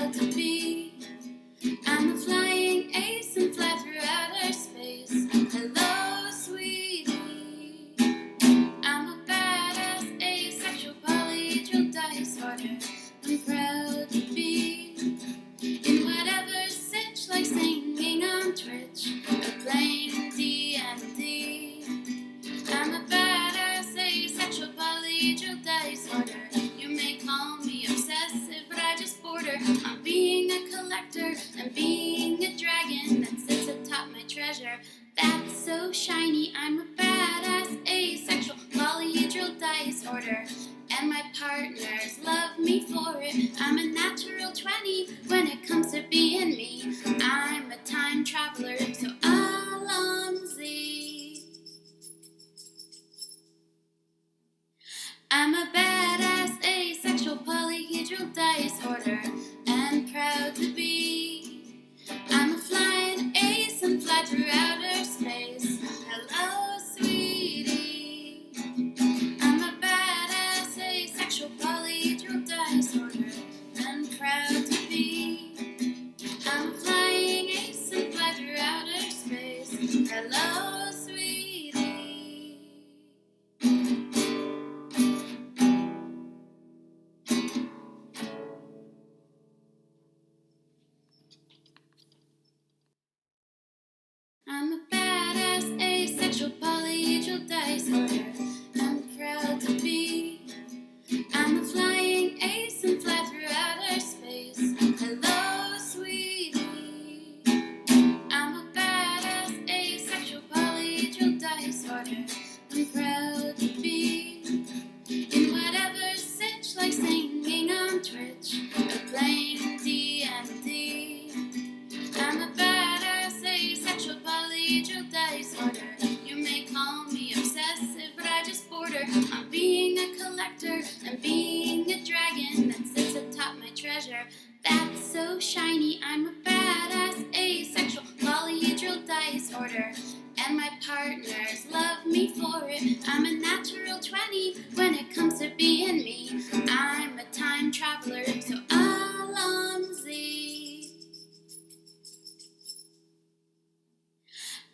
proud to be. I'm a flying ace and fly through outer space. Hello, sweetie. I'm a badass asexual polyhedral disorder. I'm proud to be in whatever sitch, like singing on Twitch or playing D&D. I'm a badass asexual polyhedral disorder. You may call me obsessive, but I just border on being a collector and being a dragon that sits atop my treasure. That's so shiny. I'm a badass asexual polyhedral disorder, and my partners love me for it. I'm a natural 20 when it comes to being me. I'm a time traveler, so Alonzi. I'm a badass asexual polyhedral disorder, and proud to be. I'm a flying ace and fly through outer space. Hello, sweetie. I'm a badass asexual polyhedral disorder, and proud to be. I'm a flying ace and fly through outer space. Hello, sweetie. I'm a badass asexual polyhedral disorder. I'm proud to be. I'm a flying ace and fly through outer space. Hello, sweetie. I'm a badass asexual polyhedral disorder. I'm proud to be in whatever sitch, like singing on Twitch or playing D&D. I'm a badass asexual polyhedral disorder. You may call me obsessive, but I just border on being a collector and being a dragon that sits atop my treasure. That's so shiny. I'm a badass asexual polyhedral disorder, and my partners love me for it. I'm a natural 20 when it comes to being me. I'm a time traveler, so Alonzi.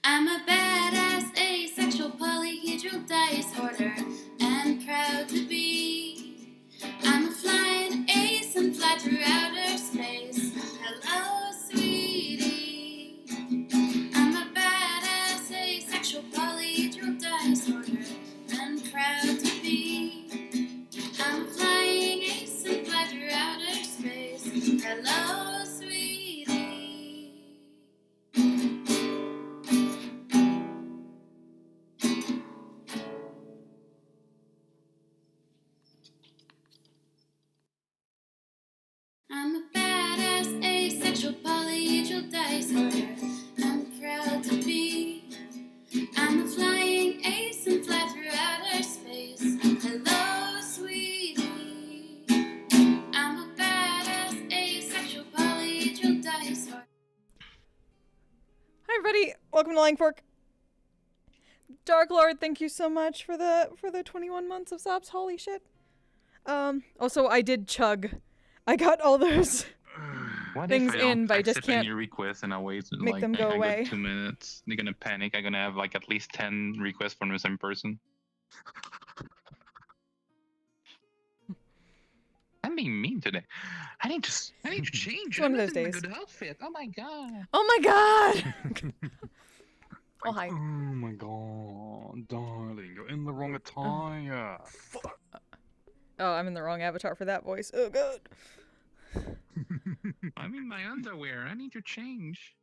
I'm a badass asexual polyhedral disorder, and proud to be. I'm a flying ace and fly through outer space. Hello, sweetie. I'm a badass asexual polyhedral disorder, and proud to be. I'm a flying ace and fly through outer space. Hello, sweetie. I'm a badass asexual polyhedral disorder. I'm proud to be. I'm a flying ace and fly through outer space. Hello, sweetie. I'm a badass asexual polyhedral disorder. Hi everybody, welcome to Lying Fork. Dark Lord, thank you so much for the 21 months of subs. Holy shit. Also I did chug. I got all those things in, but I just can't your request and I wait make them go away. Got 2 minutes. They're gonna panic. I'm gonna have like at least 10 requests from the same person. I'm being mean today. I need to change. It's one of those days. A good outfit. Oh my god. Oh my god! Oh hi. Oh my god, darling, you're in the wrong attire. Fuck. Oh, I'm in the wrong avatar for that voice. Oh god. I'm in my underwear. I need to change.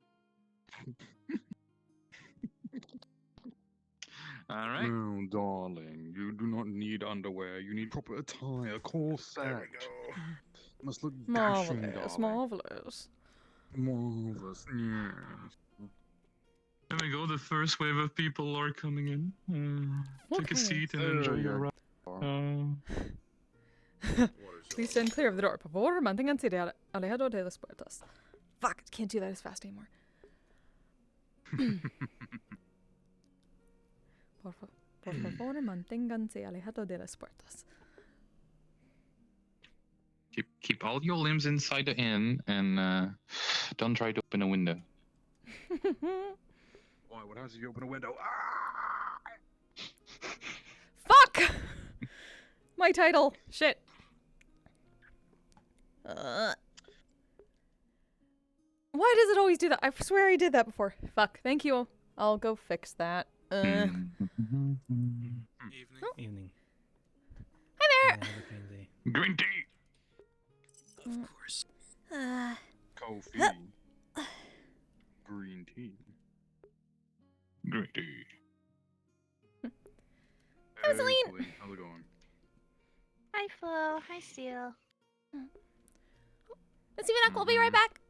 Alright. No, darling, you do not need underwear. You need proper attire, corset. There we go. Must look dashing, Marvelous, darling. marvelous. Marvelous, yes. There we go. The first wave of people are coming in. Take a seat and enjoy your ride. Please stand clear of the door. Por favor, manténganse alejado de las puertas. Fuck, I can't do that as fast anymore. Por favor, manténganse alejado de las puertas. Keep all your limbs inside the inn, and don't try to open a window. Why? What happens if you open a window? Ah! Fuck! My title. Shit. Why does it always do that? I swear I did that before. Fuck. Thank you. I'll go fix that. Evening. Oh. Evening. Hi there. Green tea. Of course. Coffee. Green tea. Green tea. Hi, Celine. Celine, how's it going? Hi, Flo. Hi, Steel. Let's see what I'll be right back.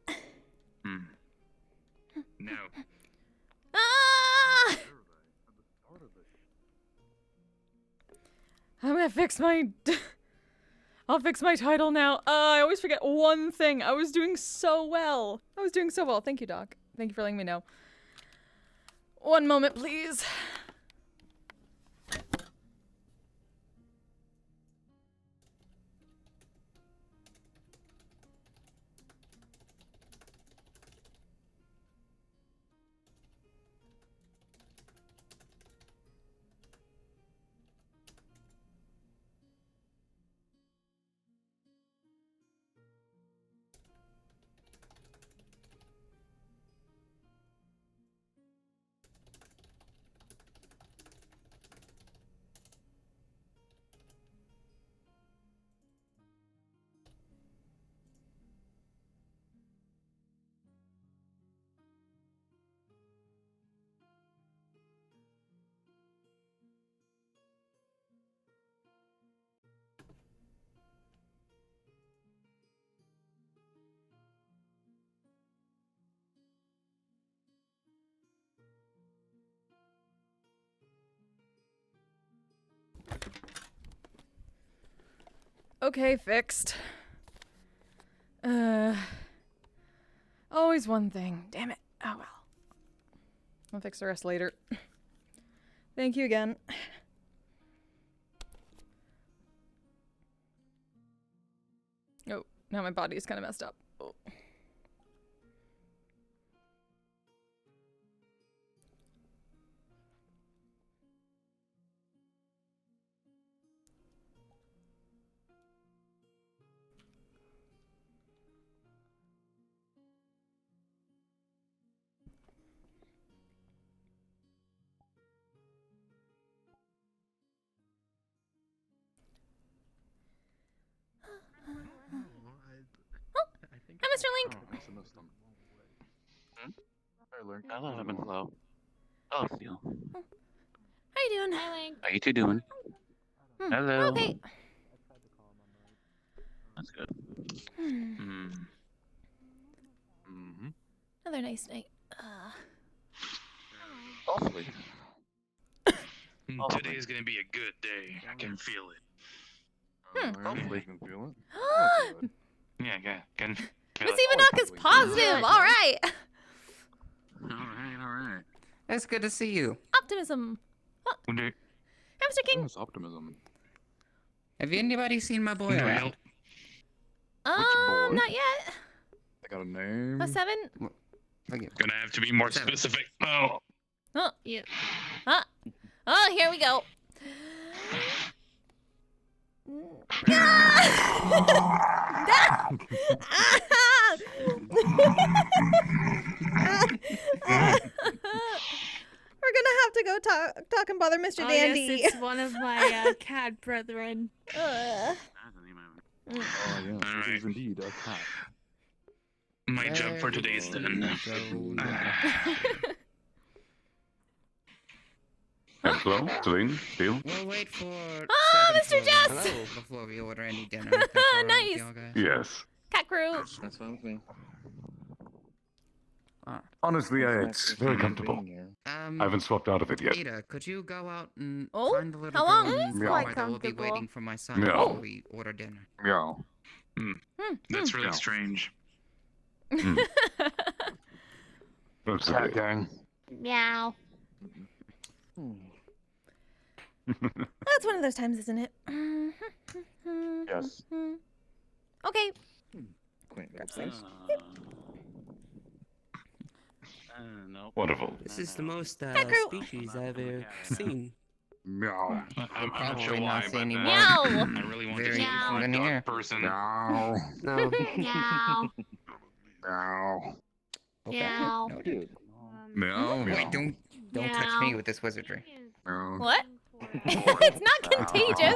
No. Ah! I'm gonna fix my... I'll fix my title now. I always forget one thing. I was doing so well. Thank you, Doc. Thank you for letting me know. One moment, please. Okay, fixed. Always one thing. Damn it. Oh well. I'll fix the rest later. Thank you again. Oh, now my body is kind of messed up. Oh. Hi, Mr. Link. Oh, I missed them. Hey, Link. Hello, I've been slow. Oh, Steel. How you doing? Hi, Link. How you two doing? Hello. Okay. That's good. Mm-hmm. Another nice night. Hopefully. Today is gonna be a good day. I can feel it. Hopefully you can feel it. Oh, Yeah, can feel Miss it. Ivanok is positive. All right. Alright. It's good to see you. Optimism. Wonder- Hamster King. It's optimism. Have anybody seen my boy wonder around? boy? Not yet. I got a name. A 7. Gonna have to be more specific. Oh. Oh, Yeah. oh, here we go. We're gonna have to go talk and bother Mr. Oh, Dandy. yes, it's one of my cat brethren. Ugh. Oh, yeah. This Alright. is indeed a cat. My job for today is done. Hello, Celine, Steel. We'll wait for Ah, seven Mr. for Jess! hello before we order any dinner. If that's all right with Nice. y'all guys. Yes. Cat crew. That's fine with me. Honestly, it's very comfortable. I haven't swapped out of it yet. Ada, could you go out and Oh, find the little how long? girl It's and quite I will be comfortable. waiting for my son Yeah. before we order dinner. Yeah. That's really Yeah. strange. That's Cat okay. gang. Meow. That's one of those times, isn't it? Yes. Okay. No. Wonderful. This is the most Kangaroo. species I've ever seen. Meow. I'm not Probably sure not why, see but any more. Meow. I really want to Very see Meow. a even here. dog person. Meow. No. Meow. Meow. Meow. No, dude. Meow. Wait, don't touch me with this wizardry. Meow. What? It's not contagious.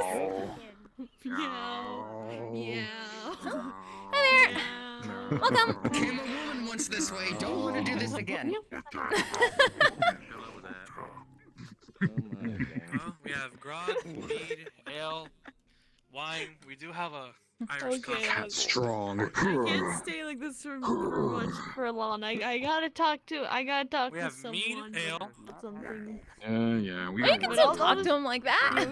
Hi there. Welcome. Came a woman once this way. Don't want to do this again. Well, we have grog, mead, ale, wine. We do have a Irish coffee. Cat strong. I can't stay like this for long. I gotta talk to We have mead, someone. ale. Something. Yeah. We Well, you can But still all talk those- to him like that.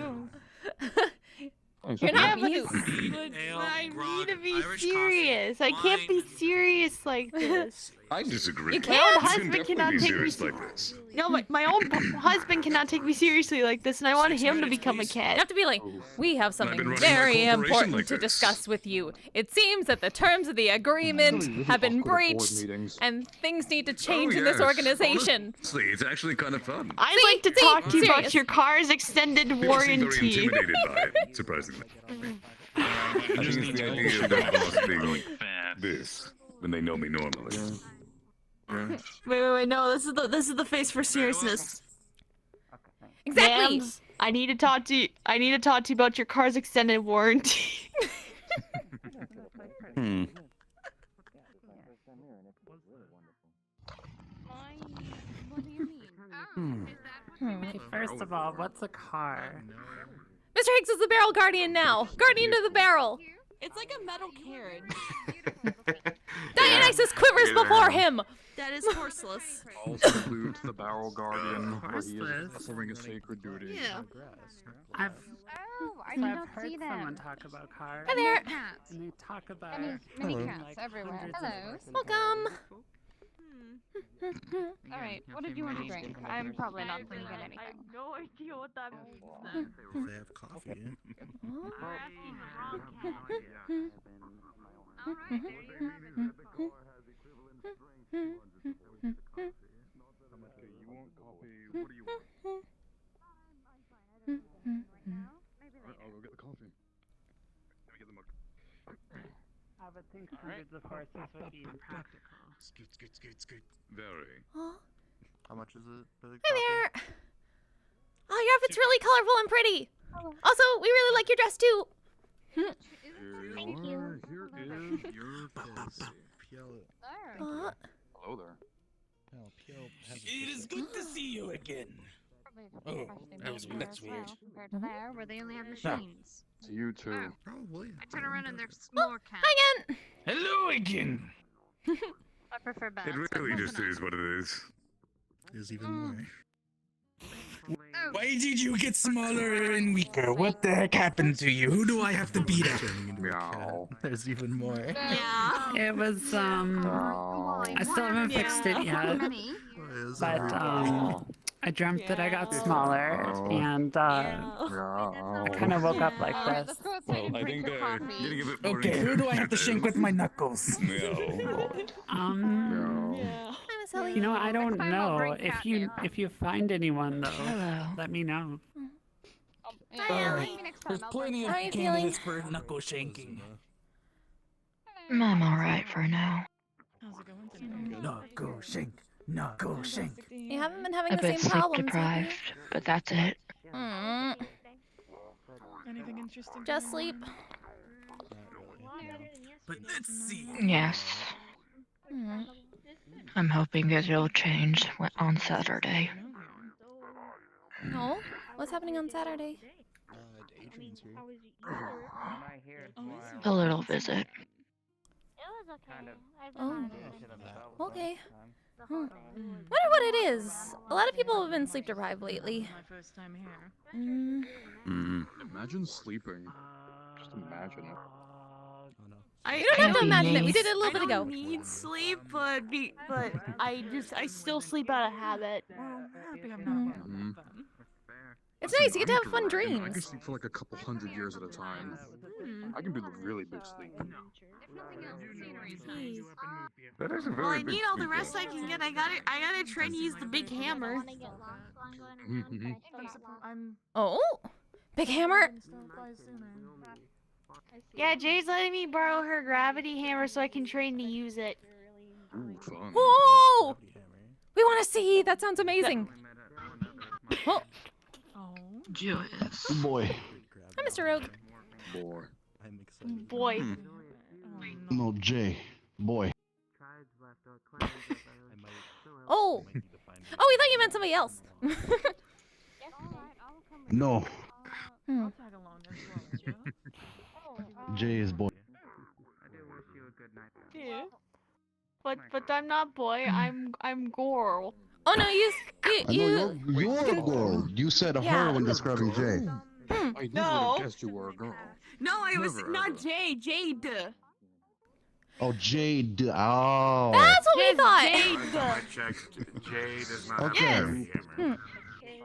You're Yeah, not but mute. But Ale, I grog, need to be Irish coffee, serious. I can't be wine. serious like this. I disagree. You My own can't. husband cannot take me serious like this. No, my own husband cannot take me seriously like this, and I want 6 him to minutes, become a please. You cat. have to be like, we have been something running my very corporation important like to this. discuss with you. It seems that the terms of the agreement have been breached, and things need to change in this yes. organization. Honestly, it's actually kind of fun. I'd See, like to see, talk to you about serious. your car's extended People seem very warranty. intimidated by it, surprisingly. I think just it's need the to idea of their boss being really like fast. this when they know me normally. Wait, no, this is the face for seriousness. Exactly. Ma'ams, I need to talk to you about your car's extended warranty. Hmm. Okay, first of all, what's a car? Mr. Higgs is the barrel guardian now. Guardian of the barrel. It's like a metal carriage. Dionysus quivers before him. That is horseless. All salute the barrel guardian, where he is Horseless. performing a sacred duty. Yeah. I've Oh, I so did I've not heard see someone them. talk about cars. Hi there. Cats. And they talk about Mini like cats everywhere. hundreds Hello. of horses. Welcome. All right, what did you want to drink? I'm probably not going to get anything. I have no idea what that means then. If they have coffee. You're asking the wrong cat. You want coffee? What do you want? Alright, I'll go get the coffee. Let me get the mug. I would think hundreds of horses would be impractical. Scoot. Very. Oh, How much is it? hi there. Oh, your outfit's really colorful and pretty. Also, we really like your dress too. Thank you. Here is your coffee. Uh, Hello there. It is good to see you again. Oh, that was weird. Compared to there, where they only have machines. To you too. Probably. I turn around and there's more cats. hi again. Hello again. I prefer bats. It really just is what it is. There's even more. Oh, Why did you get smaller and weaker? What the heck happened to you? Who do I have to beat up? Meow. There's even more. Yeah. It was Meow. I still haven't fixed it yet, many. but I dreamt that I got smaller and Meow. I kind of woke up like Alright, this. let's go outside and I drink think the they're coffee. getting a bit more Okay, who do I have to shank with my knuckles? No. Meow. Hi, Miss Ellie. You know, I don't time I'll know. bring If you find anyone though, Hello. let me know. Yeah, maybe next time There's I'll plenty of How are you candidates for knuckle shanking. bring- I'm alright for now. How's it going today? Knuckle shank. Knuckle shank. You haven't been having A the bit same sleep problems. deprived, but that's it. Mm. Anything interesting? Just sleep. But let's see. Yes. Mm. I'm hoping that it'll change on Saturday. No? What's happening on Saturday? A little visit. Oh. Okay. Wonder what it is. A lot of people have been sleep deprived lately. My first time here. Mm. Imagine sleeping. Just imagine it. You don't have to imagine it. We did it a I little bit don't ago. need sleep, but I still sleep out of habit. Mhm. It's nice. You get to have fun I can dreams. sleep for like a couple hundred years at a time. I can do the really big sleep. That is a Well, very I big need all the sleep, rest I can get. I gotta try to use the big hammer. Oh, big hammer. Yeah, Jay's letting me borrow her gravity hammer so I can train to use it. Ooh, fun. Whoa! We want to see. That sounds amazing. Oh, Joyous. Boy. hi, Mr. Rogue. Boy. Boy. No, Jay. Boy. Oh, oh, we thought you meant somebody else. No. Hmm. Jay is boy. Yeah. But I'm not boy. I'm girl. Oh no, you. I know you're a girl. You said Yeah. her when describing Jay. I never would have guessed you were a girl. No, I was Never, not ever. Jade. Oh, Jade. Oh. That's what we Yes, thought. Jade. checked. Jay does not Okay. have a gravity hammer.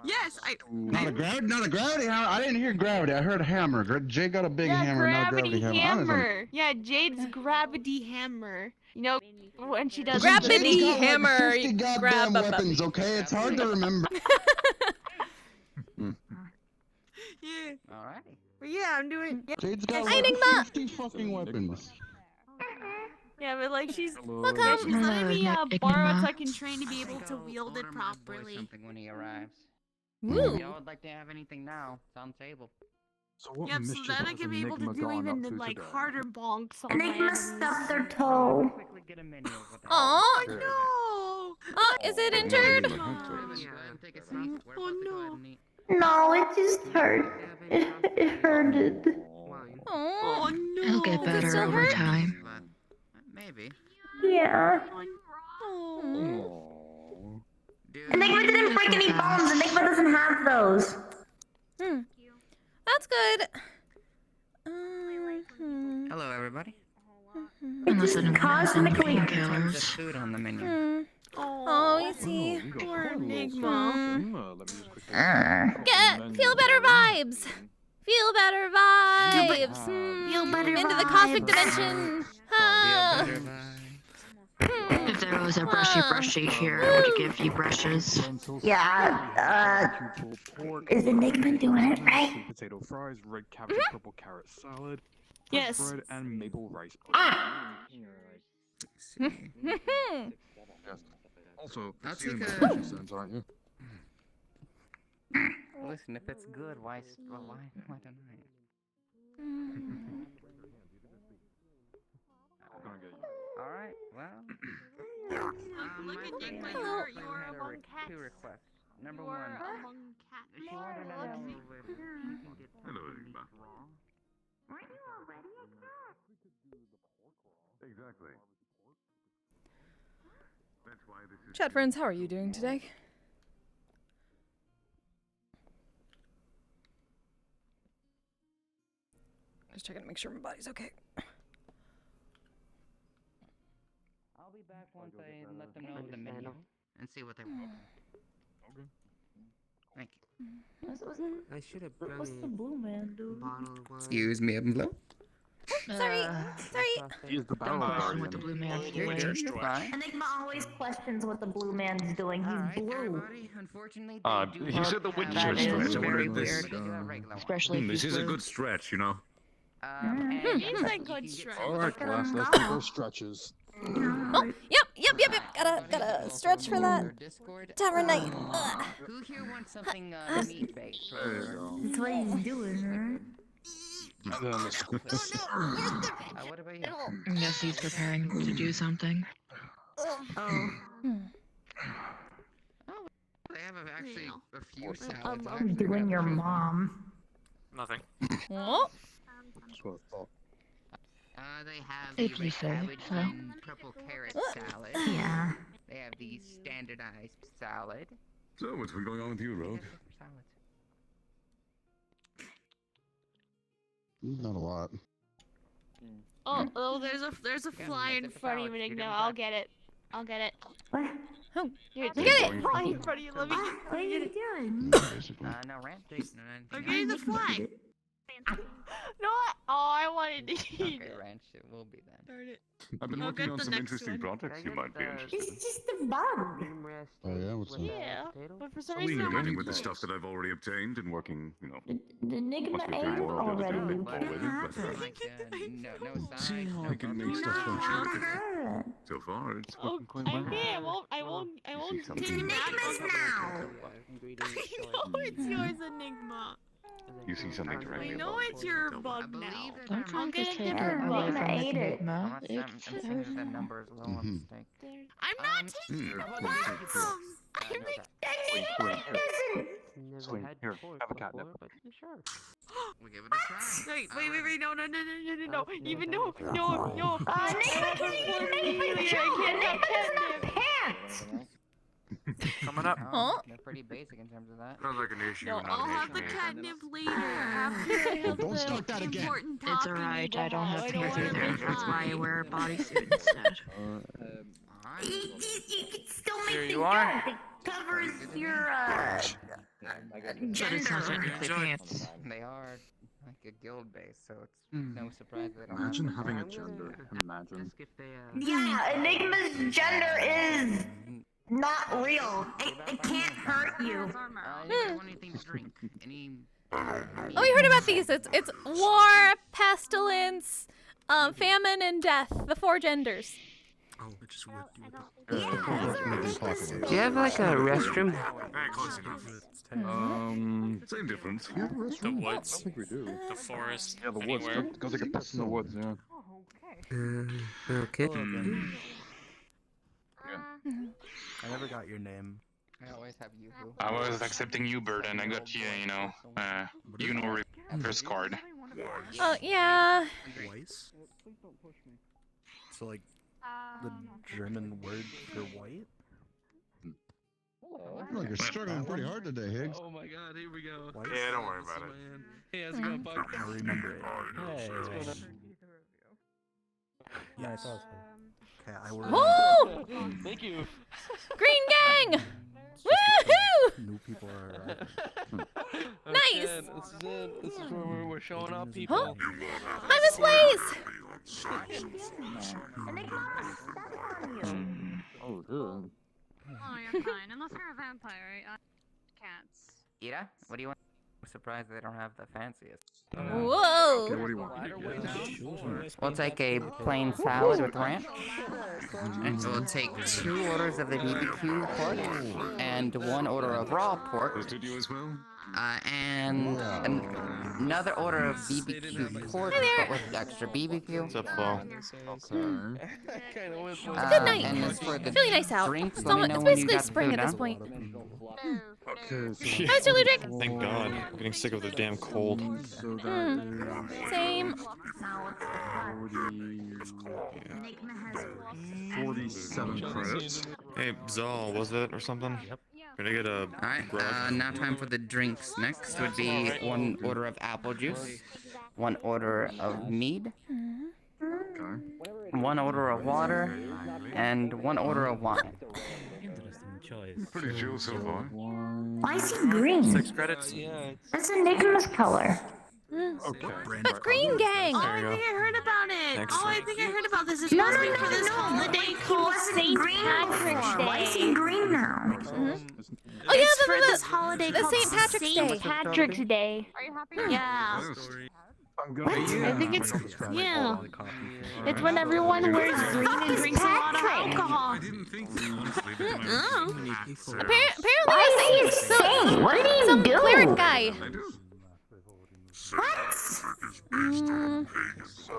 Yes, Not a gravity hammer. I didn't hear gravity. I heard hammer. Jay got a big hammer, not gravity hammer. Honestly. Yeah, Jade's gravity hammer. You know, when she does Gravity Jade's got like hammer, 50 goddamn grab a weapons, okay? It's hard to remember. Yeah. Alrighty. Yeah, I'm doing. Yeah, Jade's got Hi, like Enigma. 50 fucking weapons. yeah, but like she's Welcome. yeah, she's letting me borrow it so I can Enigma. train to be able to wield it Order my boy properly. something when he arrives. Woo. If y'all would like to have anything now, it's on the table. So what Yep, so mischief then I has can be able to Enigma do gone even up to like today? harder bonks on my Enigma enemies. stubbed their toe. Quickly get a menu of what they Aw. Good. No. Oh, is it injured? Go ahead and take a seat. We're about to go ahead and eat. No, it just hurt. It hurted. Oh, no. It'll get Does it better still over hurt? time. But maybe. Yeah. Oh. Aww. Dude, Enigma didn't break any bones. Enigma doesn't have those. That's good. hello, everybody. Unless it has any Cosmically- There's painkillers. food on the menu. Oh, you see. We got Poor quite a little Enigma. selection. Let me just quickly Feel better vibes. Feel better vibes. Feel better Into the cosmic vibes. dimension. Feel Ah. better vibe. If there was a brushy here, I would give you brushes. Yeah, pork, is Enigma doing it right? sweet potato fries, red cabbage, purple carrot salad, Yes. bread, and maple rice. Yes. Also, I'll see you in take my a- fashion sense, aren't you? Listen, if it's good, why deny it? I'm gonna get you. Alright, well. Look my at friend Enigma, had you're had among cats. two requests. Number You are one, among cats. she wanted to know if she can get Hello, something Enigma. raw. Exactly. That's why this is. Chat friends, how are you doing today? Just checking to make sure my body's okay. I'll be back once I let them know the menu and see what they want. Okay. Thank I should have brought What's the blue man do? bottle of wine. Excuse me, hello? Sorry. He is the battle Question guardian. what the blue man's You're doing. good, you're fine. Enigma always questions what the blue man's doing. He's Alright, blue. everybody, unfortunately, they do He said the have witch that was is stretch. I wonder very if this. weird. Regular one. Especially if This he's is a blue. good stretch, you know. And It's yes, a you good can get stretch. some Alright, of the class, let's do those stretches. Oh, yep. Gotta stretch for that. Discord. Tavern night. Who here wants something meat-based? There you go. That's what he's doing, right? And then the squeeze. What about you? I guess he's preparing to do something. Oh. They have actually a few salads. I'm doing your mom. Nothing. Oh, That's what I thought. They have If the you red say cabbage so. and purple carrot salad. Yeah. They have the standardized salad. So, what's been going on with you, Rogue? Not a lot. Oh, there's a fly in front of you, Enigma. I'll get it. I'll get it. What? Here, Get there's it. a fly in front of you. Let me What are you doing? No, Ramp. I'm getting the fly. No, I wanted to eat Okay, it. ranch, it will be then. Darn it. I've been I'll working get on the some next interesting one. projects you might be interested in. It's just a bug. Oh yeah, what's that? Yeah, but for some So reason I working wanted with the to. stuff that I've already obtained and working, you know. The Enigma must be a ate pretty it wild job to already. do You it all with it, but No see sides, how no I can make stuff functional. So far, it's working quite well. Okay, I won't You see something take it back. Enigmas now. I know it's yours, Enigma. You see something directly I know above. it's your bug now. I'm I'll trying to get a take different her bug. away from ate it. Enigma. I'm seeing that that number is low on stake. I'm not taking Hmm. I make Swing, here, have a catnip. We'll give it a try. Wait, no, even no. Pants. Coming up. Huh? They're pretty basic in terms of that. Sounds like an issue. No, I'll have the catnip later after I have Don't the start that again. important It's talking alright, to I don't have I pants wanna either. be That's why I fine. wear a bodysuit instead. You can still make There the you are. joke. It covers your But it's not technically pants. They are like a guild base, so it's no surprise they don't Imagine have having a gender. Imagine. Yeah, Enigma's gender is not real. It can't hurt you. anything to drink. Any Oh, we heard about these. It's war, pestilence, famine, and death. The 4 genders. Oh, it just worked. Do you have like a restroom? Very close enough. Same difference. Yeah, The woods. I think we do. The forest. Yeah, the woods. Anywhere. Go take a piss in the woods, yeah. Okay. I never got your name. I always have you. I was accepting you, Bird, and I got you, reverse card. Oh, yeah. Twice? So like the German word for white? I feel like you're struggling pretty hard today, Higgs. Oh my god, here we go. White? Yeah, don't worry about it. Hey, how's it going, Buck? I remember it. Hey. Yeah, I saw it. Okay, I will. Woo! Thank you. Green gang! Woohoo! New people are Nice! This is it. This is where we're showing up, people. Huh? I'm Miss Blaze! Oh, good. Oh, you're fine. Unless you're a vampire, cats. Ira, what do you want? I'm surprised they don't have the fanciest. Whoa! Okay, what do you want? We'll take a plain salad with ranch. And we'll take 2 orders of the BBQ pork and 1 order of raw pork. Those did you as well? And another order of BBQ pork, but with extra BBQ. What's up, Flo? Good night. And as for the It's really nice out. drinks, It's, let me know it's when you basically got the spring food at this down. point. Okay, How's your Ludwig? Thank God. I'm getting sick of the damn cold. so that Same. is 47 credits. Hey, Zal, was it or something? Yep. Can I get a Alright, now time for the drinks. Next would be 1 order of apple juice, 1 order of mead, 1 order of water, and 1 order of wine. Interesting choice. Pretty chill so far. Why is he green? 6 credits? That's Enigma's color. Okay. But Green Gang! Oh, I think I heard about it. Thanks. Oh, I think I heard about this. It's No, supposed no, to be no, for this no. holiday He called wasn't St. green Patrick's before. Why is he Day. green now? Oh yeah, It's for this holiday the called St. Patrick's Day. St. Patrick's Day. Are you happy? Yeah. I'm gonna I think it's It's when everyone wears green and drinks a lot of alcohol. I didn't think so, honestly. Apparently, Why is he insane? What did he some do? cleric guy. I do.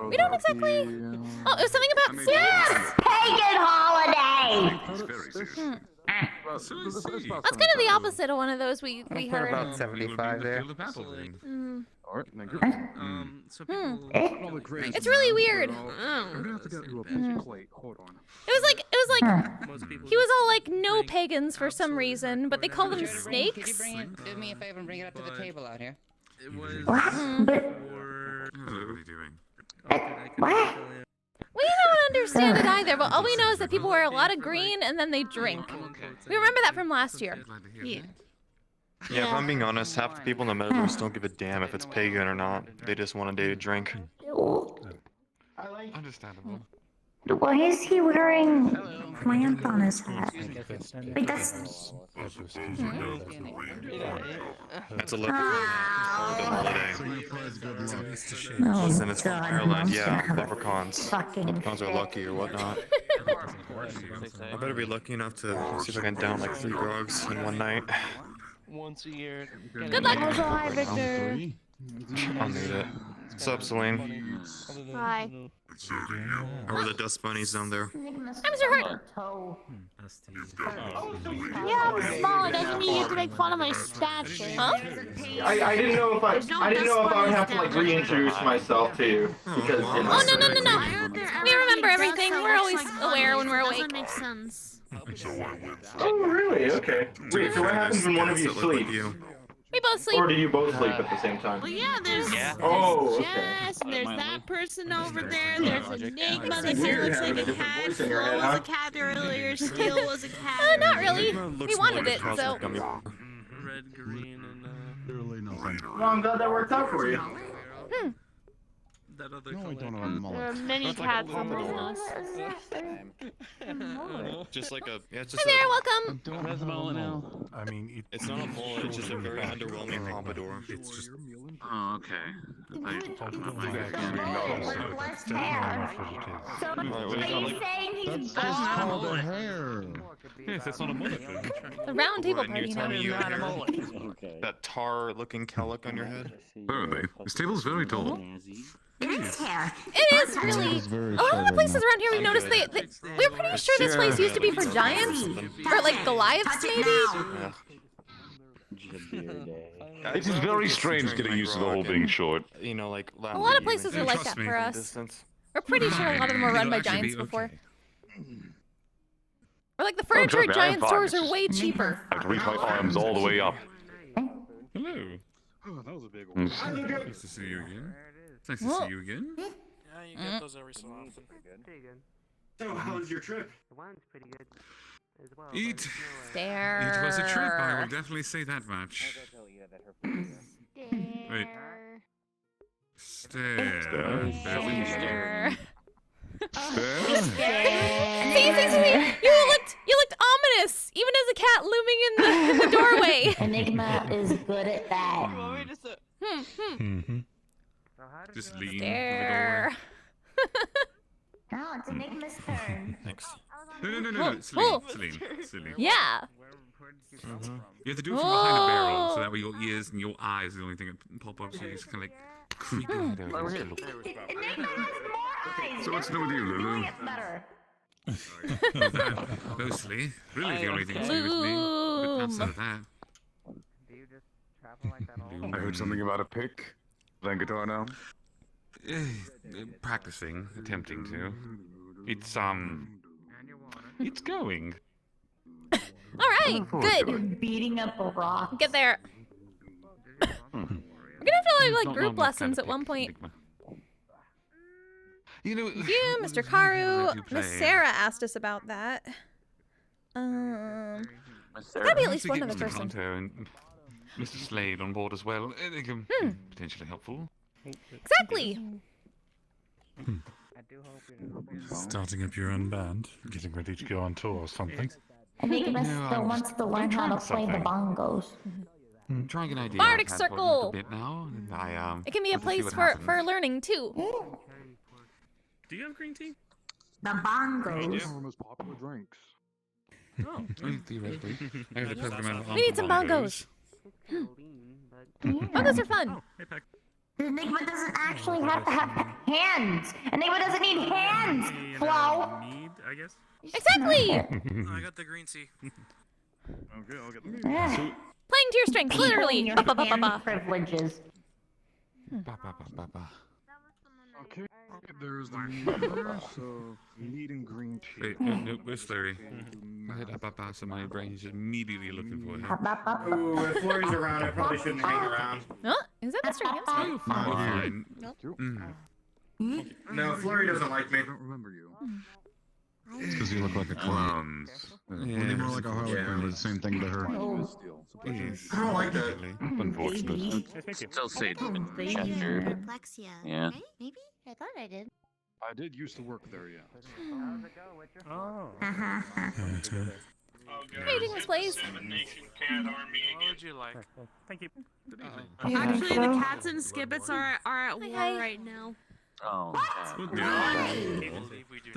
We don't exactly. Oh, it was something about snacks. Pagan holiday! It's very serious. That's kind of the opposite of one of those we Put heard. about 75 there. Alright, thank you. So people. It's really weird. I'm gonna have to get you a plate. Hold on. It was like Most people he was all like no pagans for some reason, but they call them Could you snakes. bring it, do me a favor and bring it up to the table out here? It was What? But for. What are you doing? what? We don't understand it either, but all we know is that people wear a lot of green and then they drink. We remember that from last year. Glad to hear Yeah. Yeah, if I'm being honest, half the people in the metaverse don't give a damn if it's pagan or not. They just want a day to drink. Understandable. Why is he wearing plant on his hat? Wait, that's... That's a holiday. Oh, Listen, it's from God, Ireland, yeah, monster. leprechauns. Fucking Leprechauns are shit. lucky or whatnot. I better be lucky enough to see if I can down like 3 grogs in one night. Once a year. Good luck. Also, hi, Victor. I'll need it. What's up, Celine? Hi. How are the dust bunnies down there? I'm Mr. Hurt. Yeah, I'm small. It doesn't mean you have to make fun of my stature. Huh? I didn't know if I would have to like reintroduce myself to you because. Oh no. We remember everything. We're always aware when we're awake. Doesn't make sense. Oh really? Okay. Wait. So what happens when one of you sleeps? We both sleep. Or do you both sleep at the same time? Well, yeah, there's Oh, Jess, and there's that person over there. There's Enigma that kind of looks like a cat. Flo was a cat earlier. Steel was a cat. Not really. We wanted it, so. Red, green, and Well, I'm glad that worked out for you. that other No, I color. don't have a mullet. There are many cats among us. Just like a Hi there, welcome. Don't have a mullet. I mean, It's not a mullet, it's just a very underwhelming pompadour. It's just. Oh, okay. Less hair. So are you saying he's bald? Called a hair. Yes, that's not a mullet then. The round table And you're party telling me you Not a have mullet. that tar-looking cowlick on your head? Apparently. This table's very tall. It is hair. It is really. A lot of the places around here we noticed we're pretty sure this place used to be for giants or like Goliaths maybe. Yeah. It is very strange getting used to the whole being short. You know, like A lot of places are like that for us. We're pretty sure a lot of them were run by giants before. Or like the furniture at giant stores are way cheaper. I have to reach my arms all the way up. Hello. Oh, that was a big one. Nice to see you again. It's nice to see you again. Yeah, you get those every so often. Pretty good. So, how was your trip? The wine's pretty good as well. It Stare. was a trip, I will definitely say that much. Wait. Stare. Stare. Stare. See, you looked ominous, even as a cat looming in the doorway. Enigma is good at that. Just lean. Stare. No, it's Enigma's turn. Thanks. No. Oh. Celine. Yeah. You have to do it from behind a barrel, so that way your ears and your eyes are the only thing that pop up, so you just kind of like creep your head over. Enigma has more eyes. So what's to do with you, Lulu? It's better. That, mostly. Really the only thing to do with me. But outside of that. Do you just travel like that all I heard something about a pick. Playing guitar now? Practicing, attempting to. It's it's going. All right, good. Beating up a rock. Get there. We're gonna have to like group lessons at one point. You know, Yeah, Mr. Karu. Miss Sarah asked us about that. There's gotta be at least one other person. Tonto and Mr. Slade on board as well. They can potentially helpful. Exactly. I do hope you're Starting up your own band, getting ready to go on tour or something. Enigma still wants to learn how to play the bongos. I'm trying an idea. Bardic I've had for a Circle. little bit now. And It can be a want to see place what for happens. learning too. Do you have green tea? The bongos. One of the most popular drinks. Oh. Theoretically. I have a perfect amount of We need some bongos. Bongos are fun. Hey, Peck. Enigma doesn't actually have to have hands. Enigma doesn't need hands. Flo. Need, I guess. Exactly. I got the green tea. Okay, I'll get them. Yeah. Playing to your strengths, literally. Your Ba, ba, ba, ba, hand ba. privileges. Okay, there's the meter, so meat and green tea. Wait, no, where's Flurry? I had up, so my brain is just immediately looking for him. Ooh, if Flurry's around, I probably shouldn't hang around. Huh? Is that Mr. Hanson? Oh, you're fine. Nope. Mm. No, Flurry doesn't like me. I don't remember you. It's because you look like a clown. You're more like a harlequin, but the same thing to her. I don't like that. Unfortunate. Still say Chester. Dyslexia. Yeah. Maybe? I thought I did. I did used to work there, yeah. Oh. Greetings, this place. What would you like? Thank you. Actually, the cats and skibbits are at war right now. Oh. They're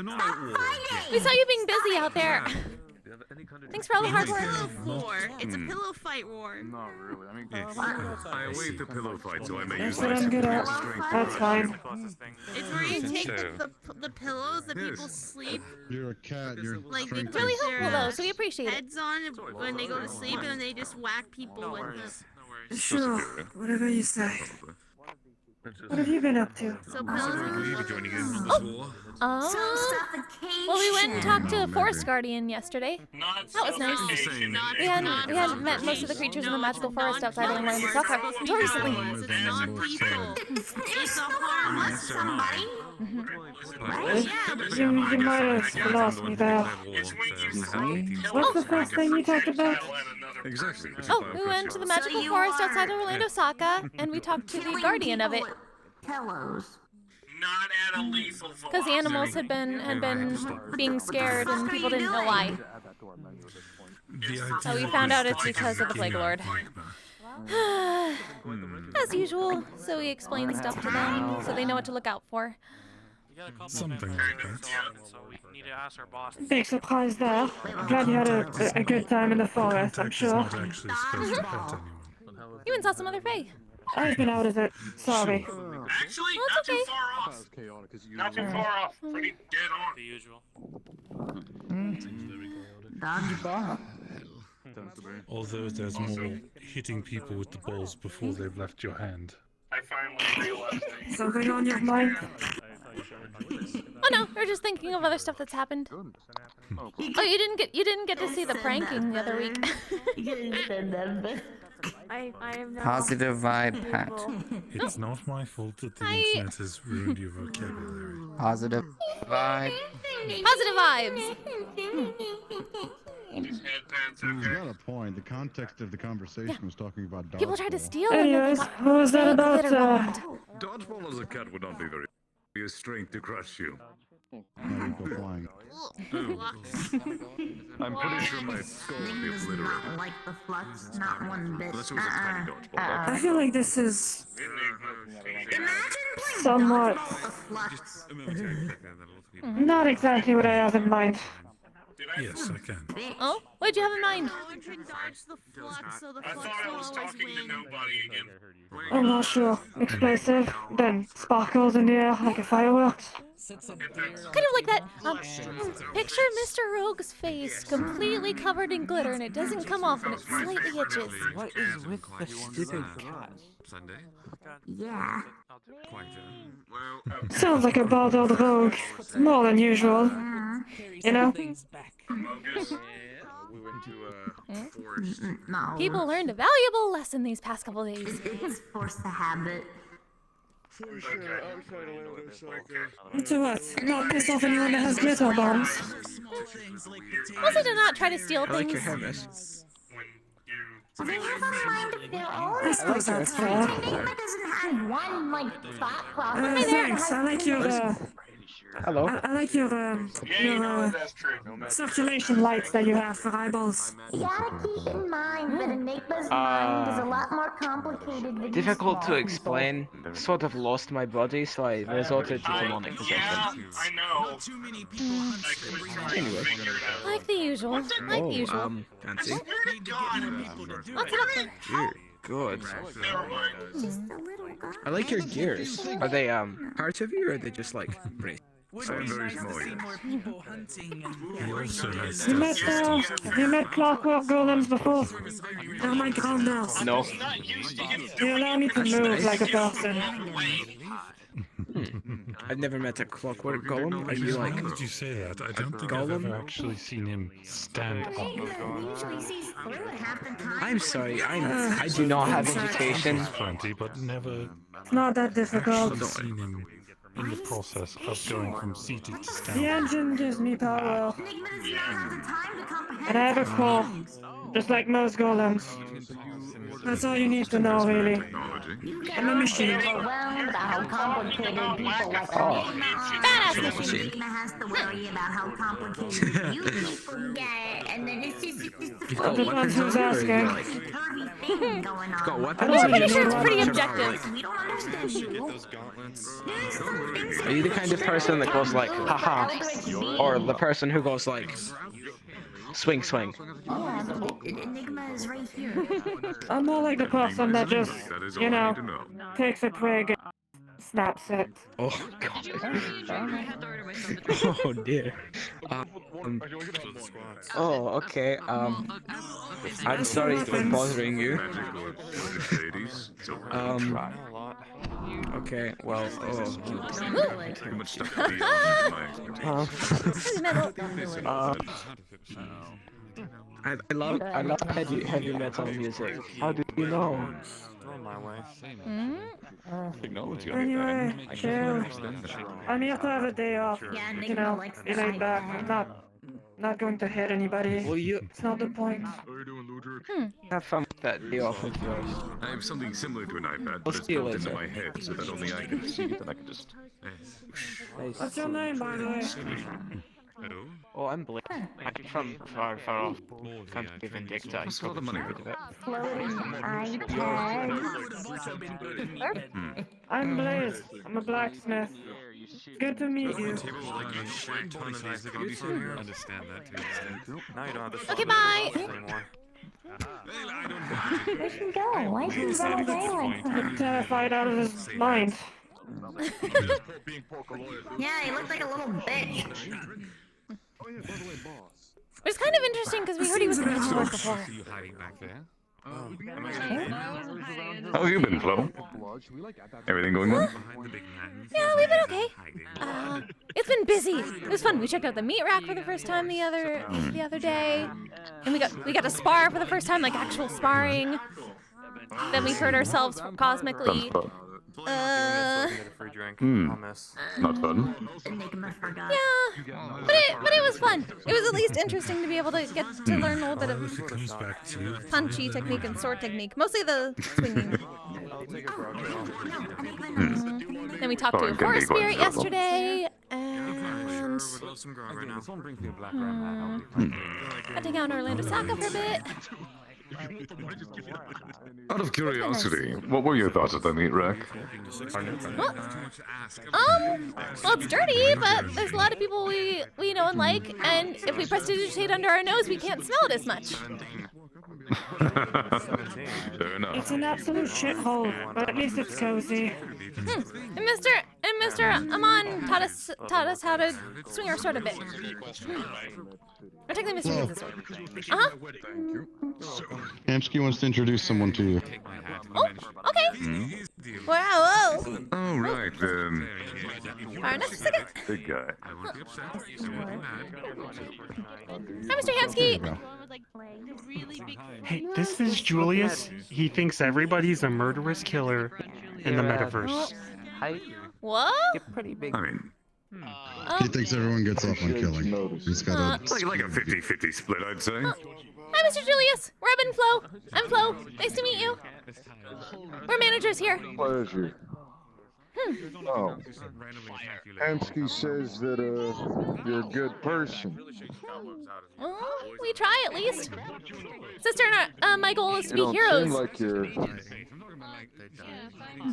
not at war. We saw you being busy out there. Thanks for all the hard work. It's a pillow fight war. Not really. I mean, I await the pillow fight, so I may use That's what my I'm good at. strength. That's fine. It's where you take the pillows that people sleep. You're a cat. You're Like they put Really their helpful though, so we appreciate it. heads on when they go to sleep, and then they just whack people with it. Sure, whatever you say. What have you been up to? So Will you be joining in on this war? Oh. Well, we went and talked to Forest Guardian yesterday. That was nice. We hadn't met most of the creatures in the magical forest outside of Orlando Soccer until recently. It's not people. It's a harmless somebody. You might have lost me there. What's the first thing you talked about? Exactly. Oh, we went to the magical forest outside of Orlando Soccer, and we talked to the guardian of it. Pillows. Not at a lethal Because the animals had been being scared, and people didn't know why. So we found out it's because of the Plague Lord. As usual, so we explained stuff to them, so they know what to look out for. Something like that. So we need to ask our boss. Big surprise there. I'm glad you had a good time in the forest, I'm sure. You even saw some other Fae. I've been out of it. Sorry. Actually, Well, not it's too far off. Not too far off. Pretty dead on. The usual. Although there's more hitting people with the balls before they've left your hand. I finally realized it. Something on your mind? Oh no, we're just thinking of other stuff that's happened. Oh, you didn't get to see the pranking the other week. I am not. Positive vibe, Pat. It's not my fault that the internet has ruined your vocabulary. Positive vibe. Positive vibes. He's got a point. The context of the conversation was talking about dodgeball. People tried to steal it. Anyways, what was that about? Dodgeball as a cat would not be very. Your strength to crush you. Now you go flying. I'm pretty sure my skull will be obliterated. Like the flux, not one bit. Unless it was a tiny dodgeball. I feel like this is somewhat not exactly what I have in mind. Yes, I can. Oh, what'd you have in mind? No one can dodge the flux, so the I flux thought I will was always talking to win. nobody again. I'm not sure. Explosive, then sparkles in the air like a fireworks. Kind of like that. Picture Mr. Rogue's face completely covered in glitter, and it doesn't come off, and it slightly itches. What is with the stupid cat? Sunday? Yeah. Sounds like a bald old rogue. More than usual. You know? We went to forest. No. People learned a valuable lesson these past couple days. It's force the habit. To what? Not piss off anyone that has glitter bombs. Also, to not try to steal I like your things. hair, miss. They have a mind of their own. I suppose that's fair. Enigma doesn't have one, like, thought process. Thanks, I like your, Hello. I like your circulation lights that you have for eyeballs. You gotta keep in mind that Enigma's mind is a lot more complicated than Difficult to you explain. Sort of lost my body, so I resorted to demonic possession. Yeah, I know. Anyway. Like the usual. Like the usual. Fancy. What's it up there? Dear God. I like your gears. Are they part of you, or are they just like brace? I'm very small. He also has Have you met clockwork golems before? They're my grounders. No. They allow me to move like a person. I've never met a clockwork golem. Are you like? Why did you say that? I don't think I've ever actually seen him stand up. I'm sorry. I do not have education. Plenty, but never It's not that difficult. seen him in the process of going from seated to The standing. engine gives me power. And I have a core, just like most golems. That's all you need to know, really. I'm a machine. Overwhelmed about how complicated people like Badass machine. Enigma has to worry about how complicated you people get, and then it's just Well, depends who's asking. Got I'm pretty sure it's pretty objective. We don't understand you. Are you the kind of person that goes like, haha, or the person who goes like, swing, swing? Enigma is right here. I'm more like the person that just, you know, takes a twig and snaps it. Oh god. Oh dear. Oh, okay. I'm sorry for bothering you. Okay, well, Too much stuff I love heavy metal music. How do you know? My way. Anyway, chill. I'm here to have a day off. Yeah, You know, be laid back. I'm not going to hit anybody. Well, It's not the point. Have fun with that day off of yours. I have something similar to an iPad, We'll but it's see you built into later. my head so that only I can see it and I can just... What's your name, by the way? Oh, I'm Blake. I'm from far off. Country Vindicta. That's a lot of money. Floating iPad. I'm Blaze. I'm a blacksmith. Good to meet you. Understand that too. Now you don't have the Okay, bye. anymore. Where'd he go? Why did he run away like that? I'm terrified out of his mind. Yeah, he looked like a little bitch. It's kind of interesting because we heard he was in the Pitchfork before. See you hiding back there. How have you been, Flo? Everything going well? Yeah, we've been okay. It's been busy. It was fun. We checked out the meat rack for the first time the other day, and we got to spar for the first time, like actual sparring. Then we hurt ourselves cosmically. Not fun. Yeah, but it was fun. It was at least interesting to be able to get to learn a little bit of punchy technique and sword technique. Mostly the swinging. Then we talked to a forest spirit yesterday, and hunting out in Orlando Saka for a bit. Out of curiosity, what were your thoughts of the meat rack? Well, it's dirty, but there's a lot of people we know and like, and if we prestidigitate under our nose, we can't smell it as much. Fair enough. It's an absolute shithole, but at least it's cozy. And Mr. Amon taught us how to swing our sword a bit. Or technically, Mr. Gibbs' sword. Hamsky wants to introduce someone to you. Oh, okay. Wow, whoa. Oh, right, Alright, just a second. big guy. Hi, Mr. Hamsky. Hey, this is Julius. He thinks everybody's a murderous killer in the metaverse. What? I mean, He thinks everyone gets off on killing. He's got a... like a 50-50 split, I'd say. Hi, Mr. Julius. Robin, Flo. I'm Flo. Nice to meet you. We're managers here. Pleasure. Oh. Hamsky says that you're a good person. Well, we try at least. Sister and my goal is to You be don't heroes. seem like you're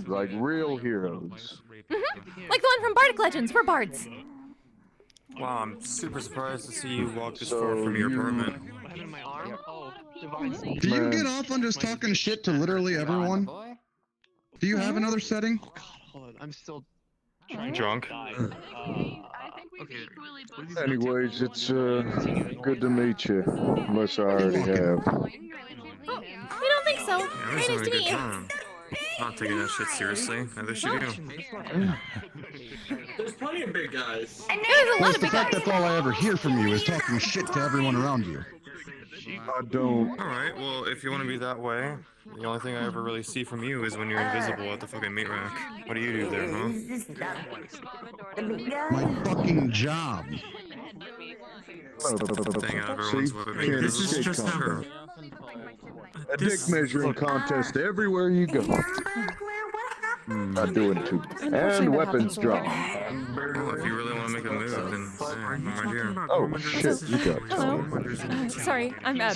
like real heroes. Like the one from Bardic Legends. We're bards. Wow, I'm super surprised to see you walk this far from your apartment. Do you get off on just talking shit to literally everyone? Do you have another setting? Hold on, I'm still Drunk. Anyways, it's good to meet you. Unless I already have. Oh, we don't think so. Very nice to meet you. Not taking that shit seriously. At least you do. There's plenty of big guys. There's a lot Well, of the big fact guys. that's all I ever hear from you is talking shit to everyone around you. I don't. Alright, well, if you want to be that way, the only thing I ever really see from you is when you're invisible at the fucking meat rack. What do you do there, huh? My fucking job. Thing out of everyone's weapon. This is just her. A dick measuring contest everywhere you go. Not doing too. And weapons drop. Well, if you really want to make a move, then I'm right here. Oh shit, you got it. Hello. Sorry, I'm Ed.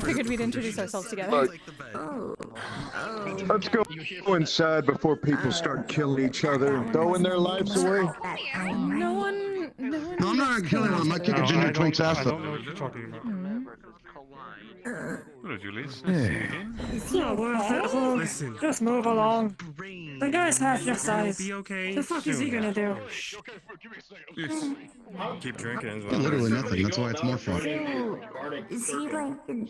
Figured we'd introduce ourselves together. Let's go inside before people start killing each other, throwing their lives away. No one. No, I'm not killing him. I'm not kicking Junior Twink's ass though. Hello, Julius. It's not worth it, Hulk. Listen. Just move along. The guy's half your size. Be okay. The fuck is he gonna do? Keep drinking. Literally nothing. That's why it's more fun. Is he like a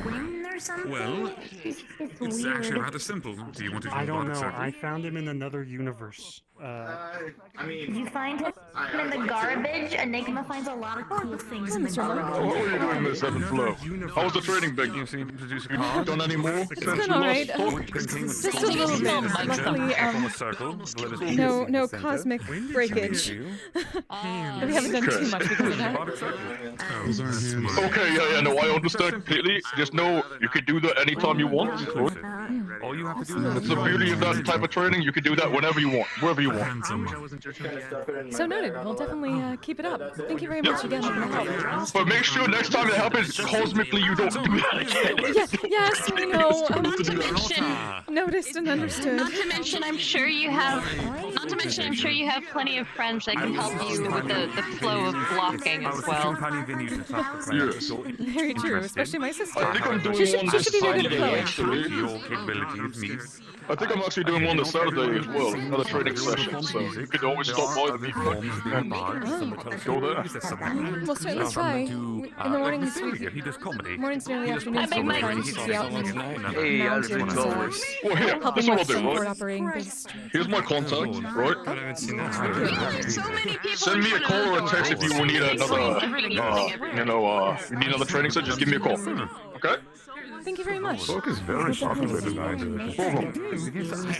twin or something? Well, it's actually rather simple. Do you want to do I don't know. circle? I found him in another universe. Did you find him in the garbage? Enigma finds a lot of cool things in the garbage. What were you doing this seventh floor? How was the training, Big? You seem to introduce a Done any more? It's been alright. Just a little bit. Luckily, no cosmic breakage. But we haven't done too much because of that. Okay, yeah, no, I understand completely. Just know you can do that anytime you want. All you have to do That's the beauty of that type of training. You can do that whenever you want, wherever you want. So noted. We'll definitely keep it up. Thank you very much again for the help. But make sure next time the help is cosmically you don't do that again. Yes, we know. Noticed and understood. Not to mention, I'm sure you have. Not to mention, I'm sure you have plenty of friends that can help you with the flow of blocking as well. Yes. Very true, especially my sister. I think I'm doing one She this should be very good Saturday, at actually. I think I'm actually doing one this Saturday as well, another training session, so you could always stop by the meet and go there. We'll certainly try. In the mornings, mornings and early afternoons, we find to see out in the mountains, Well, here, helping that's what I'll with do, some forward right? operating base. Here's my contact, right? So many people Send me a call or a text if you will need another, you need another training set, just give me a call. Okay? Thank you very much. Talk is very popular tonight.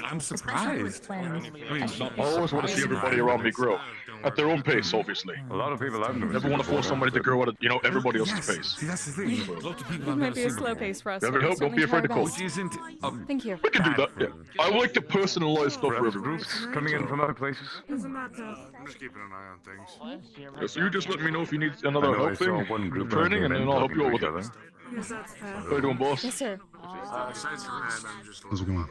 I'm surprised. I always want to see everybody around me grow. At their own pace, obviously. A lot of people have Never want to force somebody to grow at, everybody else's pace. See, that's the thing. A lot of people It might be a slow pace for us. Ever help? Don't be afraid to call. Which isn't. Thank you. We can do that, yeah. I like to personalize stuff for everyone. groups coming in from other places. Doesn't matter. I'm just keeping an eye on things. Yeah, so you just let me know if you need I another know I help saw thing, one group training, and then I'll help you out with it. Yes, that's fair. How you doing, boss? Yes, sir. How's How's it going?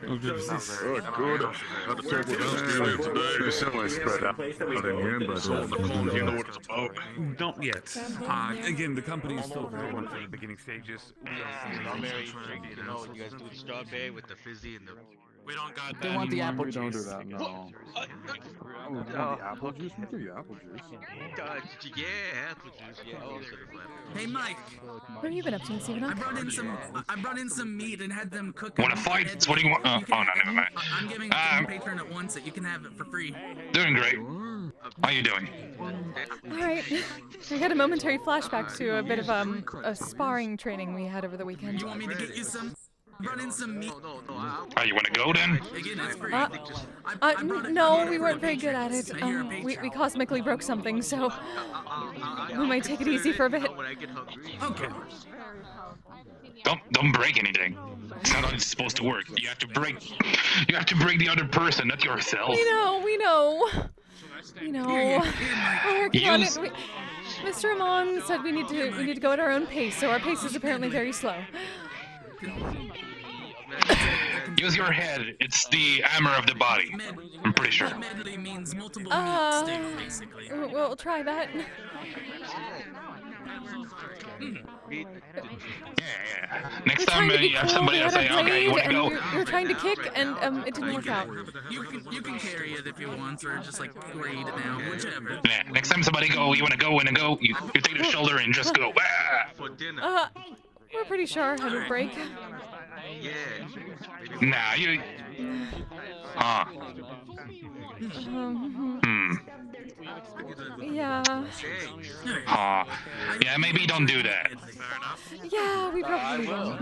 Good, good. Had to talk with Australia today. Facility spread out in here, but So, you know what it's about. not yet. Again, the company's still very much in the beginning stages. Strawberry, you know, you guys do the strawberry with the fizzy and the. We don't got They want the apple We don't do juice. that, no. Apple juice? We give you apple juice. Yeah, apple juice. Yeah. Oh, Hey Mike, What have you been up to, Stephen? I brought in some meat and had them cook. Wanna fight? What do you want? Oh, no, never mind. I'm giving one patron at once that you can have it for free. Doing great. How you doing? Alright. I had a momentary flashback to a bit of a sparring training we had over the weekend. You want me to get you some? Brought in some meat. Oh, you wanna go then? Again, it's free. No, we weren't very good at it. We cosmically broke something, so we might take it easy for a bit. Okay. Don't break anything. It's not how it's supposed to work. You have to break the other person, not yourself. We know. We're working on it. Mr. Amon said we need to go at our own pace, so our pace is apparently very slow. Use your head. It's the hammer of the body. I'm pretty sure. Medley means multiple meat stick, basically. We'll try that. Yeah. Next time you have somebody to say, okay, you want to go? We were trying to kick, and it didn't work out. You can carry it if you want, or just like grade it now, whichever. Yeah. Next time somebody go, you want to go, you take the shoulder and just go. We're pretty sure how to break. Nah, you. Yeah. Yeah, maybe don't do that. Yeah, we probably won't.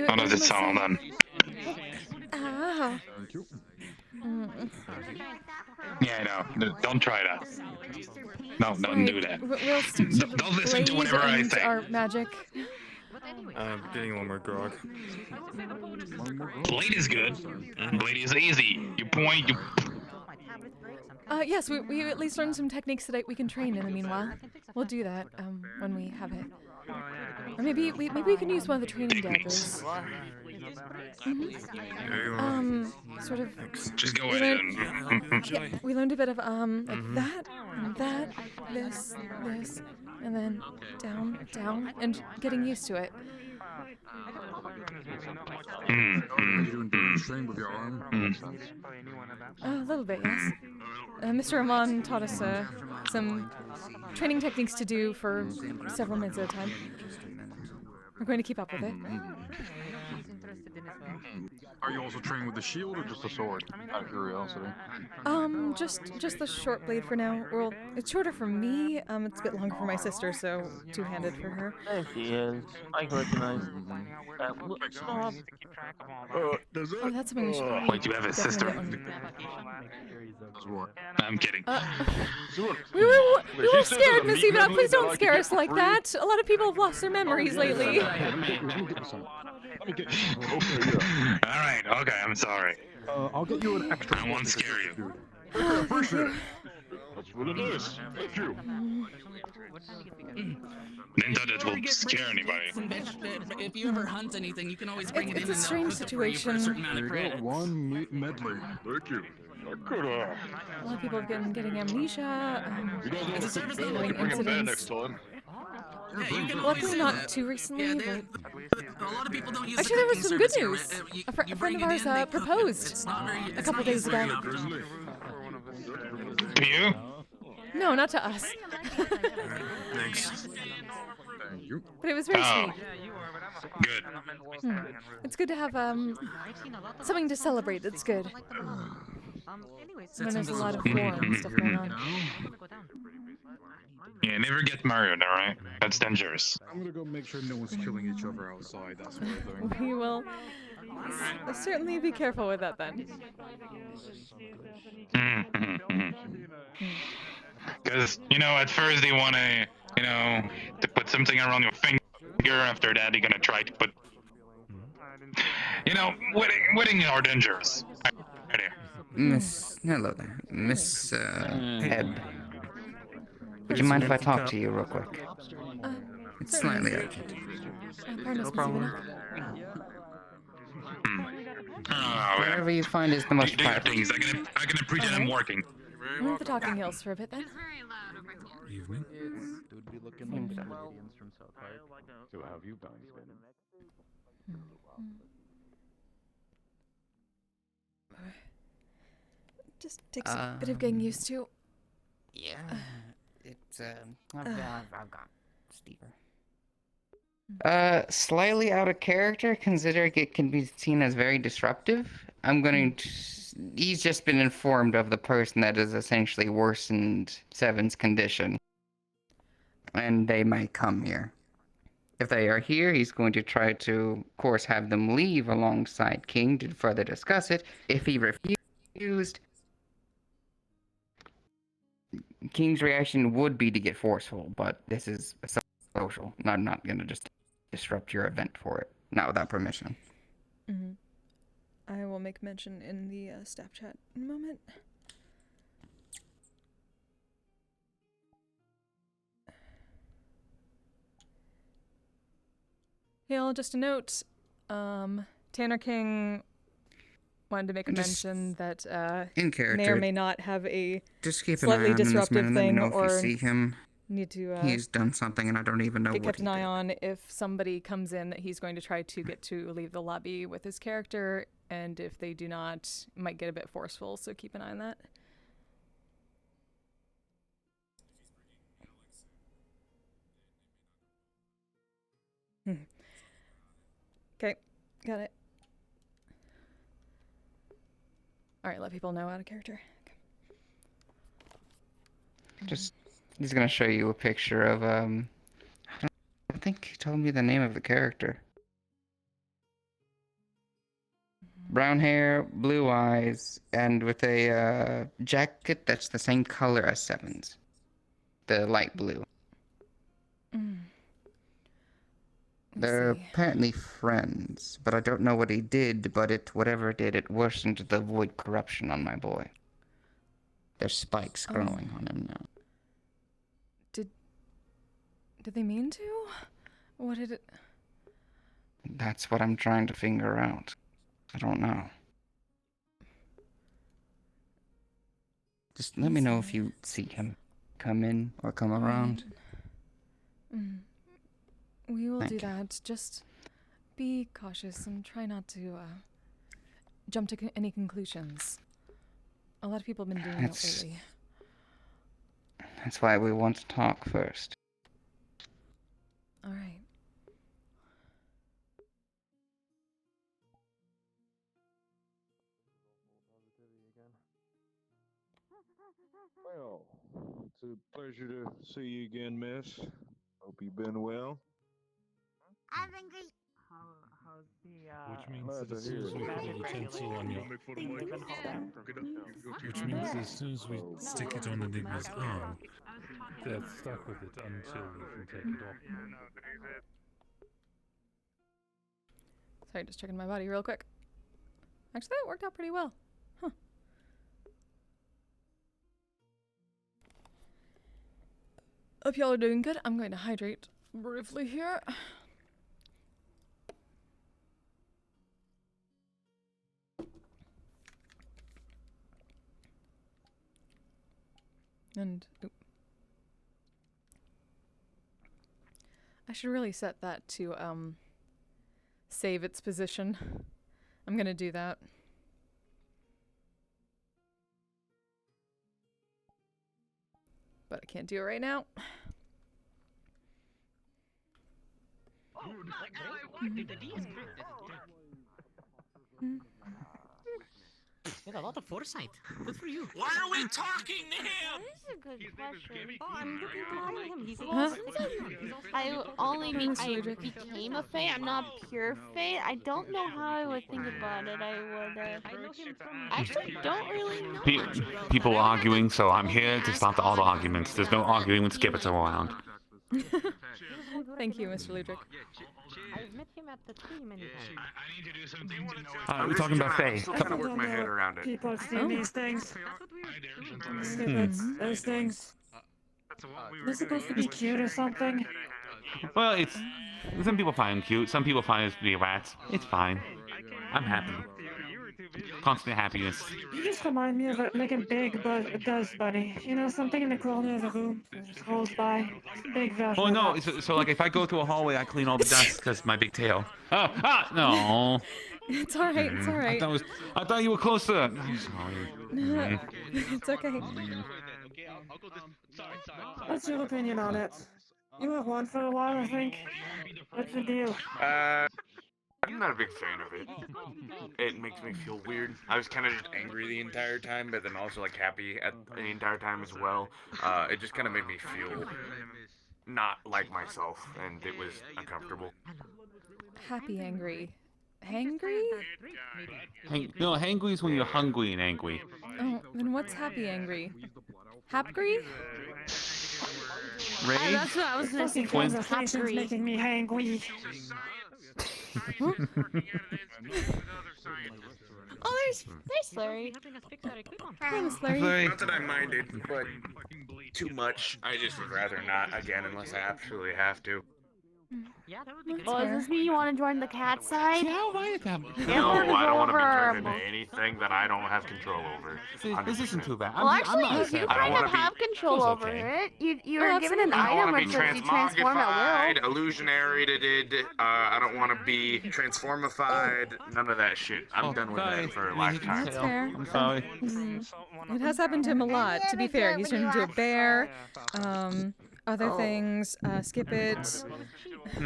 How does it sound then? Ah. Yeah, I know. Don't try that. No, don't do that. We'll stick to the Don't listen to blade whatever I and say. our magic. I'm getting one more grog. Blade is good. Blade is easy. You point, you... Yes, we at least learned some techniques that we can train in the meanwhile. We'll do that when we have it. Or maybe we can use one of the training daggers. Sort of. Just go we ahead learned, and... yeah, we learned a bit of like that, and that, this, and then down, and getting used to it. With your arm? A little bit, yes. Mr. Rahman taught us some training techniques to do for several minutes at a time. We're going to keep up with it. Are you also training with the shield or just the sword? Out of curiosity. Just the short blade for now. Well, it's shorter for me. It's a bit longer for my sister, so two-handed for her. There she is. I recognize. Oh, that's something we should. Wait, you have a sister? I'm kidding. We were scared, Miss Eva. Please don't scare us like that. A lot of people have lost their memories lately. Alright, okay, I'm sorry. I'll get you an extra. I won't scare you. I appreciate it. That's what it is. Thank you. Didn't thought it will scare anybody. If you ever hunt anything, you can always bring it in. It's a strange situation. A certain amount of credits. One meat medley. Thank you. A lot of people have been getting amnesia. It's a service level. Having incidents. time. Luckily not too recently, but... A lot of people don't use actually, there was some good news. A friend of ours proposed a couple days ago. To you? No, not to us. Thanks. But it was very sweet. Good. It's good to have something to celebrate that's good. When there's a lot of war and stuff going on. Yeah, never get married, alright? That's dangerous. I'm gonna go make sure no one's killing each other outside. That's what I'm doing. We will certainly be careful with that then. Because, you know, at first they want to, you know, to put something around your finger. After that, they're gonna try to put... You know, wedding are dangerous. Right here. Hello there. Miss, Ed. Would you mind if I talk to you real quick? It's slightly urgent. No problem. Wherever you find is the most private. Things. I can pretend I'm working. We're at the Talking Hills for a bit then. Evening. Would be looking like Canadians from South Park. So how have you guys been? Just takes a bit of getting used to. Yeah. It's, I've got Stever. Slightly out of character, considering it can be seen as very disruptive. I'm going to... He's just been informed of the person that has essentially worsened Seven's condition. And they might come here. If they are here, he's going to try to, of course, have them leave alongside King to further discuss it. If he refused... King's reaction would be to get forceful, but this is a social. I'm not going to just disrupt your event for it. Not without permission. I will make mention in the staff chat in a moment. Hail, just a note. Tanner King wanted to make a mention that in character, may or may not have a just keep slightly an eye on disruptive this man, thing, let me know or if you see him. Need to He's done something, and I don't even know get what kept he an eye did. on if somebody comes in that he's going to try to get to leave the lobby with his character, and if they do not, it might get a bit forceful. So keep an eye on that. Okay, got it. Alright, let people know out of character. Just, he's gonna show you a picture of, I think he told me the name of the character. Brown hair, blue eyes, and with a jacket that's the same color as Seven's. The light blue. They're apparently friends, but I don't know what he did, but whatever it did, it worsened the void corruption on my boy. There's spikes growing on him now. Did they mean to? What did it... That's what I'm trying to figure out. I don't know. Just let me know if you see him come in or come around. We will Thank do you. that. Just be cautious and try not to jump to any conclusions. A lot of people have been doing that lately. That's why we want to talk first. All right. Well, it's a pleasure to see you again, miss. Hope you've been well. I've been great. Which means that as soon as we put a utensil on your... Which means as soon as we stick it on Enigma's arm, they're stuck with it until we can take it off. Sorry, just checking my body real quick. Actually, that worked out pretty well. Huh. Hope y'all are doing good. I'm going to hydrate briefly here. And I should really set that to save its position. I'm gonna do that. But I can't do it right now. You had a lot of foresight. Good for you. Why are we talking to him? This is a good question. Oh, I'm looking behind him. He's Huh? I only became a Fae. I'm not pure Fae. I don't know how I would think about it. I actually don't really know. People arguing, so I'm here to stop all the arguments. There's no arguing with Skibbits around. Thank you, Mr. Ludwig. I've met him at the tree many times. We're talking about Faye. I'm trying to work my head around it. People see these things. Those things. They're supposed to be cute or something. Well, it's... Some people find them cute, some people find it to be rats. It's fine. I'm happy. Constant happiness. You just remind me of like a big dust bunny. You know, something in the corner of the room that just rolls by. Big velvet. Oh no, so like if I go through a hallway, I clean all the dust because my big tail. No. It's alright, it's alright. I thought you were closer. I'm sorry. It's okay. What's your opinion on it? You have one for a while, I think. What's the deal? I'm not a big fan of it. It makes me feel weird. I was kind of just angry the entire time, but then also like happy at the entire time as well. It just kind of made me feel not like myself, and it was uncomfortable. Happy, angry. Hangry? No, hangry is when you're hungry and angry. Oh, then what's happy, angry? Hapgry? Rage? That's what I was thinking. Conversations making me hangry. Oh, there's Larry. Hi, Miss Larry. Not that I minded, but too much. I just would rather not again unless I absolutely have to. Yeah, that would be good. Oh, is this me? You want to join the cat side? Yeah, why No, I don't want to be turned into anything that I don't have control over. This isn't too bad. Well, actually, you kind of have control over it. You were given an item which lets you transform at will. Illusionary, I don't want to be transformified. None of that shit. I'm done with that for a lifetime. That's fair. I'm sorry. It has happened to him a lot, to be fair. He's turned into a bear, other things. Skip it. I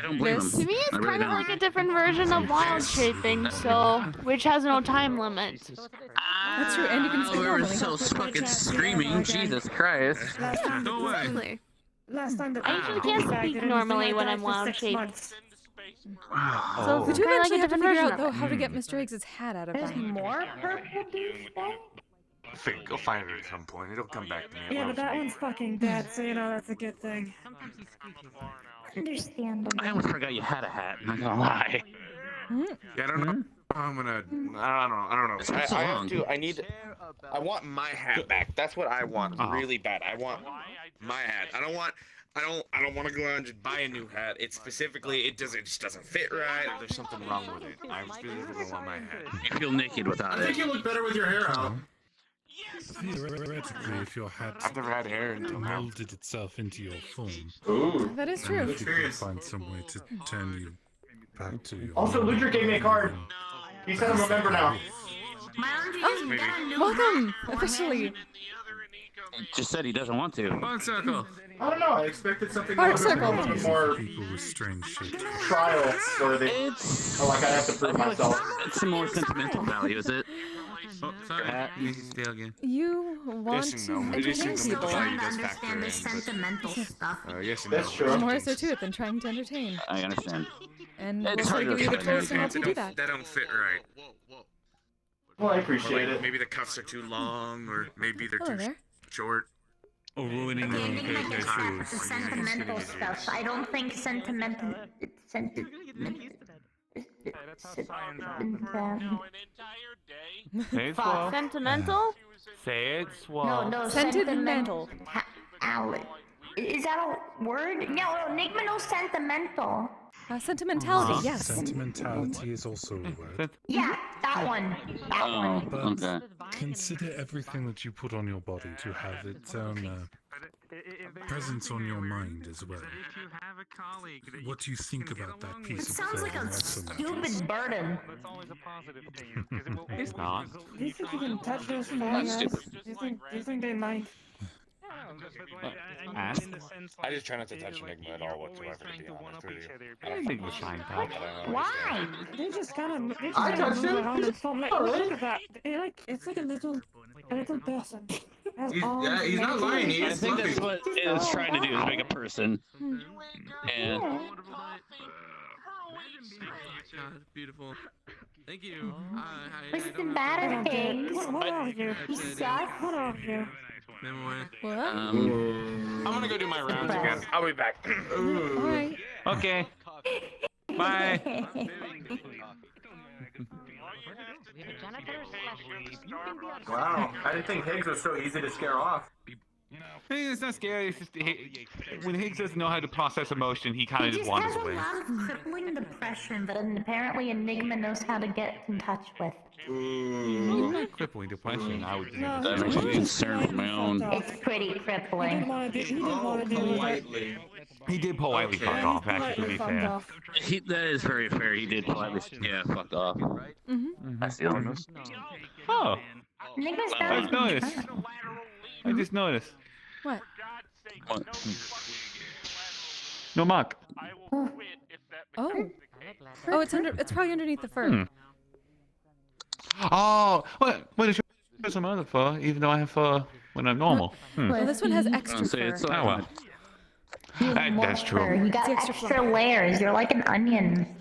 don't blame This. him. To me, it's I really kind of don't. like a different version of wild shaping, so which has no time limit. That's true, and you can speak We were normally. so fucking screaming. Jesus Christ. No way. Last time that I usually can't speak normally when I'm wild shaped. Wow. So we do Kinda like eventually a have to different figure version out of though it. how to get Mr. Eggs' hat out of There's him. more purple douchebag? Go find it at some point. It'll come back to me. Yeah, but that one's fucking dead, so you know that's a good thing. Understandable. I almost forgot you had a hat. Not gonna lie. Yeah, I don't know. I'm gonna. I don't know. It's been so I long. have to. I want my hat back. That's what I want really bad. I want my hat. I don't want to go out and just buy a new hat. It specifically, it just doesn't fit right, or there's something wrong with it. I specifically want my hat. You feel naked without I think it. you look better with your hair out. Theoretically, if your hat I've never had hair until now. molded itself into your form, Ooh. That is then true. if you could find some way to turn you back to your Also, Ludra gave me a card. He said I'm a member now. Why don't you just get a new Welcome, hat officially. He just said he doesn't want to. Bone circle. I don't know. I expected something Heart more, circle. more people with strange shapes. trial worthy. It's. Or like I have to prove myself. It's some more sentimental value, is it? Oh, sorry. Hat. You stay again. You want to entertain people. trying to understand the sentimental stuff. Yes and That's no. true. There's more so to it than trying to entertain. I understand. And It's we'll try to hard give you to the tools to help you do that. That don't fit right. Well, I Or appreciate it. maybe the cuffs are too long, or maybe they're Hello too there. short. Or ruining The your own Enigma gets back shoes. to sentimental stuff. I don't think sentimental. Say it slow. Sentimental? Say it slow. No, Sentimental. Is that a word? No, Enigma no sentimental. Sentimentality, yes. Sentimentality is also a word. Yeah, that one. That one. But consider everything that you put on your body to have its own presence on your mind as well. What do you think about that piece It of sounds like clothing a also matters. stupid burden. It's not. Do you think you can touch those fingers? Do you think they mind? Ask. I just try not to touch Enigma at all whatsoever, to be honest with you. I don't think we're fine, pal. Why? They just kind of. I touched him. Around and form, like, look at that. It's like a little person. Has arms Yeah, he's and not legs. lying. He I is think that's fluffy. what it is trying to do, is make a person. And God, beautiful. Thank you. Listen, bad things. What are you? You suck. What are you? What? I'm gonna go do my rounds again. I'll be back. Alright. Okay. Bye. Wow, I didn't think Higgs was so easy to scare off. Hey, it's not scary. It's just when Higgs doesn't know how to process emotion, he kind He of just just wanders has a away. lot of crippling depression that apparently Enigma knows how to get in touch with. Crippling depression, I would think. that makes me concerned for my own. It's pretty crippling. He did politely fuck off, actually, to be fair. That is very fair. He did politely. Yeah, fucked off. I see on this. Oh, Enigma's I just noticed. I just noticed. What? No muck. Oh. Oh, it's probably underneath the fur. Oh, what is your some other fur, even though I have fur when I'm normal? Well, this one has extra So it's fur. Oh well. That's Fur. true. You got It's extra layers. You're like an onion.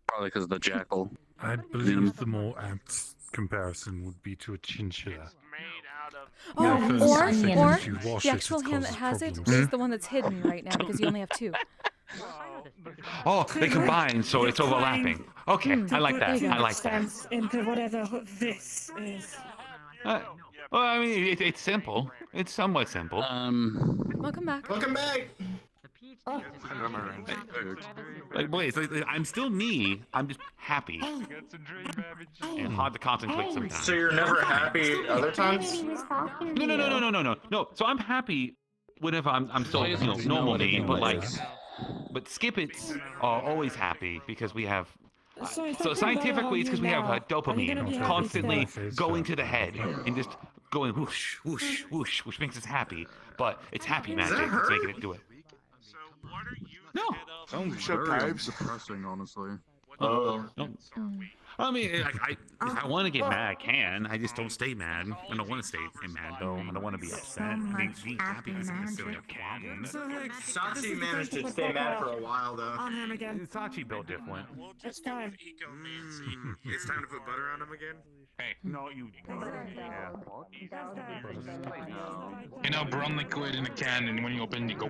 Probably because of the jackal. I believe the more apt comparison would be to a chinchilla. Oh, Now, first, or I think if you wash the it, actual it hand that causes has it problems. is the one that's hidden right now because you only have two. Oh, they combine, so it's overlapping. Okay, I like that. I like that. Sense into whatever this is. Well, I mean, it's simple. It's somewhat simple. Welcome back. Welcome back. Like, wait, I'm still me. I'm just happy. And hard to contemplate sometimes. So you're never happy other times? No. So I'm happy whenever I'm still, normal me, but like, but Skip-Its are always happy because we have. So scientifically, it's because we have dopamine constantly going to the head and just going whoosh, whoosh, whoosh, which makes us happy. But it's happy Does that magic that's hurt? making it do it. No. Sounds Shut very pipes. depressing, honestly. Oh. No. I mean, if I want to get mad, I can. I just don't stay mad. I don't want to stay mad, though. I don't want to be upset. Being happy isn't necessarily a problem. Sachi managed to stay mad for a while, though. On him again. Sachi built different. It's time. It's time to put butter on him again? Hey. No, you. You know, brown liquid in a can, and when you open, you go.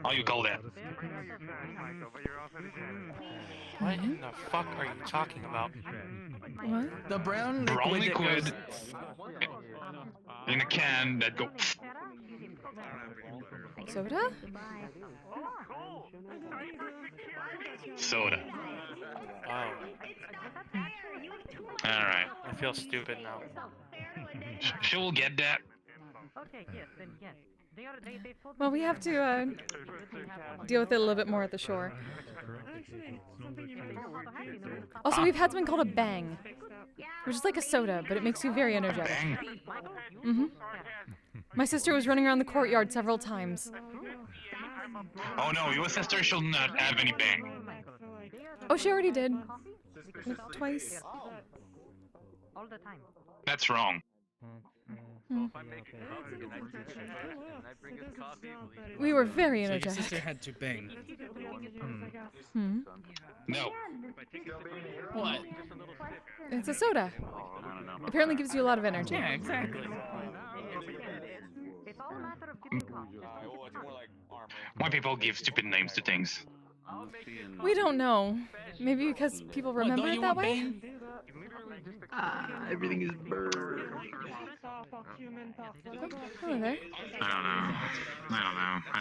How you call that? What in the fuck are you talking about? What? The brown Brown liquid. liquid in a can that go. Soda? Soda. Oh. All right. I feel stupid now. She'll get that. Well, we have to deal with it a little bit more at the shore. Also, we've had something called a bang, which is like a soda, but it makes you very energetic. Mm-hmm. My sister was running around the courtyard several times. Oh no, your sister shall not have any bang. Oh, she already did. Like, twice. That's wrong. We were very So your sister energetic. had to bang. No. What? It's a soda. Apparently gives you a lot of energy. Yeah, exactly. Why people give stupid names to things? We don't know. Maybe because people remember don't it you that want way? Everything is burned. Hello there. I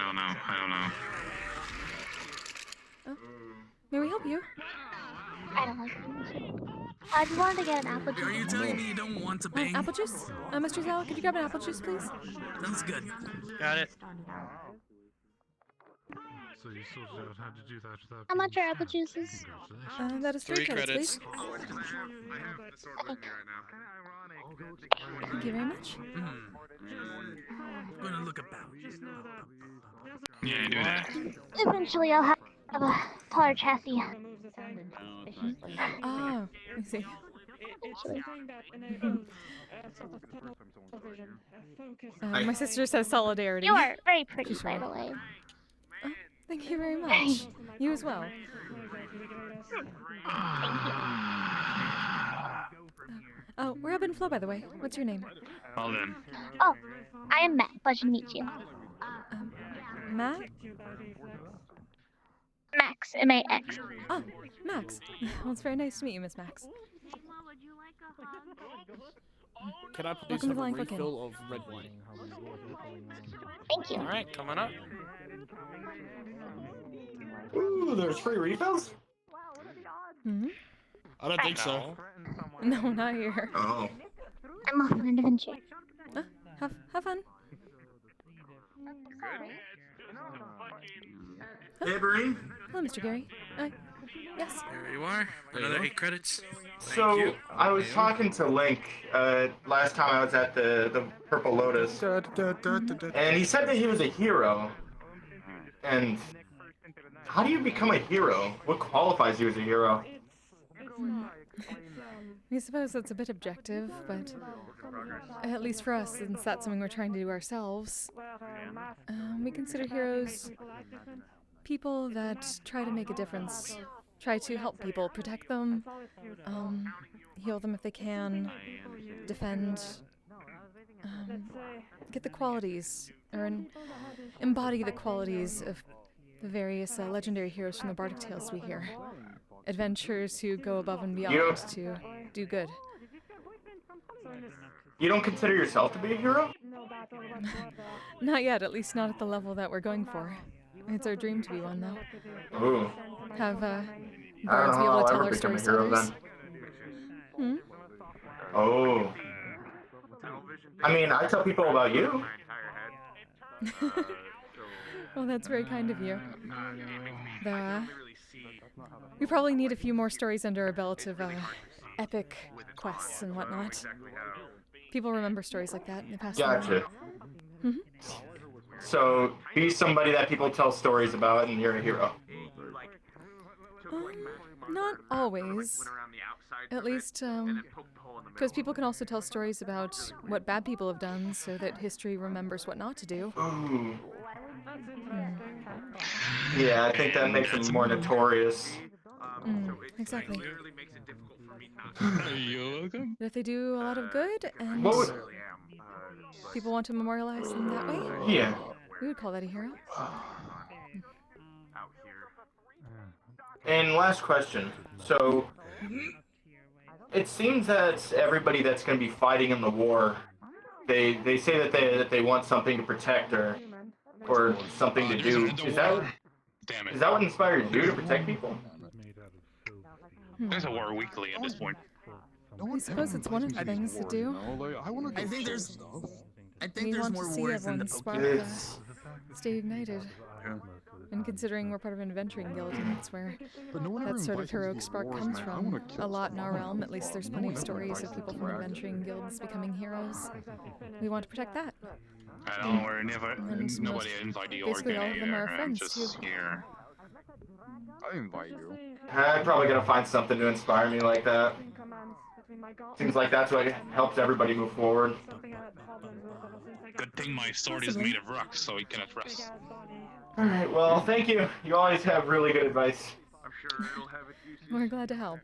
don't know. Oh. May we help you? I don't like you. I just wanted to get an apple juice. Are you telling me you don't want to bang? Apple juice? Mr. Zal, could you grab an apple juice, please? Sounds good. Got it. So you sorted out how to do that without. How much are apple juices? That is 3 credits, please. Thank you very much. I'm gonna look about. Yeah, do that. Eventually, I'll have a taller chassis. Oh, I see. Eventually. My sister says solidarity. You are very pretty, She's by right. the way. Oh, thank you very much. You as well. Oh, we're up in Flow, by the way. What's your name? Well then. Oh, I am Matt. Pleasure to meet you. Matt? Max, M-A-X. Oh, Max. Well, it's very nice to meet you, Miss Max. Can I please Welcome to have the a Line Folk Inn. refill of red wine? Thank you. All right, coming up. Ooh, there's free refills? Hmm? I don't think so. No, not here. Oh. I'm off on an adventure. Have fun. Hey, Bree. Hello, Mr. Gary. Yes. There you are. Another 8 credits. So I was talking to Link last time I was at the Purple Lotus, and he said that he was a hero. And how do you become a hero? What qualifies you as a hero? I suppose that's a bit objective, but at least for us, since that's something we're trying to do ourselves, we consider heroes people that try to make a difference, try to help people, protect them, heal them if they can, defend, get the qualities, or embody the qualities of the various legendary heroes from the Bardic Tales we hear. Adventurers who go above and beyond to do good. You don't consider yourself to be a hero? Not yet, at least not at the level that we're going for. It's our dream to be one, though. Ooh. Have I don't bards know be how able I'll to tell ever our become a stories to hero others. then. Oh. I mean, I tell people about you. Well, that's very kind of you. We probably need a few more stories under our belt of epic quests and whatnot. People remember stories like that and they pass Gotcha. them on. So be somebody that people tell stories about, and you're a hero. Not always. At least, because people can also tell stories about what bad people have done so that history remembers what not to do. Ooh. Yeah, I think that makes them more notorious. Exactly. You're welcome. But if they do a lot of good and people want to memorialize them that way, Yeah. we would call that a hero. And last question. So, it seems that everybody that's going to be fighting in the war, they say that they want something to protect or something to do. Is that what inspired you to protect people? There's a war weekly at this point. I suppose it's one of the things to do. I think there's We want more to see wars than everyone the spark, stay ignited. And considering we're part of an adventuring guild, and that's where that sort of heroic spark comes from. A lot in our realm, at least there's plenty of stories of people from adventuring guilds becoming heroes. We want to protect that. I know, we're never, And nobody inside the basically all of them are organ. I'm friends, just too. here. I invite you. I'm probably going to find something to inspire me like that. Seems like that's what helps everybody move forward. Good thing my sword is made of rock, so it cannot rust. Alright, well, thank you. You always have really good advice. We're glad to help.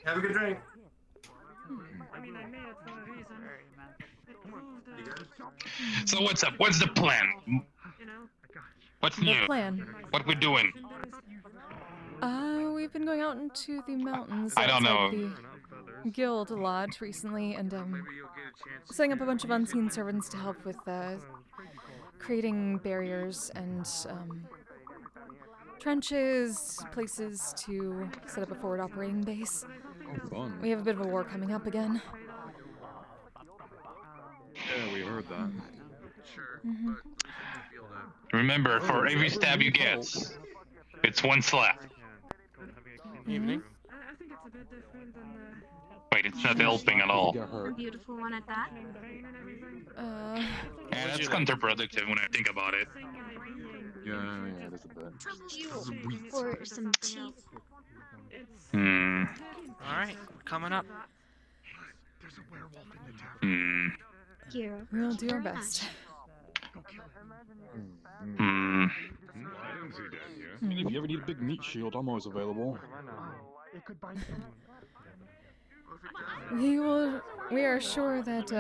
Have a good drink. So what's up? What's the plan? What's new? The plan. What we doing? We've been going out into the mountains. I don't outside know. The guild a lot recently, and setting up a bunch of unseen servants to help with creating barriers and trenches, places to set up a forward operating base. Oh, fun. We have a bit of a war coming up again. Yeah, we heard that. Remember, for every stab you get, it's one slap. Evening. Wait, it's not helping at all. A beautiful one at that. Yeah, that's counterproductive when I think about it. Yeah, that's a bit. For some teeth. Alright, coming up. We'll do our best. If you ever need a big meat shield, I'm always available. We are sure that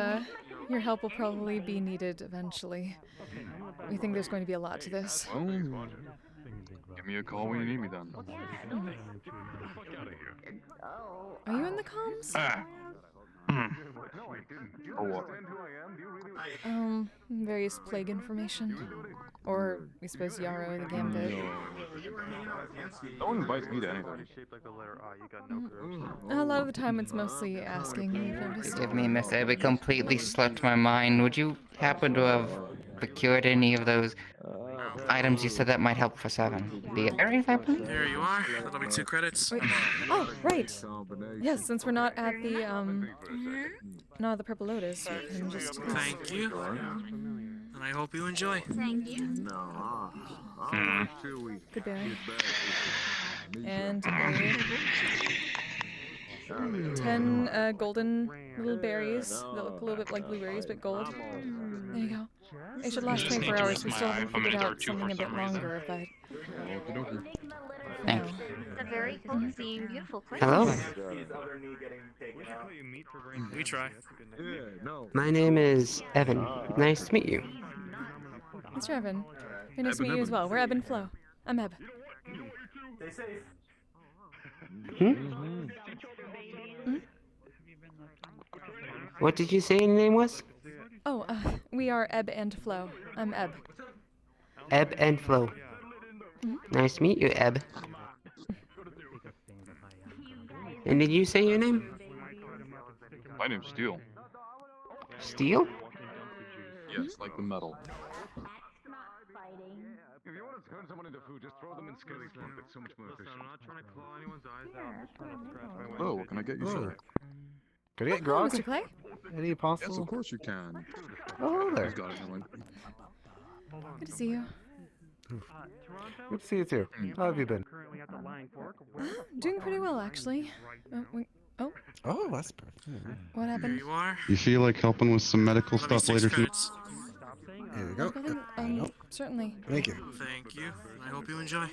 your help will probably be needed eventually. We think there's going to be a lot to this. Oh, give me a call when you need me then. Are you in the comms? Or what? Various plague information. Or, we suppose, Yarrow, the Gambit. No one invites me to anything. A lot of the time it's mostly asking, you've noticed. Forgive me, Miss Abby, completely slipped my mind. Would you happen to have procured any of those items you said that might help for 7? The area weapon? There you are. That'll be 2 credits. Wait. Oh, right. Yes, since we're not at the not the Purple Lotus, we can just. Thank you. And I hope you enjoy. Thank you. Goodbye. And 10 golden little berries that look a little bit like blueberries, but gold. There you go. It should last 24 hours. We still haven't figured out something a bit longer, but. Thanks. It's a very cozy, beautiful place. Hello? We try. My name is Evan. Nice to meet you. Mr. Evan. Very nice to meet you as well. We're Ebb and Flo. I'm Ebb. Stay safe. What did you say your name was? Oh, we are Ebb and Flo. I'm Ebb. Ebb and Flo. Nice to meet you, Ebb. And did you say your name? My name's Steel. Steel? Yes, like the metal. If you want to turn someone into food, just throw them in Skelly's pond. It's so much more efficient. I'm not trying to claw anyone's eyes out. Oh, what can I get you, sir? Could I get Hello, grog? Mr. Clay. Any Yes, possible? of course you can. Oh, there. He's got it, never mind. Good to see you. Good to see you too. How have you been? Doing pretty well, actually. Oh, Oh, that's perfect. what happened? You are. You feel like helping with some medical stuff later tonight? Here we go. Certainly. Thank you. Thank you. I hope you enjoy.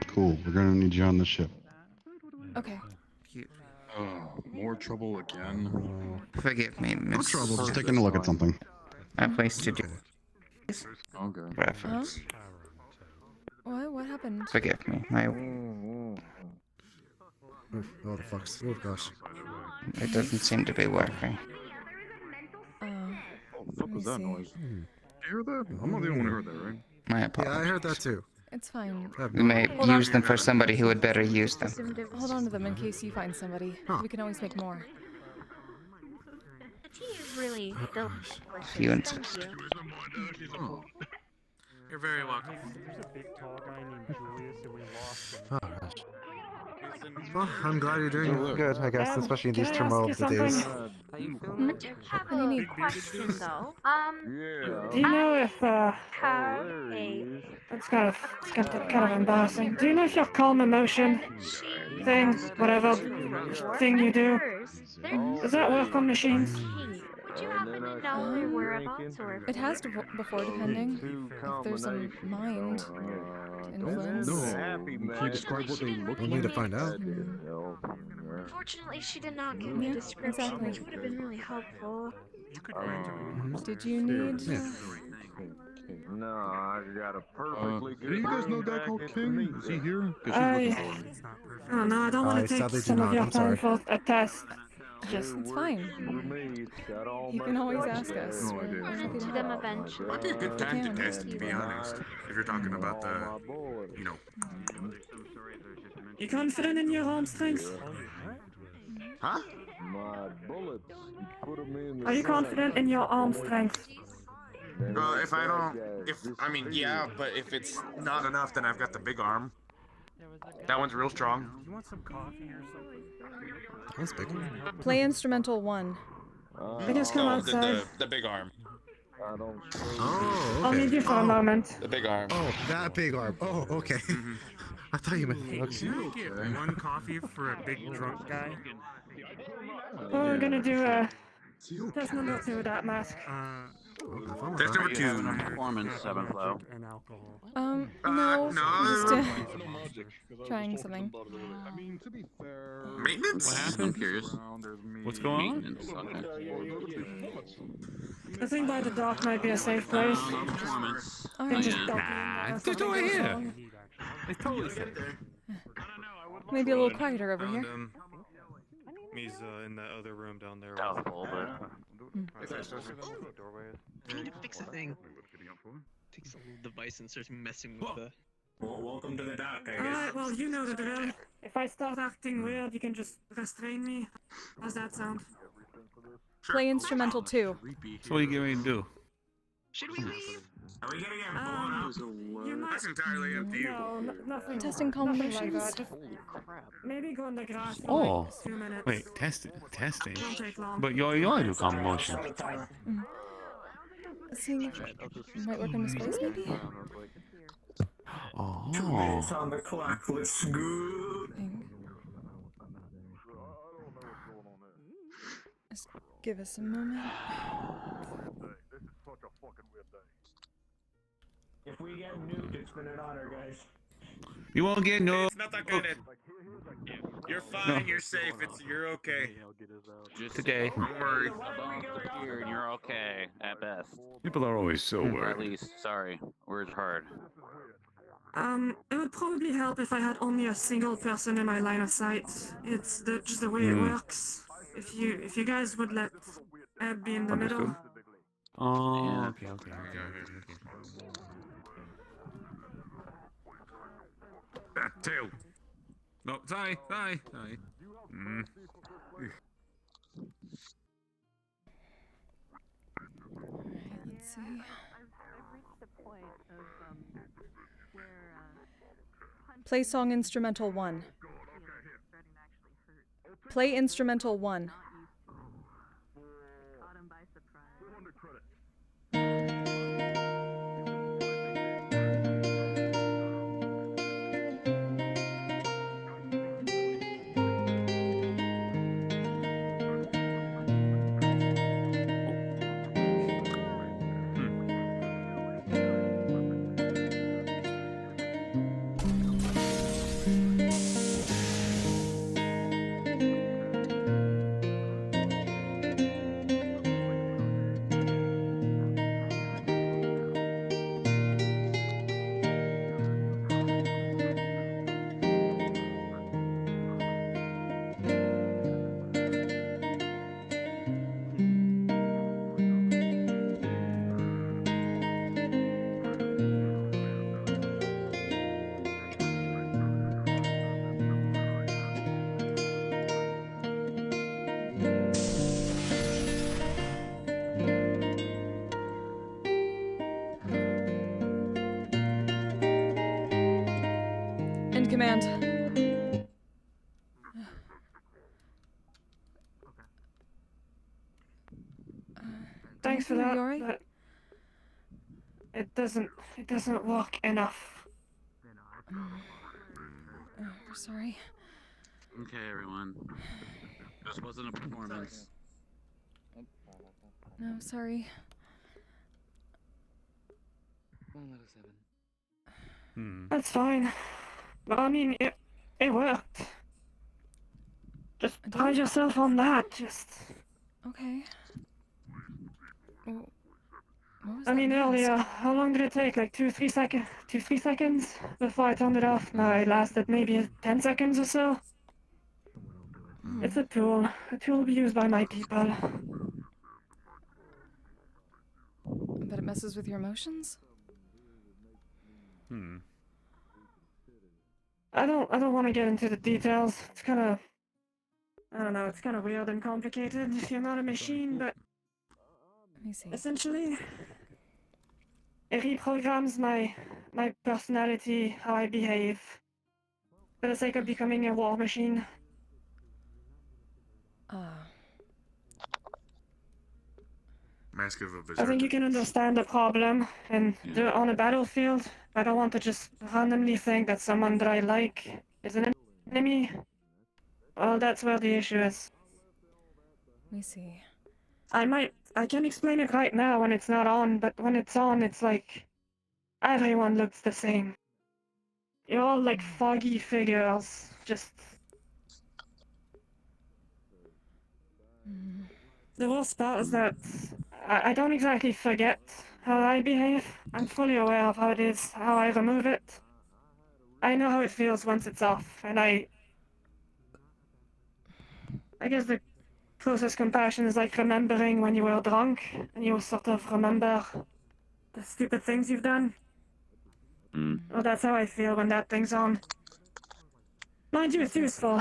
Cool. We're gonna need you on the ship. Okay. Oh, more trouble again. Forgive me, No miss. trouble. Just taking a look at something. My place to do. Okay. Reference. What happened? Forgive me. My. Oh, the fucks. Oh, gosh. It doesn't seem to be working. What the fuck was that noise? You hear that? I'm not the only one who heard that, right? My apologies. Yeah, I heard that too. It's fine. We may use them for somebody who would better use them. Hold on to them in case you find somebody. We can always make more. Tea is really delicious. If you insist. You're very welcome. Oh, gosh. Well, I'm glad you're doing good, I guess, especially in these turmoil of the days. I do have a question though. Do you know if have it's kind of embarrassing. Do you know if your calm emotion thing, whatever thing you do, does that work on machines? Would you happen to know their whereabouts or? It has to before, depending if there's a mind influence. Can you describe what they look We'll need to find out. Unfortunately, she did not give me a description, which would have been really helpful. Did you need? No, I got a perfectly do you guys know a guy called King? Is he here? Oh no, I don't want to take some of your time for a test. It's fine. You can always ask us. We're happy to To them help. eventually. Might be a good time to can. test, to be honest. If you're talking about the, you know. You confident in your arm strength? Huh? Are you confident in your arm strength? If I don't, I mean, yeah, but if it's not enough, then I've got the big arm. That one's real strong. You want some coffee or something? That's big. Play instrumental 1. I just come outside. The big arm. Oh, I'll okay. need you for a moment. The big arm. Oh, that big arm. Oh, okay. I thought you meant. Can I get one coffee for a big drunk guy? Oh, we're gonna do test number 2 with that mask. Test number 2. Performance 7 flow. No. no. Just trying something. I mean, to be fair. Maintenance? What happened? I'm curious. What's going on? Maintenance. Okay. I think by the dock might be a safe place. Performance. Alright. It's just over here. It's totally safe. Maybe a little quieter over here. He's in that other room down there. Doubtful, but. I need to fix a thing. Takes a little device and starts messing with the. Well, welcome to the dock, I guess. Alright, well, you know the drill. If I start acting weird, you can just restrain me. How's that sound? Play instrumental 2. So what are you getting ready to do? Should we leave? Are we gonna get blown up? You might... That's entirely up to you. No, nothing. Testing calm nothing like emotions. that. Just maybe go in the grass for Oh, like 2 minutes. wait, testing. Won't take long. But you already do calm motion. Seeing if it might work on his face, maybe? 2 minutes on the clock. Let's go. Just give us a moment. If we get nuked, it's been an honor, guys. You won't get no. It's not that good. You're fine. You're safe. You're okay. Just Today. Don't worry. here and you're okay at best. People are always so Or at worried. least, sorry, words hard. It would probably help if I had only a single person in my line of sight. It's just the way it works. If you guys would let Eb be in the middle. Oh, okay. That tail. No, sorry. Mm. Let's see. Play song instrumental 1. Play instrumental 1. End command. Thanks for Timothy, are that, you alright? but it doesn't work enough. We're sorry. Okay, everyone. This wasn't a performance. No, sorry. That's fine. But I mean, it worked. Just pride yourself on that. Just. Okay. What was I that mean, mask? earlier, how long did it take? Like 2-3 seconds? 2-3 seconds before I turned it off. No, it lasted maybe 10 seconds or so. It's a tool. A tool to be used by my people. But it messes with your emotions? I don't want to get into the details. It's kind of, I don't know. It's kind of weird and complicated. You're not a machine, but Let me see. essentially, it reprograms my personality, how I behave, for the sake of becoming a war machine. Mask of a I berserker. think you can understand the problem, and do it on a battlefield. I don't want to just randomly think that someone that I like is an enemy. Well, that's where the issue is. Let me see. I can explain it right now when it's not on, but when it's on, it's like everyone looks the same. You're all like foggy figures, just. The worst part is that I don't exactly forget how I behave. I'm fully aware of how it is, how I remove it. I know how it feels once it's off, and I guess the closest comparison is like remembering when you were drunk, and you sort of remember the stupid things you've done. Well, that's how I feel when that thing's on. Mind you, it's useful.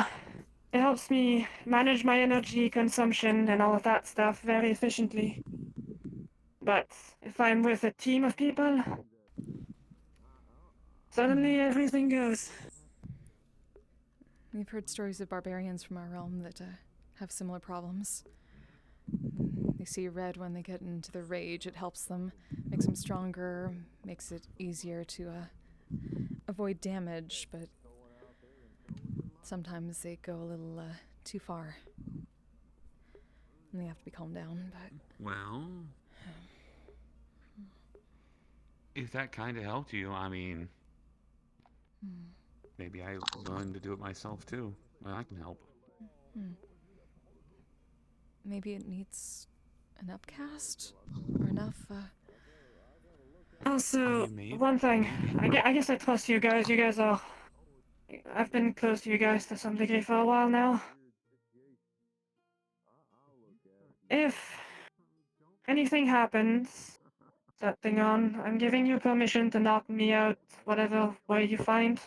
It helps me manage my energy consumption and all of that stuff very efficiently. But if I'm with a team of people, suddenly everything goes. We've heard stories of barbarians from our realm that have similar problems. They see red when they get into the rage. It helps them, makes them stronger, makes it easier to avoid damage, but sometimes they go a little too far. And they have to be calmed down, but... Well, if that kind of helped you, I mean, maybe I learned to do it myself too. Well, I can help. Maybe it needs an upcast? Or enough, Also, one thing. I guess I trust you guys. You guys are... I've been close to you guys to some degree for a while now. If anything happens, that thing on, I'm giving you permission to knock me out whatever way you find.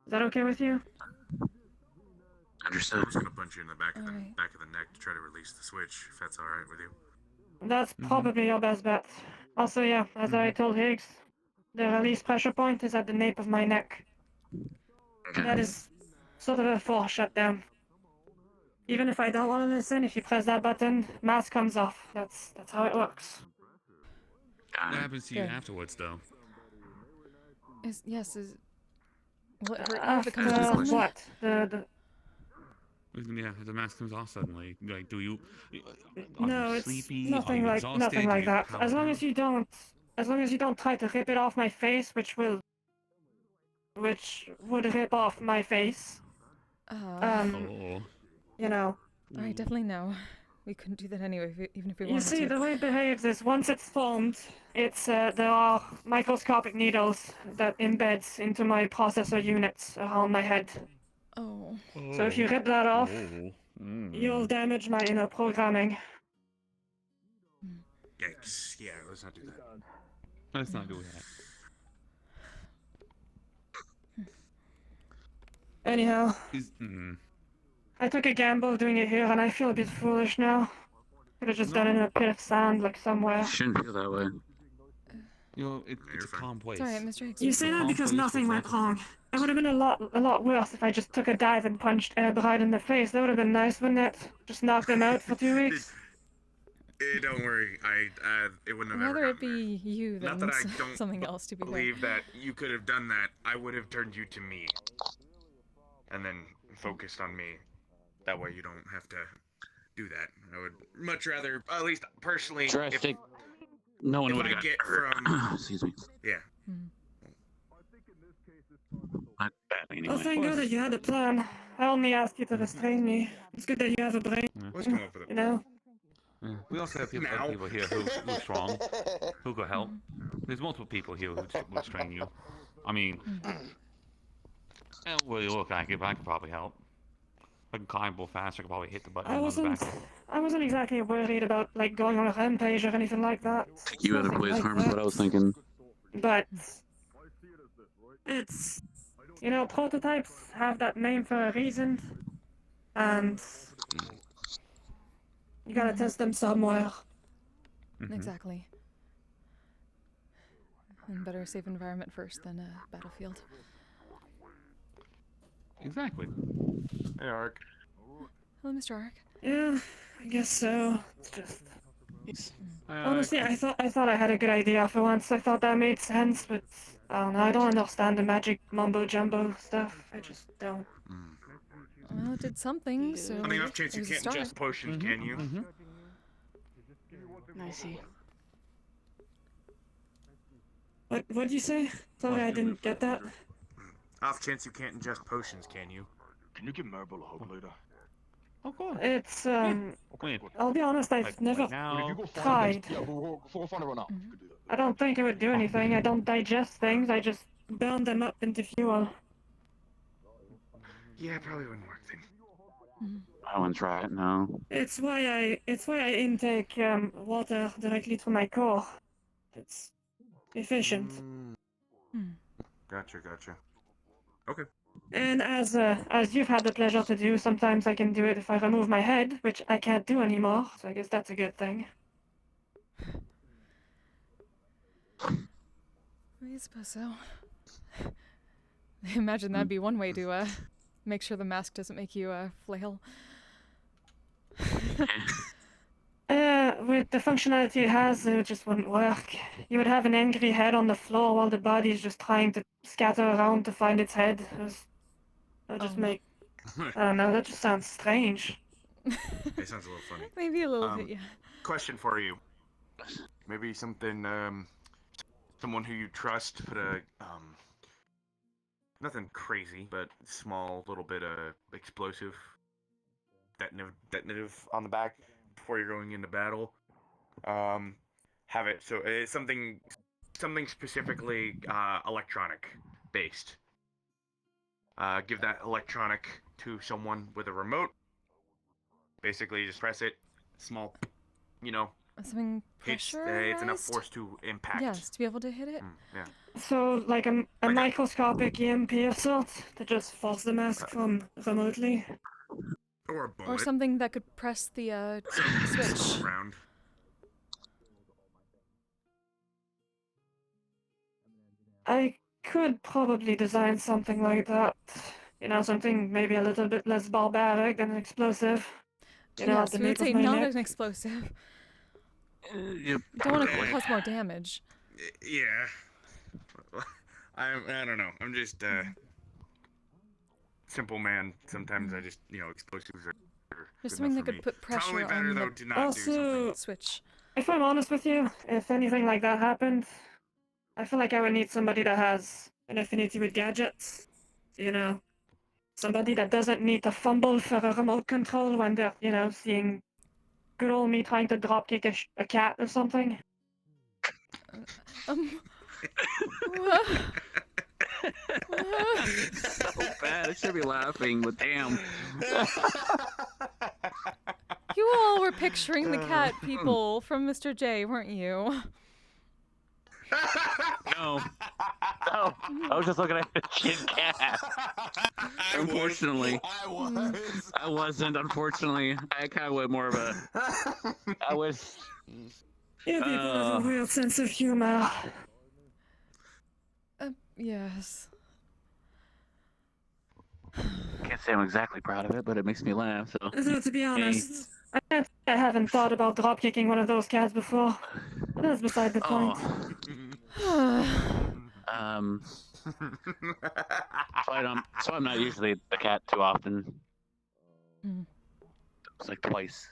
Is that okay with you? Understood. I'm just gonna punch you in the back of the neck to try to release the switch, if that's alright with you. That's probably your best bet. Also, yeah, as I told Higgs, the release pressure point is at the nape of my neck. That is sort of a force shutdown. Even if I don't want to listen, if you press that button, mask comes off. That's how it works. What happens to you Good. afterwards, though? Is will it hurt you if it comes off After suddenly? what? Yeah, the mask comes off suddenly. Like, do you? Are No, you it's sleepy? nothing Are you like exhausted? nothing Do like you that. power As long down? as you don't try to rip it off my face, which would rip off my face. Oh. You know. I definitely know. We couldn't do that anyway, even if we You wanted see, to. the way it behaves is once it's formed, there are microscopic needles that embeds into my processor units around my head. Oh. So if you rip that off, Mm. you'll damage my inner programming. Yikes. Yeah, let's not do that. Let's not do that. Anyhow, I took a gamble doing it here, and I feel a bit foolish now. Could have just done it in a pit of sand, like somewhere. Shouldn't feel that way. You know, it's a calm place. Sorry, Mr. Hicks. You say that because nothing went wrong. It would have been a lot worse if I just took a dive and punched Ed right in the face. That would have been nice, wouldn't it? Just knocked him out for 2 weeks. Don't worry, it wouldn't have Rather ever it be you Not than that I don't something else, to be fair. believe that you could have done that. I would have turned you to me. And then focused on me. That way you don't have to do that. I would much rather, at least personally, Drastic. No one if would I have got get hurt. from... Excuse me. Yeah. Not badly anyway. Oh, thank God that you had a plan. I only asked you to restrain me. It's good that you have a brain. Let's come up with You know? Yeah. We also have other people here who's strong, who could help. There's multiple people here who will train you. I mean, well, look, I could probably help. I can climb a little faster. I could probably hit the button I on the wasn't back. exactly worried about, like, going on a rampage or anything like that. You had a Nothing place like harm is what I was thinking. But it's, you know, prototypes have that name for a reason, and you gotta test them somewhere. Exactly. And better a safe environment first than a battlefield. Exactly. Hey, Ark. Hello, Mr. Ark. Yeah, I guess so. It's just... Honestly, I thought I had a good idea for once. I thought that made sense, but I don't know. I don't understand the magic mumbo jumbo stuff. I just don't. Well, it did something, so On the off chance it you was a can't start. ingest potions, can you? I see. What'd you say? Sorry, I didn't get that. Off chance you can't ingest potions, can you? Can you give Marble a hug later? Oh, cool. It's When? I'll be honest, I've never now? tried. Yeah, go find it right now. I don't think it would do anything. I don't digest things. I just burn them up into fuel. Yeah, probably wouldn't work then. I wouldn't try it, no. It's why I intake water directly to my core. It's efficient. Gotcha. Okay. And as you've had the pleasure to do, sometimes I can do it if I remove my head, which I can't do anymore. So I guess that's a good thing. I suppose so. Imagine that'd be one way to make sure the mask doesn't make you flail. With the functionality it has, it just wouldn't work. You would have an angry head on the floor while the body is just trying to scatter around to find its head. That would just make... I don't know, that just sounds strange. It sounds a little funny. Maybe a little bit, yeah. Question for you. Maybe something, someone who you trust put a, nothing crazy, but small little bit of explosive detonative on the back before you're going into battle. Have it so it's something specifically electronic based. Give that electronic to someone with a remote. Basically, just press it. Small, you know. Something Hits. pressurized? It's enough force to impact. Yes, to be able to hit it. Yeah. So, like a microscopic EMP of sorts to just force the mask from remotely? Or a bullet. Or something that could press the switch. Around. I could probably design something like that. You know, something maybe a little bit less barbaric than explosive. You know, at Yes, the we would nape of say my not neck. an explosive. Yep. Don't want to cause more damage. Yeah. I don't know. I'm just simple man. Sometimes I just explosives are Just good enough something that for me. could put pressure Probably better on though the to not do something. Also, switch. if I'm honest with you, if anything like that happened, I feel like I would need somebody that has an affinity with gadgets. You know, somebody that doesn't need to fumble for a remote control when they're, seeing good old me trying to dropkick a cat or something. So bad. I should be laughing, but damn. You all were picturing the cat people from Mr. J, weren't you? No. No. I was just looking at the kid cat. Unfortunately. I wasn't, unfortunately. I kind of went more of a... I was... Yeah, people have a weird sense of humor. Yes. Can't say I'm exactly proud of it, but it makes me laugh, so... So, to be Hey. honest, I haven't thought about dropkicking one of those cats before. But that's beside the point. So I'm not usually the cat too often. It's like twice.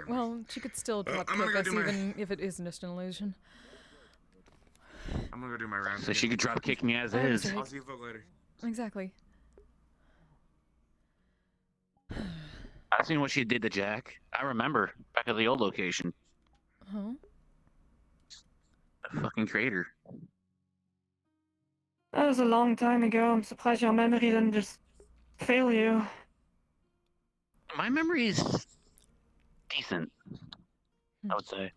Well, she could still drop kick us even if it isn't just an illusion. I'm gonna go do my round. So she could drop kick me as Alright, is. Mr. I'll see you folks later. Exactly. I've seen what she did to Jack. I remember back at the old location. Huh? The fucking traitor. That was a long time ago. I'm surprised your memory didn't just fail you. My memory is decent, I would say.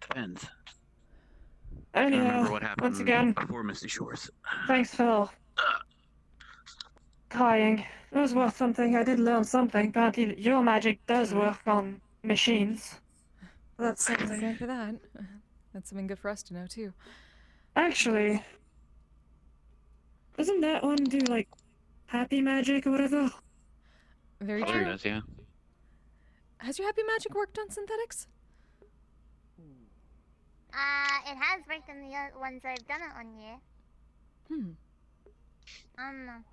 Depends. I Anyhow, remember what happened once again, before Misty Shores. thanks for trying. It was worth something. I did learn something. Apparently, your magic does work on machines. That's something. Glad for that. That's something good for us to know too. Actually, doesn't that one do like happy magic or whatever? Very Sure true. does, yeah. Has your happy magic worked on synthetics? It has worked on the other ones I've done it on, yeah.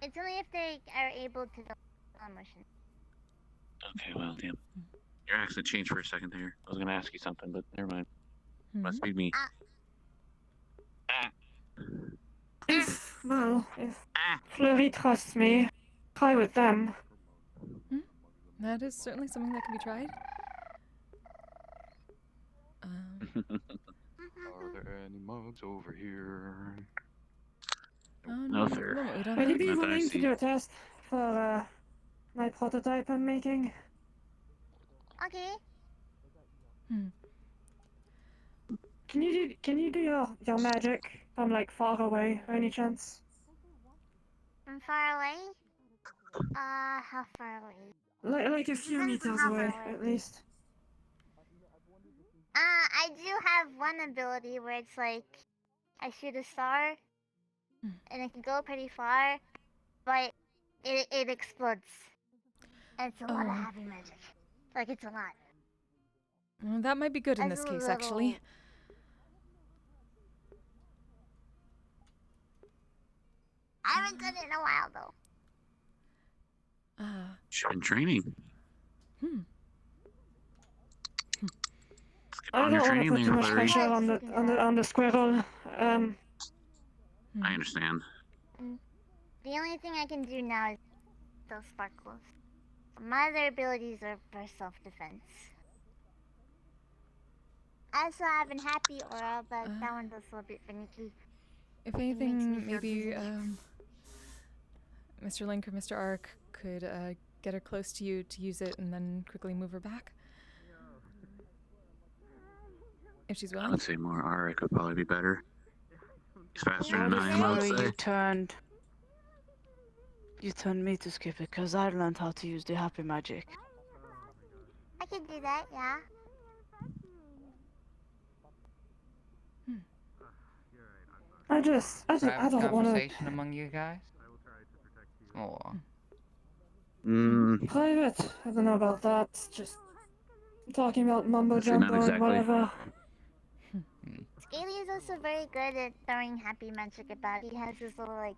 It's only if they are able to do motion. Okay, well, damn. Your accent changed for a second there. I was gonna ask you something, but never mind. Must be me. If Fleury trusts me, try with them. That is certainly something that can be tried. Are there any mugs over here? No, sir. We don't Would you have be Not that I willing to see. do a test for my prototype I'm making? Okay. Can you do your magic from like far away, by any chance? From far away? How far away? Like a few meters away, at least. I do have one ability where it's like I shoot a star and it can go pretty far, but it explodes. And it's a lot of heavy magic. Like it's a lot. Well, that might be good in this case, actually. I haven't done it in a while though. She's been training. I on your don't want to training put too there, much Flurry. pressure on the squirrel. I understand. The only thing I can do now is those sparkles. My other abilities are for self-defense. I also have an happy aura, but that one does a little bit finicky. If anything, maybe Mr. Link or Mr. Ark could get her close to you to use it and then quickly move her back. If she's I willing. would say more Arik would probably be better. He's faster than I am, I would say. You turned me to skip it because I learned how to use the happy magic. I can do that, yeah. I Private don't want to. conversation among you guys? Or Private? I don't know about that. Just talking about mumbo Let's see, not jumbo and exactly. whatever. Scaly is also very good at throwing happy magic about. He has this little like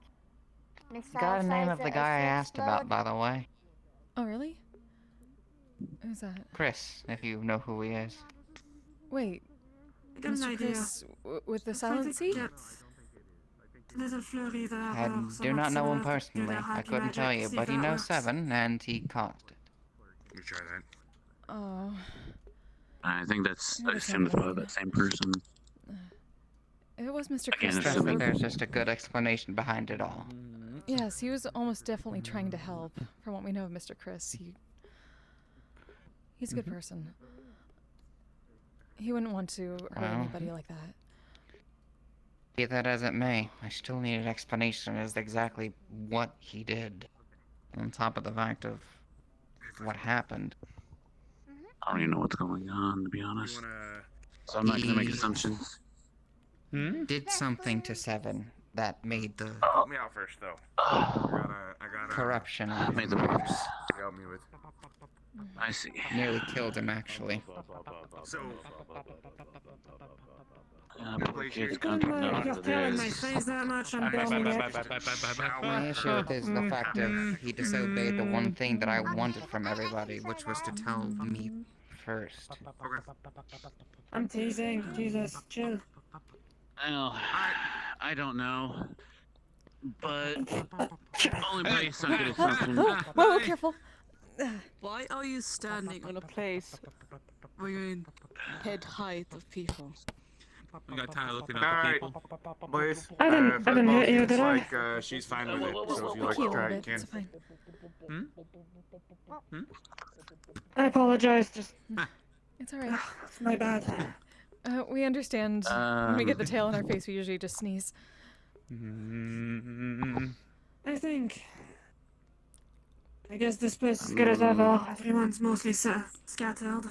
missile got a name size of the that guy I lets asked it about, explode. by the way. Oh, really? Who's that? Chris, if you know who he is. Wait. I have no Mr. idea. Chris with the silent C? Little flurry there. I do not know him personally. I couldn't tell you, but he knows 7, and he caused it. You try that. Oh. I think that's. Yeah, I that's assume not it's probably good. that same person. It was Mr. I Chris. can't though. assume it. There's just a good explanation behind it all. Yes, he was almost definitely trying to help. From what we know of Mr. Chris, he's a good person. He wouldn't want to hurt Well. anybody like that. Be that as it may, I still need an explanation as to exactly what he did. On top of the fact of what happened. I don't even know what's going on, to be honest. So I'm not gonna make assumptions. Did something to 7 that made the Help me out first, though. I gotta. corruption Made the worse. Help me with. I see. nearly killed him, actually. So. Poor kid's Don't mind contribution if to you're telling my this. face that much. I'm burning it. My issue with is the fact of he disobeyed the one thing that I wanted from everybody, which was to tell me first. I'm teasing. Jesus, chill. Well, I don't know. But only based on good assumption. Whoa, careful. Why are you standing on a place where you're in head height of people? We got time looking up Alright, people. boys. I didn't hit you, did I? Like, she's fine with it, so if you like Peek to a try, little you bit, can. it's fine. I apologize. Just It's alright. it's my bad. We understand. When we get the tail in our face, we usually just sneeze. I think. I guess this place is good as ever. Everyone's mostly scattered.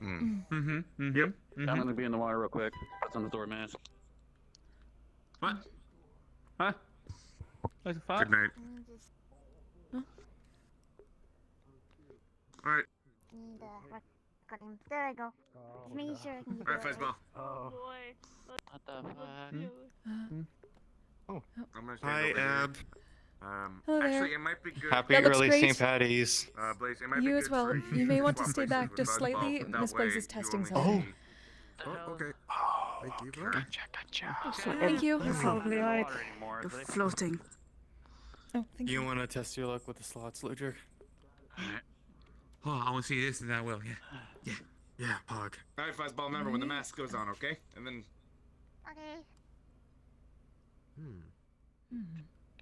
Yep. I'm gonna be in the water real quick. Put on the door mask. What? Huh? There's a fire? Good night. Alright. There I go. Just making sure I can get Alright, it. Fuzzball. What the fuck? I'm gonna stay Hi, over here. Ab. Hello there. Actually, it might be good. Happy That looks early great. St. Patty's. Blaze, it might be You good as well. for You may want to swap stay places back with just Fuzzball, slightly. but that Miss Blaze way is testing you something. only Oh, okay. Thank you. Thank you. You're probably right. You're floating. Oh, thank you. You want to test your luck with the slots, Ludger? Oh, I want to see this, and I will. Yeah. Yeah, Pog. Alright, Fuzzball, remember when the mask goes on, okay? And then. Okay.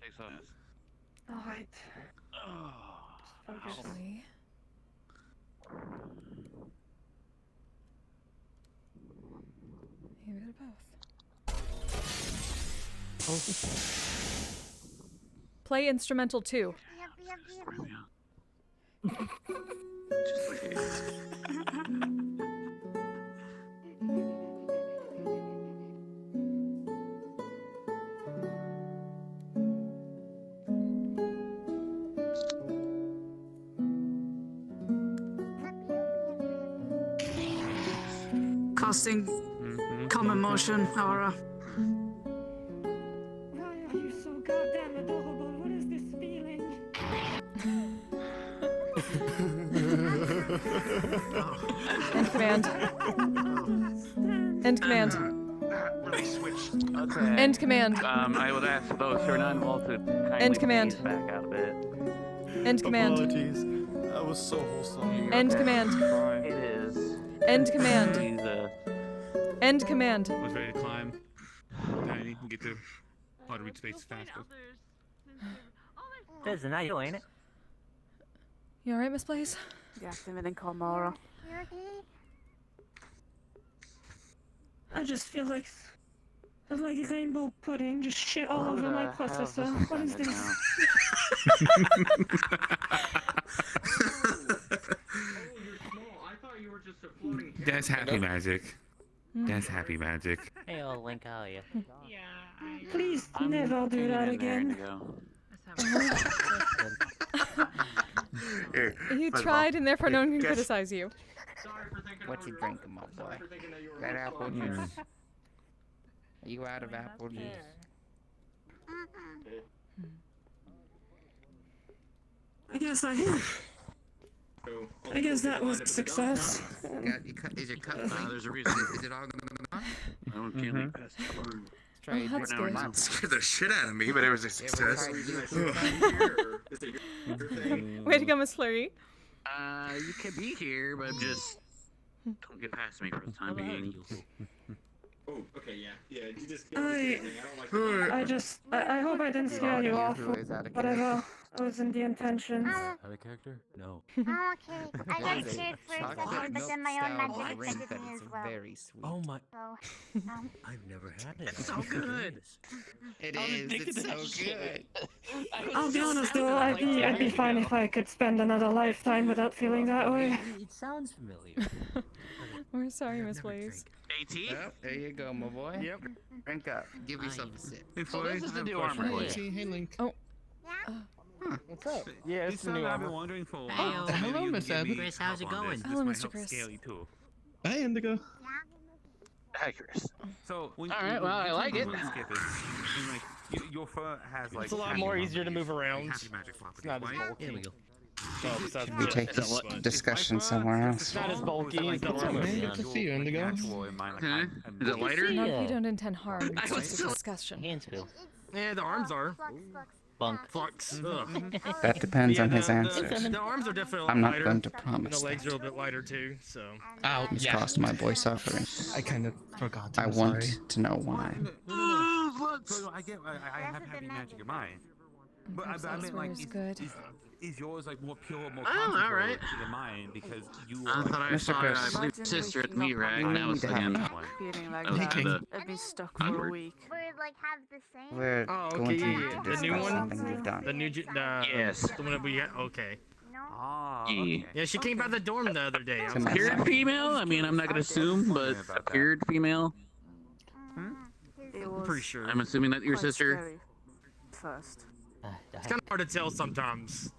Take some. Alright. Actually. Maybe they're both. Play instrumental 2. Casting common motion, aura. Why are you so goddamn adorable? What is this feeling? End command. End command. Really switched. Okay. End command. I would ask those who are not involved to kindly End command. please back out a bit. End command. Apologies. That was so wholesome. End command. It is. End command. Jesus. End command. I was ready to climb. Tiny, get to how to reach space faster. This is not you, ain't it? You alright, Miss Blaze? Yes, I'm in Kalmara. You okay? I just feel like rainbow pudding, just shit all over my processor. What is this? That's happy magic. That's happy magic. Hey, old Link, how are you? Please never do that again. You tried, and therefore no one can criticize you. What you drinking, my boy? That apple juice? Are you out of apple juice? I guess that was a success. Is your cup? There's a reason. Is it all gone? I don't can't leave past the Oh, that's good. It scared the shit out of me, but it was a success. Way to go, Miss Flurry. You can be here, but just don't get past me for the time being. Oh, okay, yeah. You just. I hope I didn't scare you off. Whatever was in the intentions. Out of character? No. Okay. I got scared for a second, but then my own magic affected me as well. Very sweet. Oh my. So, I've never had it. It's so good. It is. It's so good. I'll be honest though, I'd be fine if I could spend another lifetime without feeling that way. It sounds familiar. We're sorry, Miss Blaze. AT? Yep, there you go, my boy. Yep. Drink up. Give yourself a sip. So this is the new armor plate. Hey, Link. Oh. What's up? Yeah, it's the new I've been wondering for a while. Hey, hello, Miss Abby. Chris, how's it going? Hello, Mr. Chris. Scaly too. Hey, Indigo. Hi, Chris. So when All right, well, I like it. Skip is, like, your fur has like. It's a lot more easier to move around. It's not as bulky. Here we go. Well, besides We the- take this discussion somewhere else. It's not as bulky as the What's up, armor. man? Good to see you, Indigo. Is it lighter? No, you don't intend harm. It's just a discussion. Hands feel. Yeah, the arms are. Bunk. Flux. Ugh. That depends on his the, answers. The arms are definitely I'm not lighter. going to And promise the legs that. are a bit lighter too, so. Ow, It's yeah. cost my boy suffering. I kind of forgot. I I'm want sorry. to know why. So I get, I have heavy magic in mine. But I mean, like, is yours like more pure, more concentrated all right. than mine because you I are. thought I Mr. saw, Chris. I believe, sister at me, right? That was the Feeling that was the I'd be stuck for a week. we like have the same. We're Oh, going okay, to yeah, need yeah. to The new discuss one? something you've done. The new, Yes. the one that we got. Okay. Ah, Yeah. okay. Yeah, she came by the dorm the other day. I was like, Appeared female? I mean, I'm not gonna assume, but appeared female. I'm pretty sure. I'm assuming that your sister. First. It's kind of hard to tell sometimes.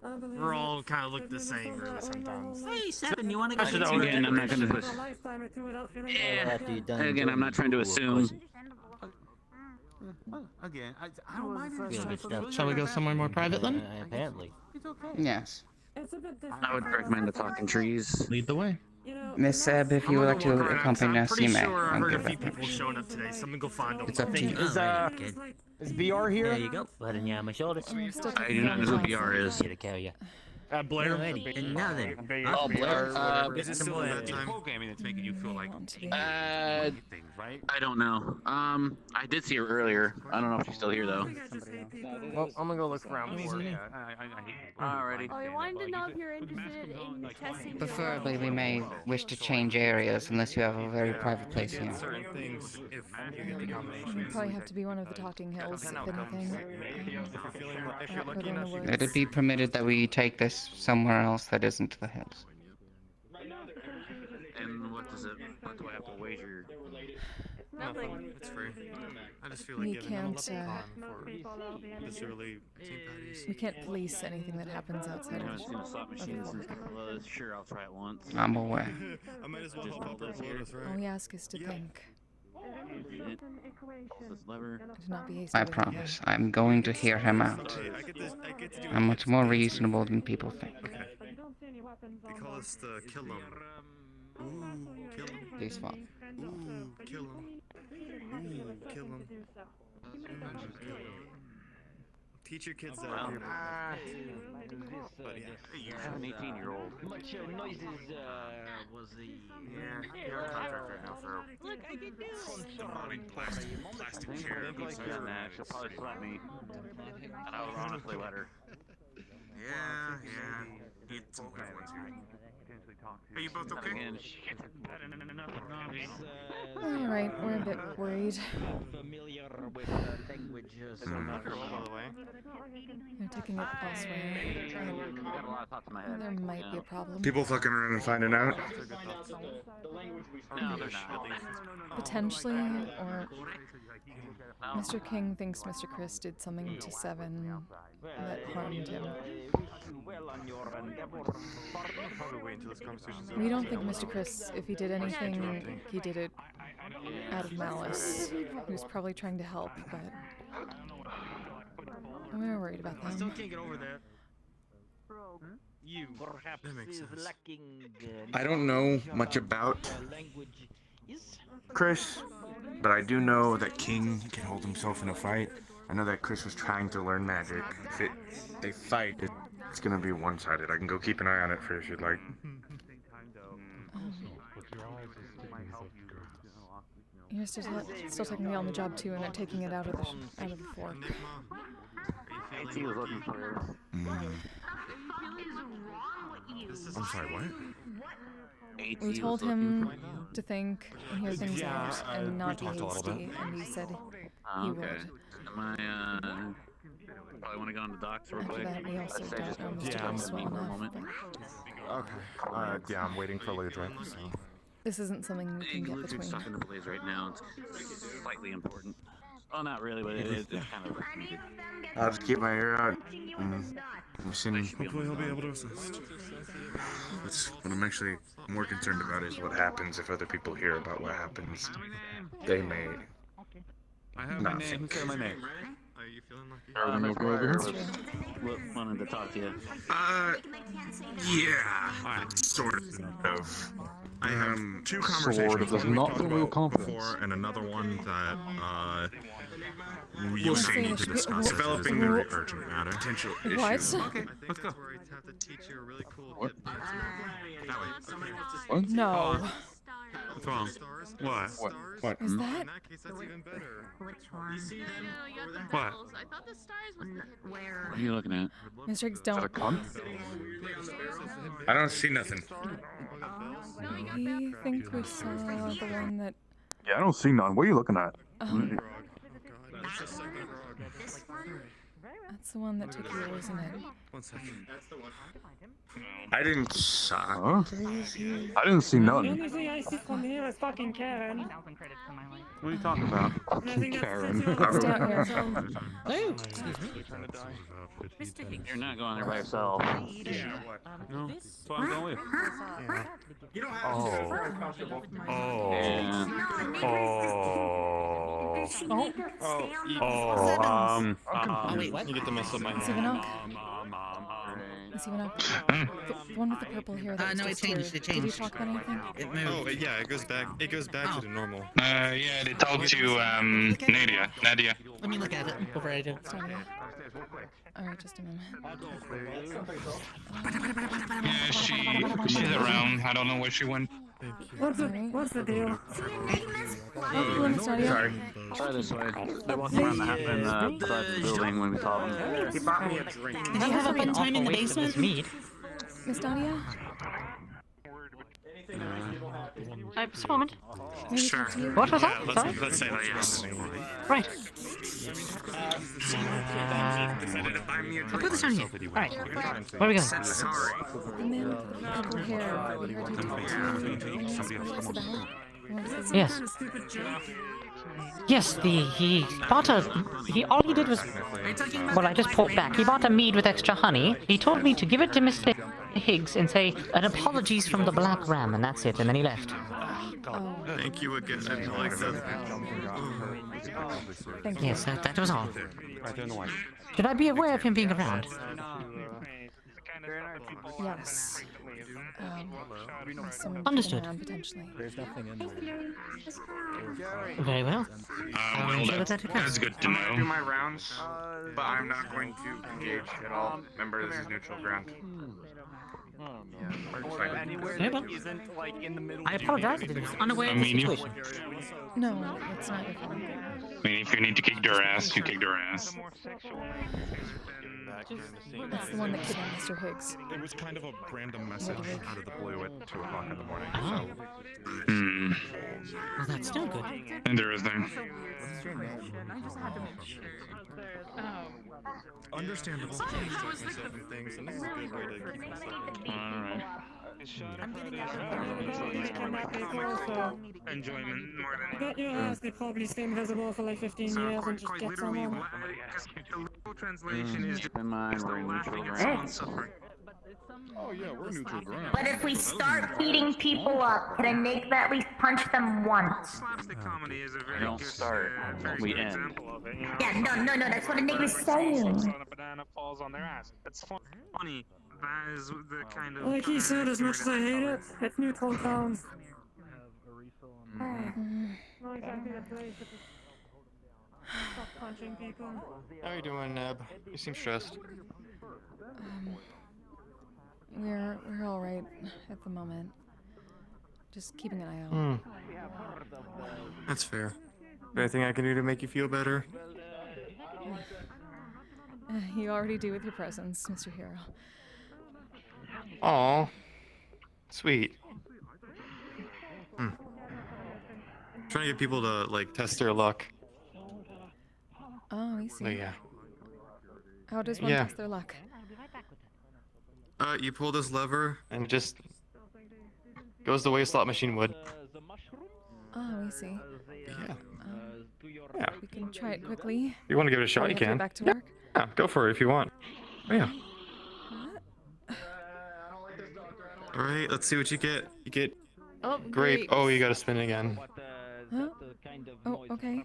We're all kind of look the same, really, sometimes. Hey, Seven, you want to Actually, go? that would- Again, I'm not gonna. After you're done Again, I'm not trying to enjoying assume. Well, again, I don't mind Feel good stuff. Shall we go somewhere more private then? Apparently. It's okay. Yes. I would recommend the talking trees. Lead the way. Miss Seb, if you would like to accompany us, you may. I'm pretty sure I Thank heard you a few very people showing up today, so I'm gonna go find them. It's up to you. Is BR here? There you go. Put it on my shoulder. I do not know who BR is. Here to carry you. Blair. Alrighty. And now then. Oh, Blair. Is it still that programming that's making you feel like things, right? I don't know. I did see her earlier. I don't know if she's still here though. Well, I'm gonna go look around for her. Alrighty. Oh, I wanted to know if you're interested in testing. Preferably, we may wish to change areas unless you have a very private place here. Certain things if you get the combination. It'd probably have to be one of the talking hills, if anything. If you're lucky enough, you Let it be permitted that we take this somewhere else that isn't the hills. And what does it? What do I have to wager? Nothing. It's free. I just feel like We giving can't, them for this early St. Patty's. We can't police anything that happens outside I of haven't seen a slot machine since well, sure, I'll try it once. I'm aware. I might as well Just help out hold this here. All we ask is to think. This lever. To not be hasty I with promise. I'm going to hear him out. I'm much more reasonable than people think. They call us the kill 'em. Ooh, kill 'em. Please follow. Ooh, kill 'em. Ooh, kill 'em. Teach your kids that. But yeah. You have an 18-year-old. Much noises was the. Yeah, you're a contractor now for. Look, I can do it. Plastic chair. And that she'll probably slap me. And I would honestly let her. Yeah. Need some quick ones here. Are you both okay? Alright, we're a bit worried. Familiar with languages. They're taking it elsewhere. There might be a problem. People fucking around and finding out. No, they're not. Potentially, or Mr. King thinks Mr. Chris did something to Seven that harmed him. We don't think Mr. Chris, if he did anything, he did it out of malice. He was probably trying to help, but we're worried about them. Still can't get over that. You. Perhaps is lacking. I don't know much about Chris, but I do know that King can hold himself in a fight. I know that Chris was trying to learn magic. If they fight, it's gonna be one-sided. I can go keep an eye on it for if you'd like. You're still technically on the job too, and they're taking it out of the fork. He was looking for you. I'm sorry, what? We told him to think and hear things out and not be hasty, and he said he would. Am I, probably want to go on the docks real After quick? that, we also I'd say just don't know yeah, Mr. Chris well for a enough, moment. Okay. Yeah, I'm waiting for Ludwig. So. this isn't something we can get Ludwig's between. stuck in the blaze right now. It's slightly important. Well, not really, but it's kind of needed. I'll just keep my ear out. Hopefully he'll be able to assist. That's what I'm actually more concerned about is what happens if other people hear about what happens. They may I have my name. Who said my name? Are you feeling lucky? Everything okay over here? Wanted to talk to you. Yeah, sort of. I have two Sort conversations. of does One not we fill talked me with about confidence. before, and another one that you We'll and I see. need to discuss. Developing It's a very the- urgent matter. Potential What? issue. Okay, let's go. Have to teach you a really cool What? What? No. What's wrong? What? What? Is that? In that case, that's even better. You see them? What? I thought the stars was where. What are you looking at? Mr. Higgs, don't. I don't see nothing. We think we saw the one that. Yeah, I don't see none. What are you looking at? That's the one that took yours, isn't it? 1 second. I didn't saw. Huh? I didn't see The none. only thing I see from here is fucking Karen. What are you talking about? Nothing Karen. It's down here. You're not going there by yourself. No, that's what I'm going with. You don't have to. It's very comfortable. Wait, what? You get the mess up my Is he hand. Vinoc? Is he Vinoc? The one with the purple hair that was No, it just changed. here. It Did you changed. talk about anything? Oh, yeah, it goes back. It goes back to the normal. Yeah, they talked to Nadia. Nadia. Let me look at it before I do. Alright, just a minute. Yeah, she's around. I don't know where she went. What's the deal? Hello, Miss Nadia. Sorry. Try this way. They're walking around the side of the building when we saw them. He bought me a drink. Did you have a fun time in the basement? Miss Nadia? Just a moment. Maybe talk to you? What was that? Sorry? Let's say that yes. Right. Decided to buy me a I'll drink. put this down here. Alright. Where are we going? Sorry. The man with the purple hair. We heard you talk to you. What was about? Yes. Yes, he bought all he did was, well, I just pulled back. He bought a mead with extra honey. He told me to give it to Mr. Higgs and say, an apologies from the Black Ram, and that's it, and then he left. Thank you again. I didn't like that. Thank you. Yes, that was all. Should I be aware of him being around? Yes. Someone Understood. around, potentially. Very well. Well, that's good to I'm gonna do know. my rounds, but I'm not going to engage at all. Remember, this is neutral ground. Or anywhere that isn't like in the middle. I apologize. I was unaware of the situation. No, it's not your fault. I mean, if you need to kick their ass, you kick their ass. That's the one that kidnapped Mr. Higgs. It was kind of a random message out of the blue at 2 o'clock in the morning. Oh. So. Well, that's still good. Interesting. Understandable. Things, and this is a good way to keep us Alright. Enjoyment more than. Bet your ass they probably stay invisible for like 15 years and just get someone. Translation is keep in mind we're in neutral ground. Oh yeah, we're neutral ground. But if we start beating people up, can I make them at least punch them once? We don't start, we end. Yeah, no, that's what a nigga was saying. Like he said, as much as I hate it, it's neutral ground. Not exactly the place to stop punching people. How are you doing, Neb? You seem stressed. We're all right at the moment. Just keeping an eye out. That's fair. Anything I can do to make you feel better? You already do with your presence, Mr. Hero. Aw. Sweet. Trying to get people to, like, test their luck. Oh, I see. Oh, yeah. How does one test their luck? You pull this lever, and it just goes the way a slot machine would. Oh, I see. Yeah. Yeah. We can try it quickly. If you want to give it a shot, you Before we can. have to get back to work. Yeah, go for it if you want. Oh, yeah. Alright, let's see what you get. You get Oh, grape. Oh, you gotta spin again. Huh? Oh, okay.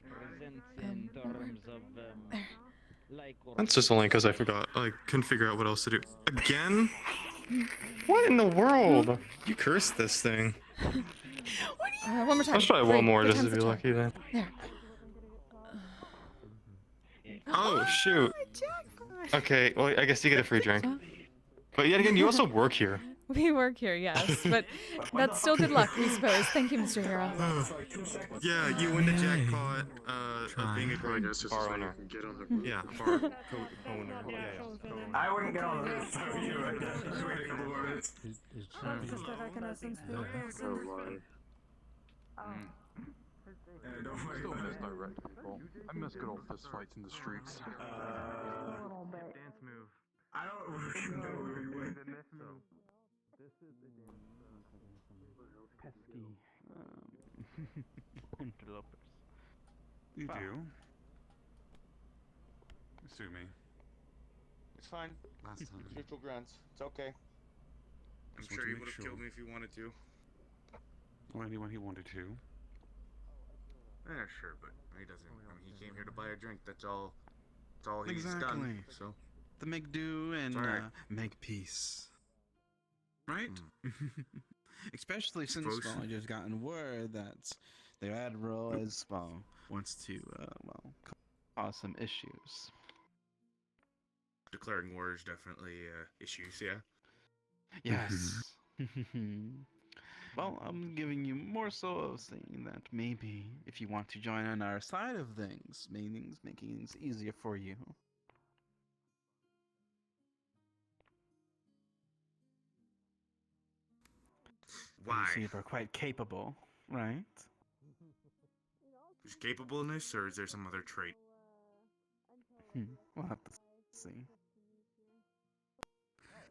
That's just only because I forgot. I couldn't figure out what else to do. Again? What in the world? You cursed this thing. One more time. Let's try one more Three just to times be the lucky then. There. Oh, shoot. Okay, well, I guess you get a free drink. But yet again, you also work here. We work here, yes, but that's still good luck, we suppose. Thank you, Mr. Hero. Yeah, you win the jackpot of being a great bar owner. Yeah, bar co-owner. Yeah. I wouldn't get on this time you right now. Wait a couple more minutes. Still miss direct people. I miss good old fist fights in the streets. Dance move. I don't really know where you went. Pesky interlopers. You do? Sue me. It's fine. Last time. Neutral grunts. It's okay. I'm Just sure want he to would make have killed me if he wanted to. Well, anyone he wanted to. Yeah, sure, but he doesn't. I mean, he came here to buy a drink. That's all. That's all he's Exactly. done. So. To make do and Alright. make peace. Right? Especially since Suppose. I just gotten word that the Admiral is, wants to, cause some issues. Declaring war is definitely issues, yeah. Yes. Well, I'm giving you more so of saying that maybe if you want to join on our side of things, making things easier for you. Why? You see, we're quite capable, right? Is capableness, or is there some other trait? We'll have to see.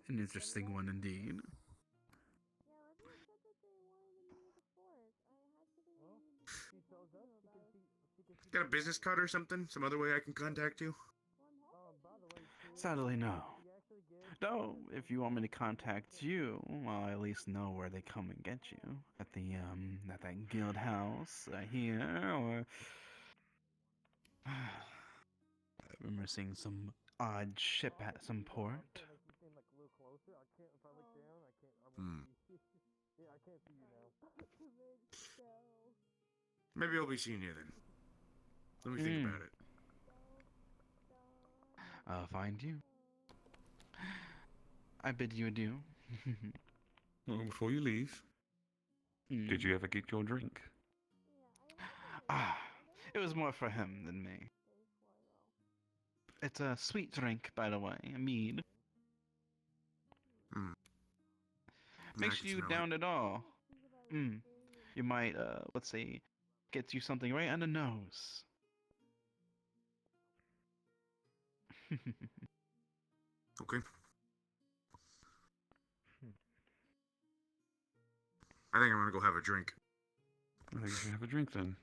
An interesting one indeed. Got a business card or something? Some other way I can contact you? Sadly, no. Though, if you want me to contact you, well, I at least know where they come and get you. At the, at that guild house, here, or... I remember seeing some odd ship at some port. Maybe I'll be seeing you then. Let me think about it. I'll find you. I bid you adieu. Well, before you leave, did you ever get your drink? Ah, it was more for him than me. It's a sweet drink, by the way, a mead. Make sure you down it all. You might, let's say, get you something right on the nose. Okay. I think I'm gonna go have a drink. I think you should have a drink then.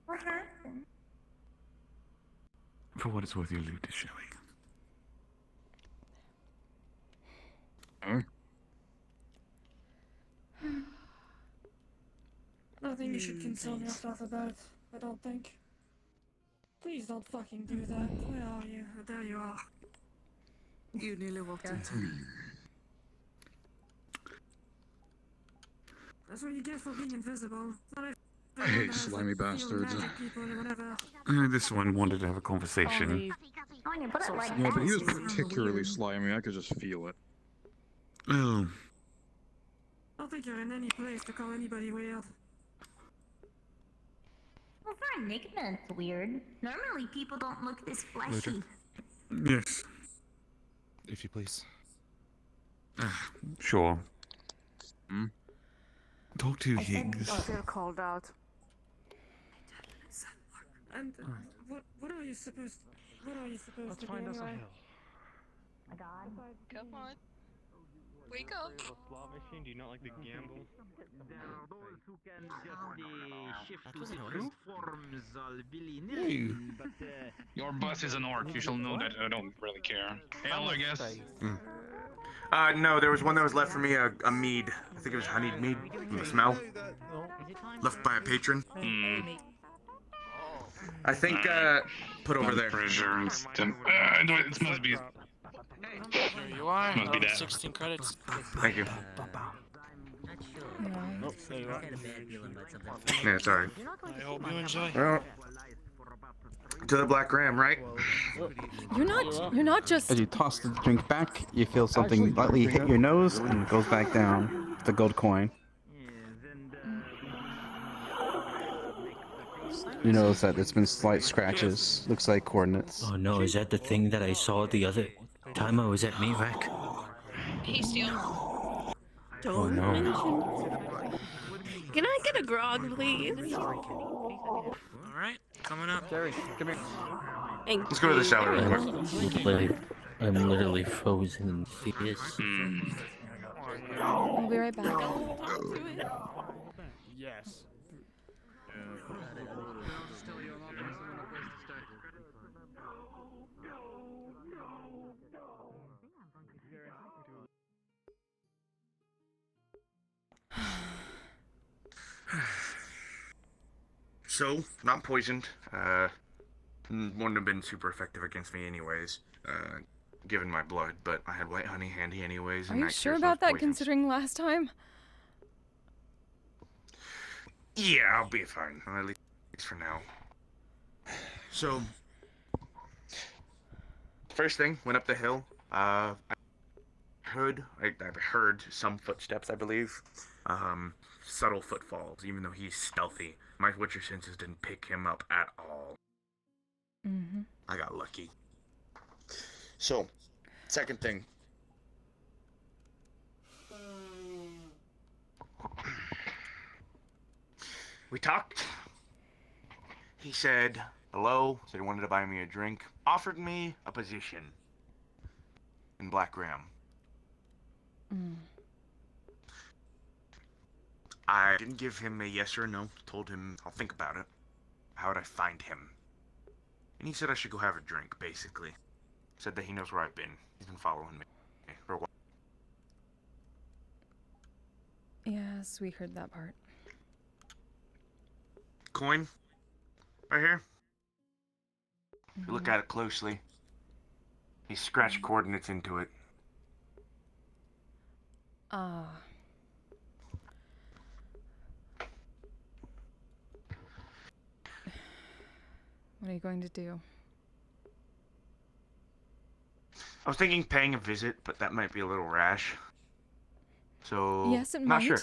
What happened? For what it's worth, your loot is showing. Nothing you should concern yourself about, I don't think. Please don't fucking do that. Where are you? Oh, there you are. You nearly walked into me. That's what you get for being invisible. I hate slimy bastards. This one wanted to have a conversation. Yeah, but he was particularly slimy. I could just feel it. Oh. I don't think you're in any place to call anybody weird. Well, for Enigma, it's weird. Normally, people don't look this fleshy. Yes. If you please. Sure. Talk to Higgs. I feel called out. And what are you supposed to be anyway? Come on. Wake up. Do you not like to gamble? There are those who can just shift That to was different annoying. forms Hey. but Your boss is an orc. You shall know that. I don't really care. Hell, I guess. No, there was one that was left for me, a mead. I think it was honeyed mead from the smell. Left by a patron. I think, put over there. Pressure instant. It must be. There you are. Must be that. 16 credits. Thank you. Nope, there you are. Yeah, it's alright. I hope you enjoy. Well, to the Black Ram, right? You're not just. As you toss the drink back, you feel something lightly hit your nose and it goes back down. It's a gold coin. You notice that it's been slight scratches. Looks like coordinates. Oh no, is that the thing that I saw the other time I was at Mevac? Hey, Steel. Oh no. Can I get a grog, please? Alright, coming up. Jerry, come here. Let's go to the shower real quick. I'm literally frozen in fears. I'll be right back. Yes. So, not poisoned. Wouldn't have been super effective against me anyways, given my blood, but I had white honey handy anyways. Are and you that sure cures about those that, poisons. considering last time? Yeah, I'll be fine. At least for now. So, first thing, went up the hill. I heard some footsteps, I believe. Subtle footfalls, even though he's stealthy. My Witcher senses didn't pick him up at all. Mm-hmm. I got lucky. So, second thing. We talked. He said hello, said he wanted to buy me a drink, offered me a position in Black Ram. I didn't give him a yes or a no, told him I'll think about it. How would I find him? And he said I should go have a drink, basically. Said that he knows where I've been. He's been following me for a while. Yes, we heard that part. Coin. Right here. If you look at it closely, he scratched coordinates into it. What are you going to do? I was thinking paying a visit, but that might be a little rash. So, Yes, it not might. sure.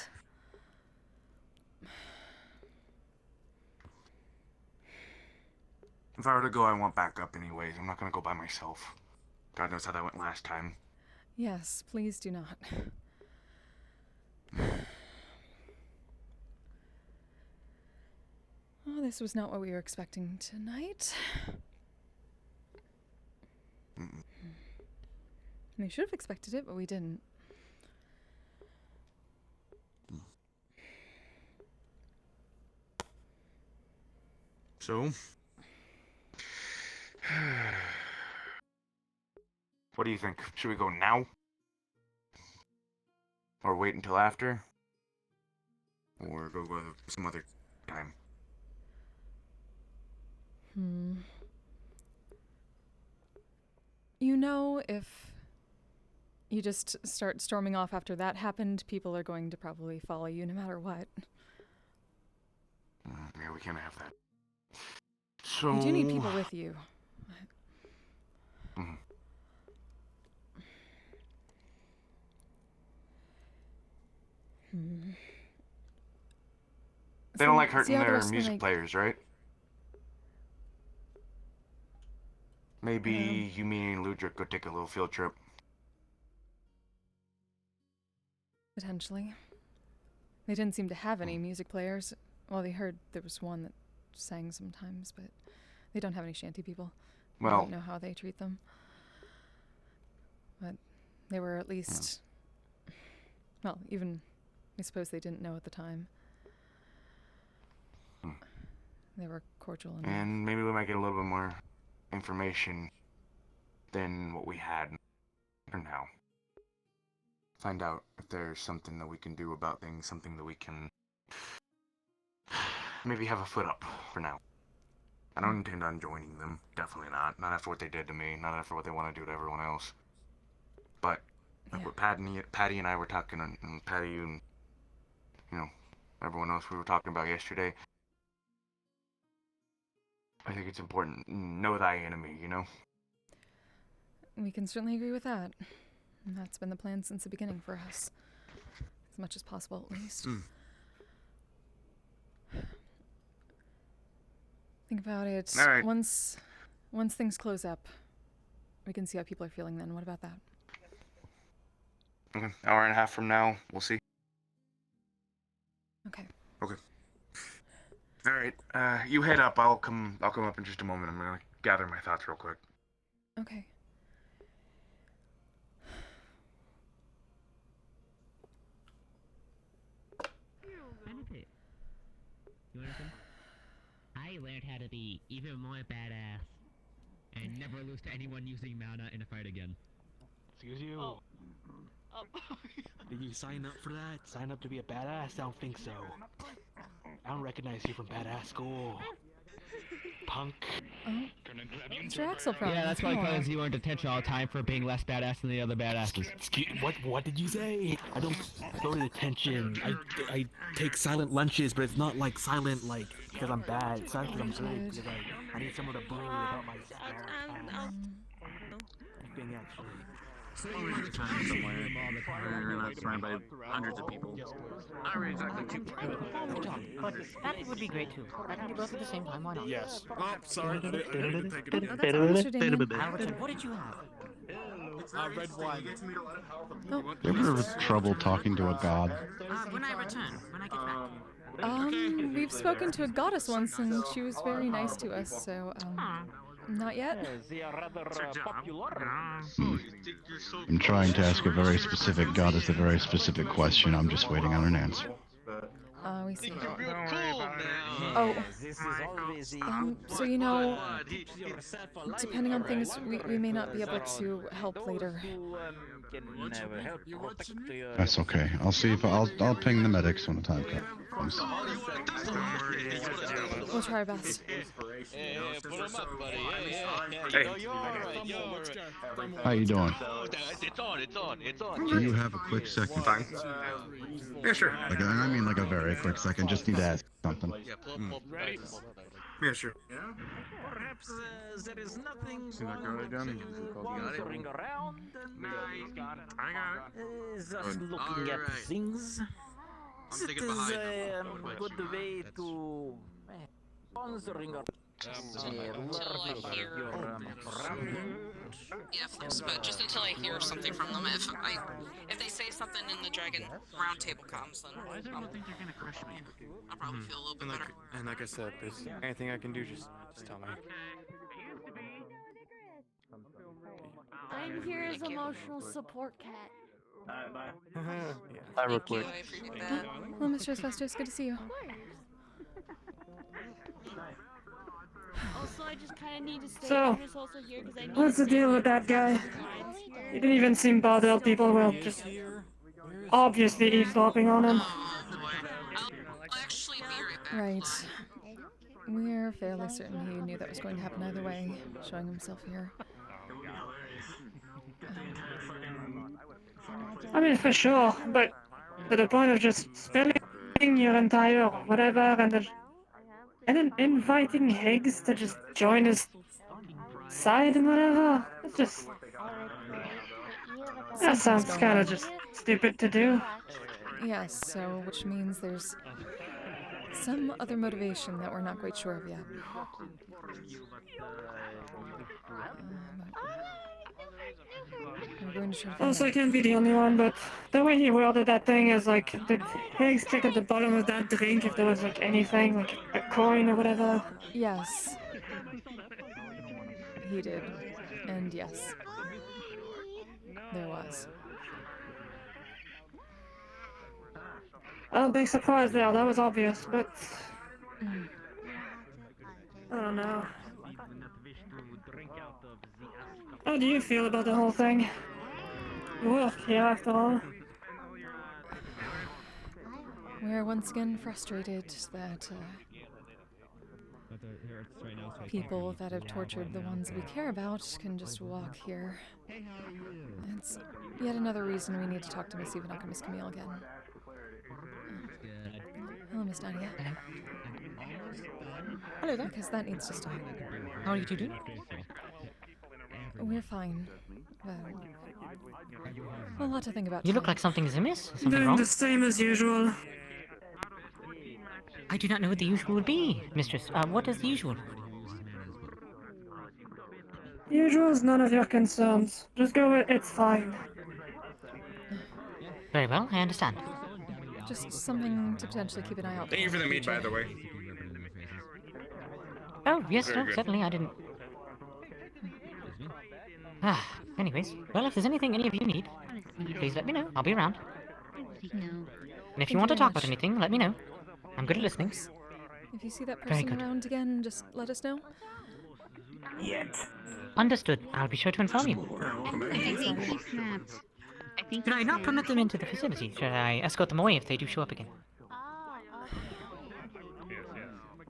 If I were to go, I want backup anyways. I'm not gonna go by myself. God knows how that went last time. Yes, please do not. Oh, this was not what we were expecting tonight. We should have expected it, but we didn't. So? What do you think? Should we go now? Or wait until after? Or go some other time? You know, if you just start storming off after that happened, people are going to probably follow you no matter what. Yeah, we can't have that. So... You do need people with you. They don't like hurting their music players, right? Maybe you, me, and Ludric go take a little field trip. Potentially. They didn't seem to have any music players. Well, they heard there was one that sang sometimes, but they don't have any shanty people. I don't know how they treat them. But they were at least... Well, even... I suppose they didn't know at the time. They were cordial enough. And maybe we might get a little bit more information than what we had for now. Find out if there's something that we can do about things, something that we can maybe have a foot up for now. I don't intend on joining them. Definitely not. Not after what they did to me. Not after what they want to do to everyone else. But like what Patty and I were talking, and Patty and everyone else we were talking about yesterday. I think it's important. Know thy enemy, you know? We can certainly agree with that. And that's been the plan since the beginning for us. As much as possible, at least. Think about it. All right. Once things close up, we can see how people are feeling then. What about that? Okay. Hour and a half from now, we'll see. Okay. Okay. All right. You head up. I'll come up in just a moment. I'm gonna gather my thoughts real quick. Okay. You want some? I learned how to be even more badass and never lose to anyone using mana in a fight again. Excuse you. Did you sign up for that? Sign up to be a badass? I don't think so. I don't recognize you from badass school. Punk. Mr. Axelfrog. Yeah, that's why because you were in detention all the time for being less badass than the other badasses. What did you say? I don't go to detention. I take silent lunches, but it's not like silent like because I'm bad. It's not because I'm good. Because I need someone to bully about my thing actually. Somewhere, we're not surrounded by hundreds of people. Not really exactly too private. But that would be great too. I can do both at the same time, why not? Yes. Oh, sorry. I didn't take it. What did you have? Red wine. You ever have trouble talking to a god? When I return, when I get back. We've spoken to a goddess once, and she was very nice to us, so, not yet. I'm trying to ask a very specific goddess a very specific question. I'm just waiting on an answer. We see. Oh. So you know, depending on things, we may not be able to help later. That's okay. I'll see if I'll ping the medics when the time comes. We'll try our best. How you doing? It's on. Do you have a quick second? Fine. Yeah, sure. Like, I mean like a very quick second. Just need to ask something. Yeah, pull. Yeah, sure. Perhaps there is nothing See that guy wrong again? wandering around and I got it. just Good. looking at Alright. things. I'm It thinking is behind a them. What about good you? way to wandering around. Until I hear. Surrounding. Yeah, Flips, but just until I hear something from them. If they say something in the Dragon Roundtable comms, then I'll probably feel a little bit better. And like I said, if there's anything I can do, just tell me. I'm here as emotional support cat. Hi, real Thank you, quick. I appreciate that. Hello, Mistress Festus. Good to see you. Also, I just kind of need to stay. So, I'm just also here because I need what's the deal with that guy? He didn't even seem bothered. People were just obviously eavesdropping on him. I'll actually be right back. Right. We're fairly certain he knew that was going to happen either way, showing himself here. I mean, for sure, but to the point of just spilling your entire whatever and then inviting Higgs to just join his side and whatever. It's just. That sounds kind of just stupid to do. Yes, so which means there's some other motivation that we're not quite sure of yet. We're going to try to find Also, I out. can't be the only one, but the way he worded that thing is like, did Higgs check at the bottom of that drink if there was like anything, like a coin or whatever? Yes. He did. And yes. There was. Oh, big surprise there, that was obvious, but. I don't know. How do you feel about the whole thing? You work here after all. We're once again frustrated that people that have tortured the ones we care about can just walk here. It's yet another reason we need to talk to Miss Eva and Miss Camille again. Hello, Miss Nadia. Hello there. Because that needs to stop. How are you two doing? We're fine. A lot to think about. You look like something is amiss. Something Doing wrong? the same as usual. I do not know what the usual would be, mistress. What is the usual? Usual is none of your concerns. Just go with it's fine. Very well, I understand. Just something to potentially keep an eye out for. Thank you for the meat, by the way. Oh, yes, Very no, good. certainly, I didn't. Anyways, well, if there's anything any of you need, please let me know. I'll be around. And if you want to talk about anything, let me know. I'm good at listening. If you see that Very person good. around again, just let us know. Understood. I'll be sure to inform you. Should I not permit them into the facility? Should I escort them away if they do show up again?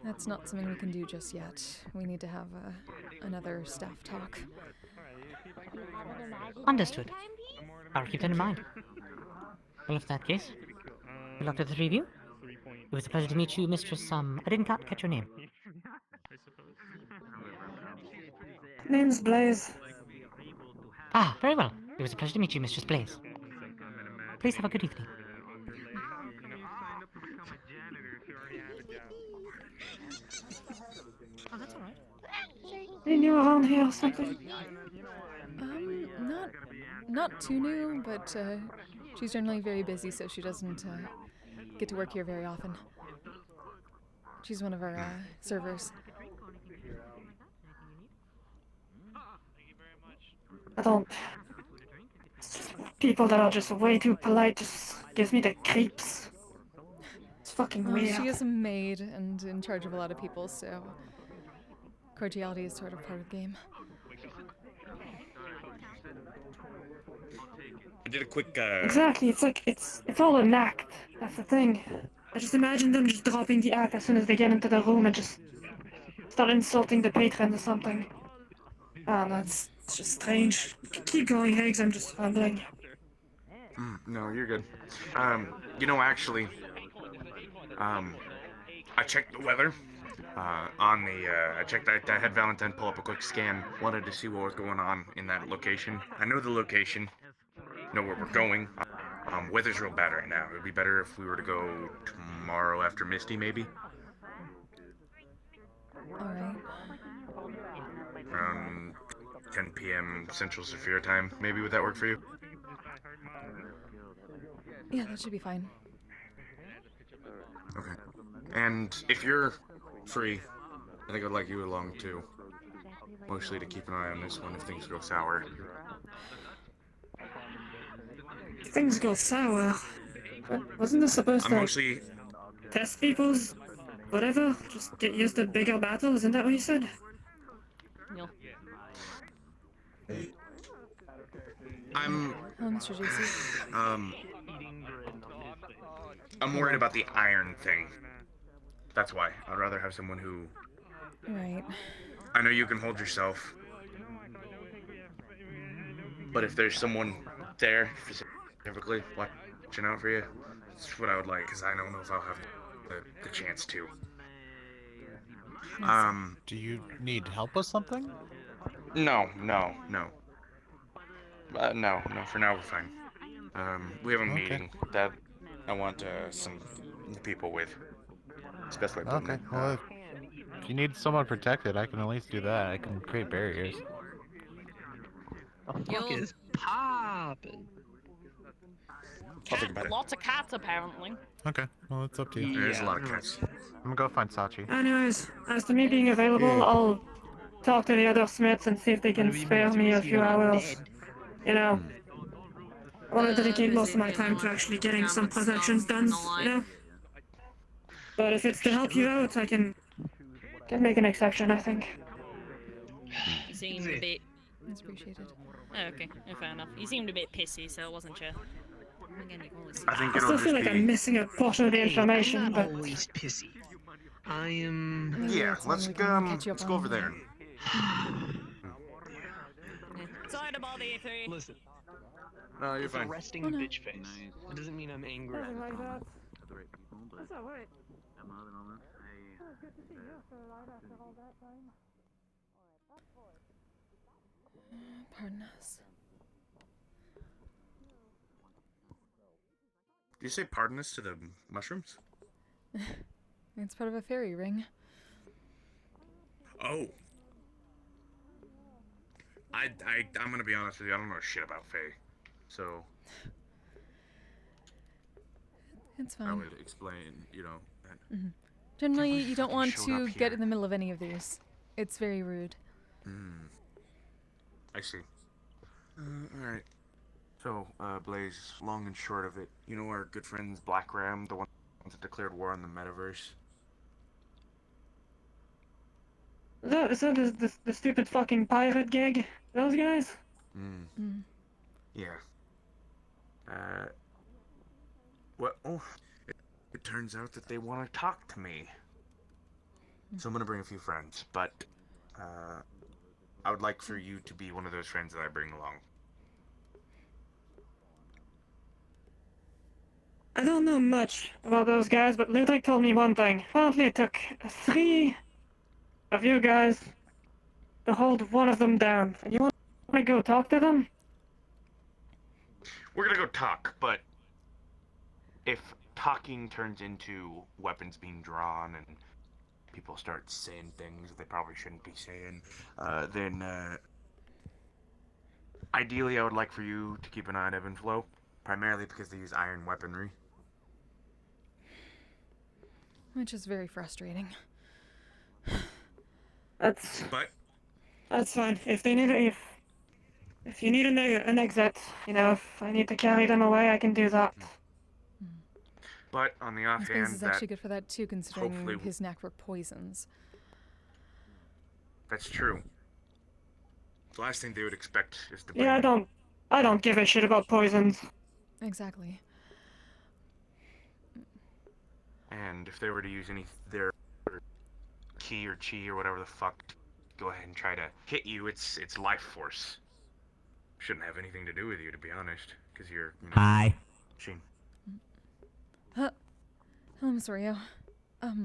That's not something we can do just yet. We need to have another staff talk. Understood. I'll keep that in mind. Well, if that case, good luck to the three of you. It was a pleasure to meet you, Mistress, I didn't catch your name. Name's Blaze. Ah, very well. It was a pleasure to meet you, Mistress Blaze. Please have a good evening. Oh, that's alright. Ain't you around here or something? Not too new, but she's generally very busy, so she doesn't get to work here very often. She's one of our servers. I don't. People that are just way too polite just gives me the creeps. It's fucking Well, weird. she is a maid and in charge of a lot of people, so cordiality is sort of part of the game. I did a quick, Exactly, it's like, it's all an act. That's the thing. I just imagine them just dropping the act as soon as they get into the room and just start insulting the patrons or something. I don't know, it's just strange. Keep going, Higgs, I'm just rambling. No, you're good. You know, actually, I checked the weather, On the, I checked, I had Valentine pull up a quick scan, wanted to see what was going on in that location. I know the location, know where we're going. Weather's real bad right now. It would be better if we were to go tomorrow after Misty, maybe? Alright. Around 10 p.m. Central Saphira time, maybe. Would that work for you? Yeah, that should be fine. Okay. And if you're free, I think I'd like you along too. Mostly to keep an eye on this one if things go sour. Things go sour. Wasn't this supposed I'm to mostly... test people's whatever? Just get used to bigger battles, isn't that what you said? No. I'm... Hello, Mr. JC. I'm worried about the iron thing. That's why. I'd rather have someone who... Right. I know you can hold yourself. But if there's someone there, specifically, watching out for you, that's what I would like, because I don't know if I'll have the chance to. Do you need help with something? No. No, for now we're fine. We have a meeting that I want some people with. Especially Okay, well, if you need someone protected, I can at least do that. I can create barriers. The fuck is poppin'? I'll think about it. Lots of cats, apparently. Okay, well, it's up to you. There's a lot of cats. I'm gonna go find Sachi. Anyways, as to me being available, I'll talk to the other smiths and see if they can spare me a few hours. You know, I want to dedicate most of my time to actually getting some protections done, you know? But if it's to help you out, I can make an exception, I think. You seemed a bit... That's appreciated. Oh, okay. Fair enough. You seemed a bit pissy, so I wasn't sure. Again, you always... I think I still feel like I'm missing a portion of the information, but... always pissy. I am... Yeah, let's go over there. Sorry to bother you three. Listen. No, you're it's fine. a resting bitch face. It doesn't mean I'm angry. Nothing like that. But That's alright. at the moment, Good to see you after all that time. Pardon us. Did you say pardon us to the mushrooms? It's part of a fairy ring. Oh. I'm gonna be honest with you, I don't know shit about Fae. So... It's fine. I would explain, you know... Mm-hmm. Generally, you don't want showed to up get here. in the middle of any of these. It's very rude. I see. Alright. So, Blaze, long and short of it, you know our good friends Black Ram, the ones that declared war on the metaverse? Is that the stupid fucking pirate gig? Those guys? Yeah. Well, it turns out that they want to talk to me. So I'm gonna bring a few friends, but, I would like for you to be one of those friends that I bring along. I don't know much about those guys, but Ludwig told me one thing. Apparently it took 3 of you guys to hold one of them down. And you want to go talk to them? We're gonna go talk, but if talking turns into weapons being drawn and people start saying things that they probably shouldn't be saying, then ideally I would like for you to keep an eye on Ebb and Flow, primarily because they use iron weaponry. Which is very frustrating. That's But fine. If they need if you need an exit, you know, if I need to carry them away, I can do that. But on the I suppose offhand, is actually good for that too, considering his knack for poisons. that's true. The last thing they would expect is to Yeah, I don't give a shit about poisons. Exactly. And if they were to use their key or chi or whatever the fuck, go ahead and try to hit you, it's life force. Shouldn't have anything to do with you, to be honest, because you're, you know, Hi. machine. Hello, Miss Oreo.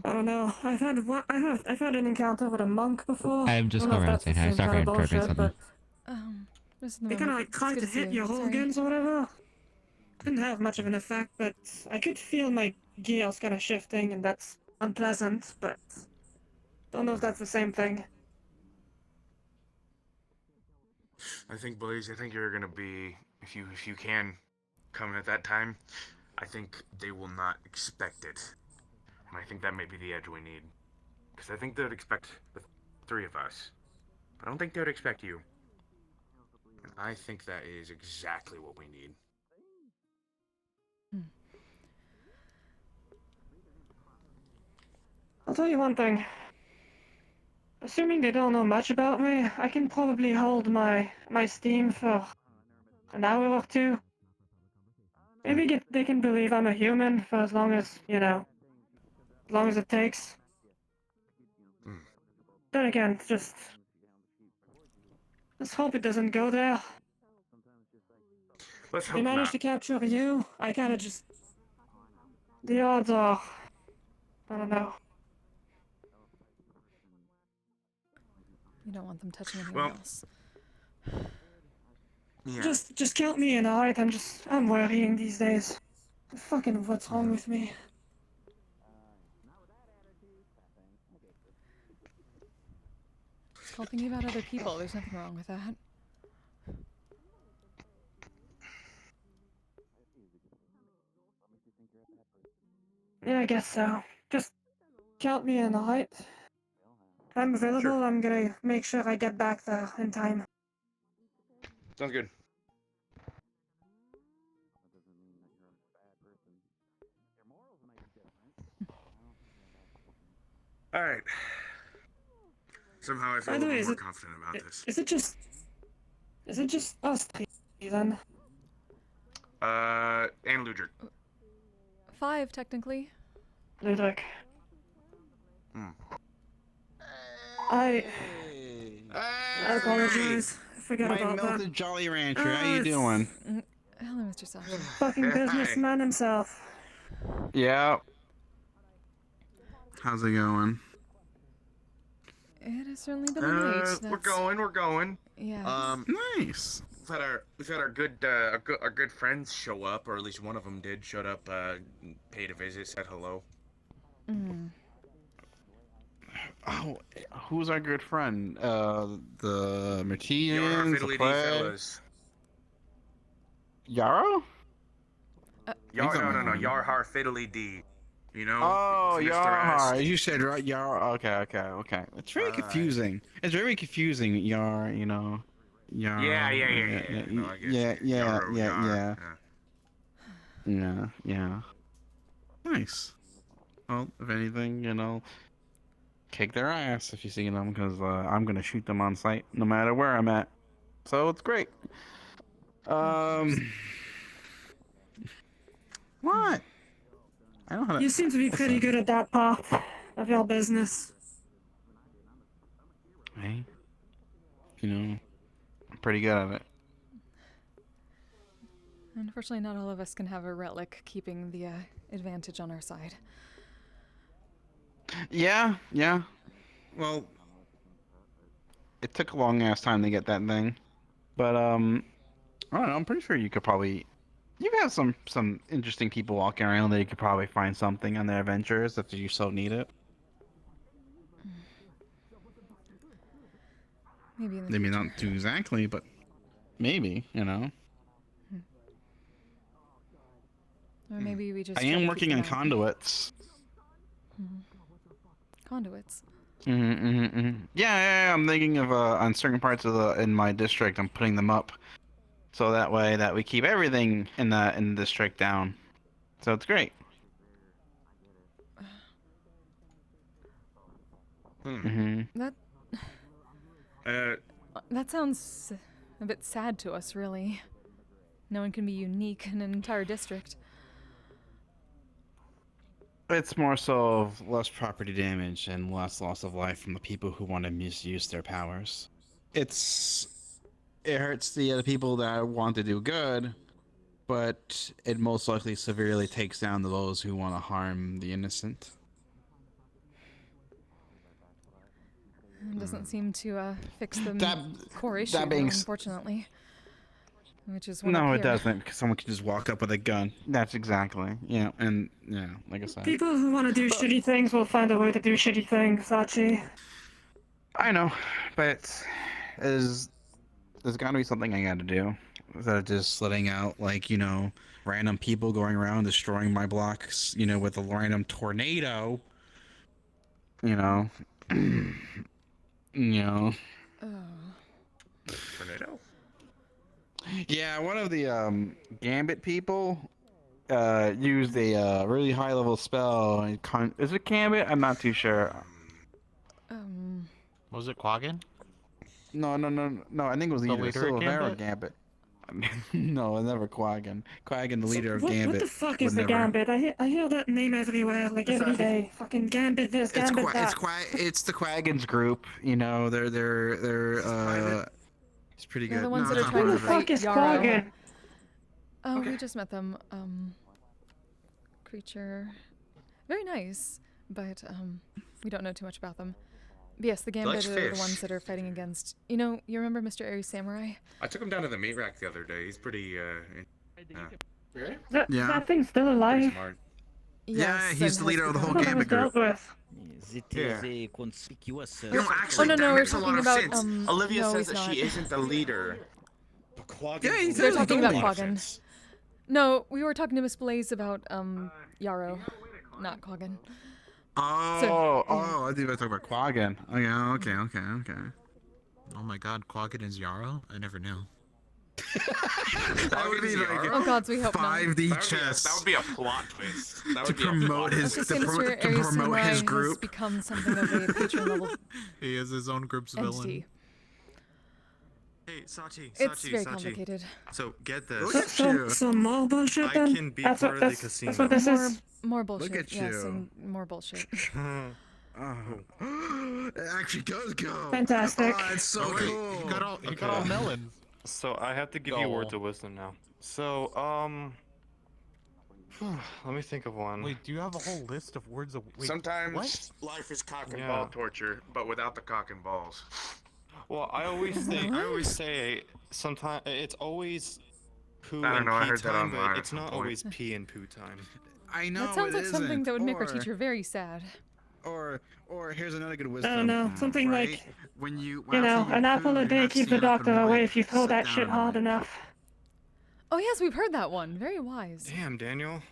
I don't know. I've had an encounter with a monk before. I'm I just don't know going if around that's the saying hi. same Sorry kind for of interrupting bullshit, something. but Just a they moment. kind of like It's tried good to see hit you. your Sorry. organs or whatever. Didn't have much of an effect, but I could feel my gears kind of shifting, and that's unpleasant. But don't know if that's the same thing. I think, Blaze, I think you're gonna be, if you can come at that time, I think they will not expect it. And I think that may be the edge we need. Because I think they would expect the three of us. But I don't think they would expect you. And I think that is exactly what we need. I'll tell you one thing. Assuming they don't know much about me, I can probably hold my steam for an hour or two. Maybe they can believe I'm a human for as long as, as long as it takes. Then again, just let's hope it doesn't go there. Let's If they hope manage not. to capture you, I kinda just... The odds are... I don't know. You don't want them touching anyone else. Yeah. Just count me in, alright? I'm worrying these days. Fucking what's wrong with me? It's called thinking about other people. There's nothing wrong with that. Yeah, I guess so. Just count me in, alright? I'm available. Sure. I'm gonna make sure I get back there in time. Sounds good. Alright. Somehow I feel By a the little way, more confident about this. Is it just us three then? And Ludric. 5, technically. Ludric. Hmm. I apologize. I forgot My about melted that. Jolly Rancher, how you doing? Hello, Mr. Sasha. Fucking businessman himself. Yeah. How's it going? It has certainly been a night. We're going. Yeah. Nice. We've had our good friends show up, or at least one of them did. Showed up, paid a visit, said hello. Oh, who's our good friend? The Your Martians, the fiddly-dee Plague? fellas. Yarrow? No, Yarhar fiddly dee. You know? Oh, Mr. Yarhar. S. You said right, Yarrow. Okay. It's very confusing. It's very confusing, Yar, you know. Yar. Yeah. No, I get you. Yarrow, Yar. Yeah. Nice. Well, if anything, kick their ass if you see them, because I'm gonna shoot them on sight no matter where I'm at. So it's great. What? I don't know how to... You seem to be pretty good at that part of your business. Hey, I'm pretty good at it. Unfortunately, not all of us can have a relic keeping the advantage on our side. Yeah. Well, it took a long ass time to get that thing, but I don't know. I'm pretty sure you could probably. You have some interesting people walking around that you could probably find something on their adventures if you so need it. Maybe in the Maybe future. not too exactly, but maybe, Or maybe we just. I try to am keep working them on out. conduits. Conduits. Yeah. I'm thinking of on certain parts in my district. I'm putting them up, so that way that we keep everything in the district down. So it's great. That sounds a bit sad to us, really. No one can be unique in an entire district. It's more so of less property damage and less loss of life from the people who want to misuse their powers. It hurts the other people that want to do good, but it most likely severely takes down those who want to harm the innocent. It doesn't seem to fix the That- core issue, that though, being unfortunately. Which is one No, up it here. doesn't, because someone can just walk up with a gun. That's exactly. Yeah, and yeah, like I said. People who want to do shitty things will find a way to do shitty things, Sachi. I know, but there's got to be something I got to do instead of just letting out random people going around destroying my blocks, with a random tornado. Tornado. Yeah, one of the Gambit people used a really high level spell. Is it Gambit? I'm not too sure. Was it Quaggan? No. I think it was The either leader of Silvera or Gambit? Gambit. No, never Quaggan. Quaggan, the leader of What Gambit. the fuck would is the never- Gambit? I hear that name everywhere, like every day. Fucking Gambit this, Gambit that. It's the Quaggans group. They're it's pretty good. They're the ones No, that are it's trying not to good. fight is Yarrow. Quaggan? Oh, we just met them. Creature. Very nice, but we don't know too much about them. But yes, the Gambit likes are the fish. ones that are fighting against. You remember Mr. Aries Samurai? I took him down to the meat rack the other day. He's pretty. That thing's still Pretty alive. smart. Yeah, Yes, he's and the leader of the has whole become- Gambit group. It Yeah. is a conspicuous. No, actually, no, that we're makes a lot talking of about, sense. Olivia no, says he's that she not. isn't the leader. But Quaggan. Yeah, They're talking about Quaggan. Quaggan. No, we were talking to Miss Blaze about Yarrow, not Quaggan. Oh, I think I was talking about Quaggan. Okay. Oh my god, Quaggan is Yarrow? I never knew. That would be like Oh gods, we hope not. 5D chess. That would be a plot twist. That To would be a promote plot his- twist. To say Mr. Aries Samurai has group. become something of a patron level He is his own group's villain. entity. Hey, Sachi, It's Sachi, very Sachi. complicated. So get this. Look at you. Some more bullshit I then? can be That's part what, of the that's, casino. that's what this More, is? more bullshit. at yes, you. and more bullshit. It actually does go. Fantastic. Oh, it's so Oh, wait, cool. You got all melons. So I have to give you words of wisdom now. So let me think of one. Wait, do you have a whole list of words of wait, Sometimes what? life is cock and Yeah. ball torture, but without the cock and balls. Well, I always say sometimes it's always poo I don't and know, I pee heard that time, online but at it's some not point. always pee and poo time. I know That sounds it like something isn't. that would make our Or- teacher very sad. Or here's another good I wisdom. don't know, something right? like, when you an apple a day keeps the doctor away if you throw that shit hard enough. enough. Oh yes, we've heard that one. Very wise. Damn, Daniel.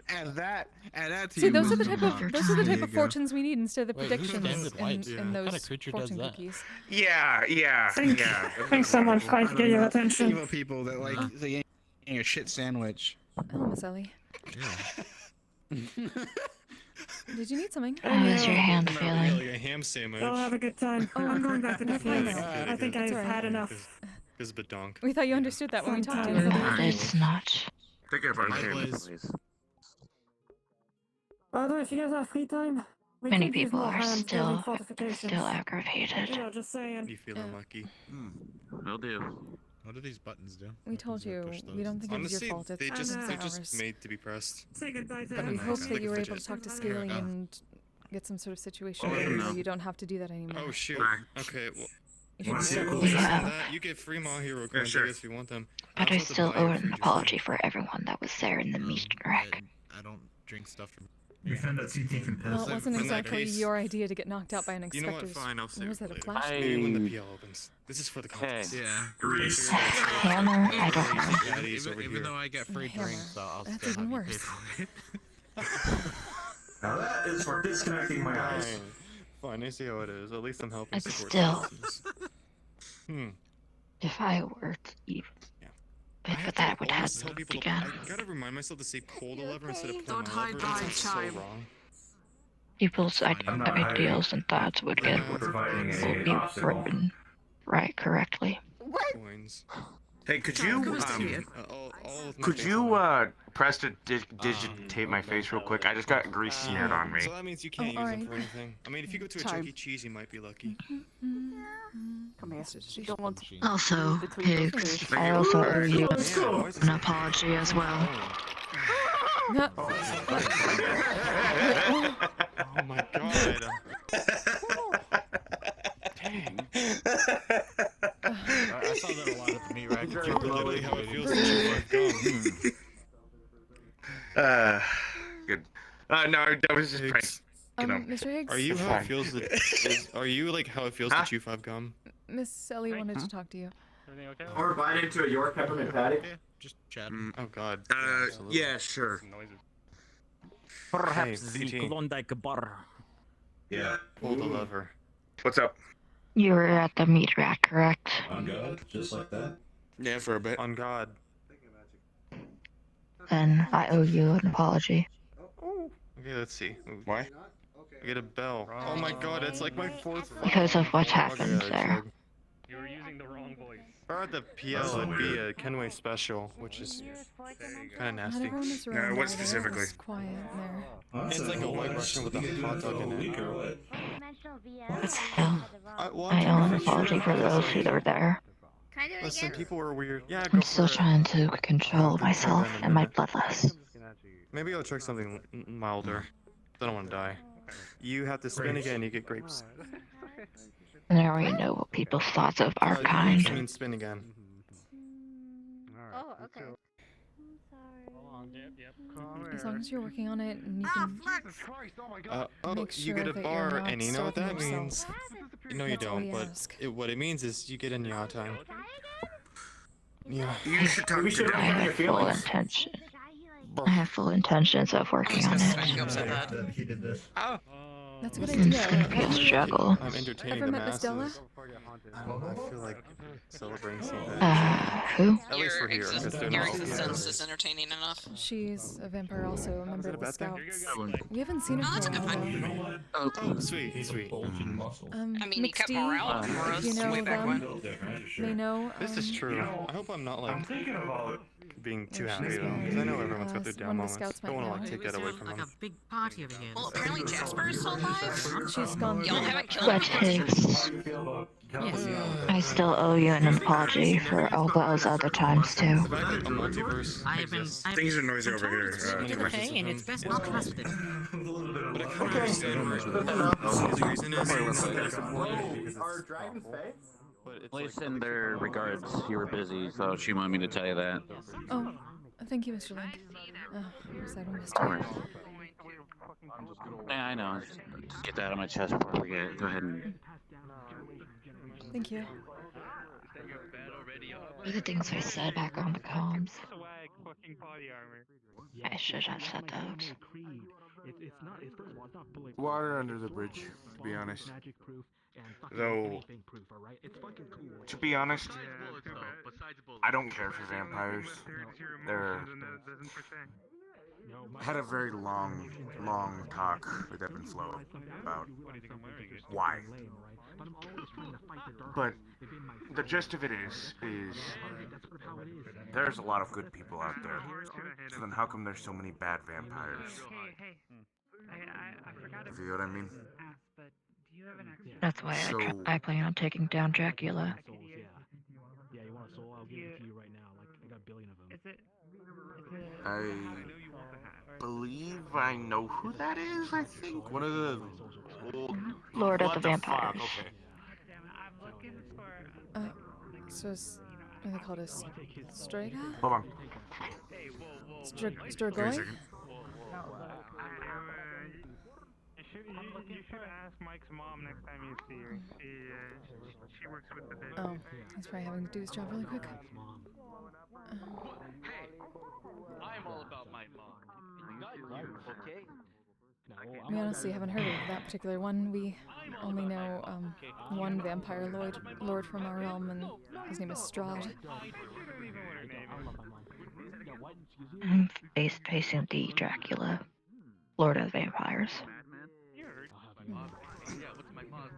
Add that to See, your those are the wisdom type of box. those are the There type you of go. fortunes we need instead of the Wait, who's predictions Standard White? in What kind those of creature does fortune that? cookies. Yeah. Think someone's trying to get your attention. Evil people that like they eating a shit sandwich. Hello, Miss Ellie. Did you need something? How is your hand feeling? Like a ham sandwich. I'll have a good time. I'm going back to Netflix. I think I've had enough. Is badonk. We thought you understood that when we talked to you. It's not. Take care, buddy. By the way, if you guys have free time, we Many could use people more are hands building still fortifications. aggravated. You know, just saying. You feeling lucky? Will do. What do these buttons do? We told you. We don't think Honestly, it was your fault. It's they're just ours. made to be pressed. Say goodbye to We everyone. hope that Like you a were able to fidget. talk to Scaly and get some sort of situation Oh, where no. you don't have to do that anymore. Oh shoot. Okay, well. You You should can do that. You get free My Hero coins, I guess, if you want them. But I also have to still buy owe you an free apology for everyone that was there in the meat rack. I don't drink stuff from. You found that CT can Well, it wasn't In that exactly case- your idea to get knocked out by an You know what? expector's. Fine, I'll save Was it that a later. flash? Maybe when the PL opens. This is for the contest. Yeah. Hammer, I don't know. Daddy's over Even here. though I get free Hammer. drinks, I'll That's still even have you pay worse. for it. Now that is for disconnecting my eyes. Fine, I see how it is. At least I'm helping But support still. citizens. If I were to even. But that would have Tell to people be done. I gotta remind myself to say pull the lever instead of pull Don't the hide lever. behind It's so chime. wrong. People's I'm not ideals and thoughts would get providing will a be obstacle. written right correctly. Coins. Hey, could you press to digitate my face real quick? I just got grease smeared on me. So that means you can't use them for anything. I mean, if you go to a Chuck Chime. E. Cheese, you might be lucky. Come here. You don't want to. Also, pigs, I also owe you an apology as well. Oh my god. Dang. I saw that a lot at the meat rack. That's literally how it feels to chew on gum. Good. No, that was just prank. You know, Mr. Higgs? Are you it's how fine. it feels to, are you like how it feels to chew 5 gum? Miss Ellie wanted to talk to you. Everything okay? Or bite into a York peppermint patty. Just chat. Oh god. Yeah, sure. Perhaps Hey, the BT. Klondike bar. Yeah. Pull the lever. What's up? You were at the meat rack, correct? On God, just like that. Yeah, for a bit. On God. Then I owe you an apology. Okay, let's see. Why? I get a bell. Oh my god, it's like my 4th. Because of what happened there. You were using the wrong voice. Or at the PL, it'd be a Kenway special, which is kind of nasty. Not everyone is No, around what over there. specifically? It's quiet in there. It's like a white Russian with a hot dog in it. But still, Well, I owe an apology for those who were there. Listen, people were weird. Yeah, go I'm for still it. trying to control myself and my bloodlust. Maybe I'll try something milder. I don't want to die. You have to spin again, you get grapes. And I already know what people's thoughts of our I kind. mean spin again. Oh, okay. As long as you're working on it and you can Oh, make you sure get a that bar, you're not and you know what that starving means? yourself. No, you That's all don't, we but ask. what it means is you get in yacht time. Yeah. You should talk to I them. have full intention. I have full intentions of working on it. He did this. That's a good It's idea. gonna be a struggle. I'm entertaining Ever the met Miss Della? masses. I feel like celebrating something. Who? At least for here, because they're Your not existence is entertaining enough. She's a vampire also, a member it a of the bad thing? Scouts. We haven't seen her Oh, that's for a a good while point. though. Oh, sweet, sweet. I mean, he kept McD, morale up for if us you know way back them, when. may know. This is true. I hope I'm not like being too happy though, because I know everyone's got their down one of the moments. scouts Don't might want to know. like take that away from Like them. a big party over here. Well, apparently Jasper is still alive. She's gone. Y'all haven't killed But him. Higgs, I still owe you an apology for all those other times too. The fact that a multiverse Things are noisy over here. It's a thing, and it's best not trust it. but I can understand his reason is Are dragons fake? At least in their regards, you were busy, so she wanted me to tell you that. Oh, thank you, Mr. Link. Oh, I'm sorry I missed Alright. you. Yeah, I know. Just get that out of my chest before I forget. Go ahead and. Thank you. For the things I said back on the comms, I should have said those. Water under the bridge, to be honest. Though, to be honest, I don't care for vampires. They're... I had a very long talk with Ebb and Flow about why. But the gist of it is there's a lot of good people out there. So then how come there's so many bad vampires? If you know what I mean? That's why I plan on taking down Dracula. Yeah, you want a soul? I'll give it to you right now. Like, I got a billion of them. I believe I know who that is, I think. One of the old... Lord of What the fuck? Vampires. Okay. So is, what are they called? A Strega? Hold on. Strigoi? You should ask Mike's mom next time you see her. She works with the dead. Oh, he's probably having to do his job really quick. Hey, I'm all about my mom. Not you, okay? We honestly haven't heard of that particular one. We only know one vampire lord from our realm, and his name is Strahd. I'm facing the Dracula, Lord of the Vampires.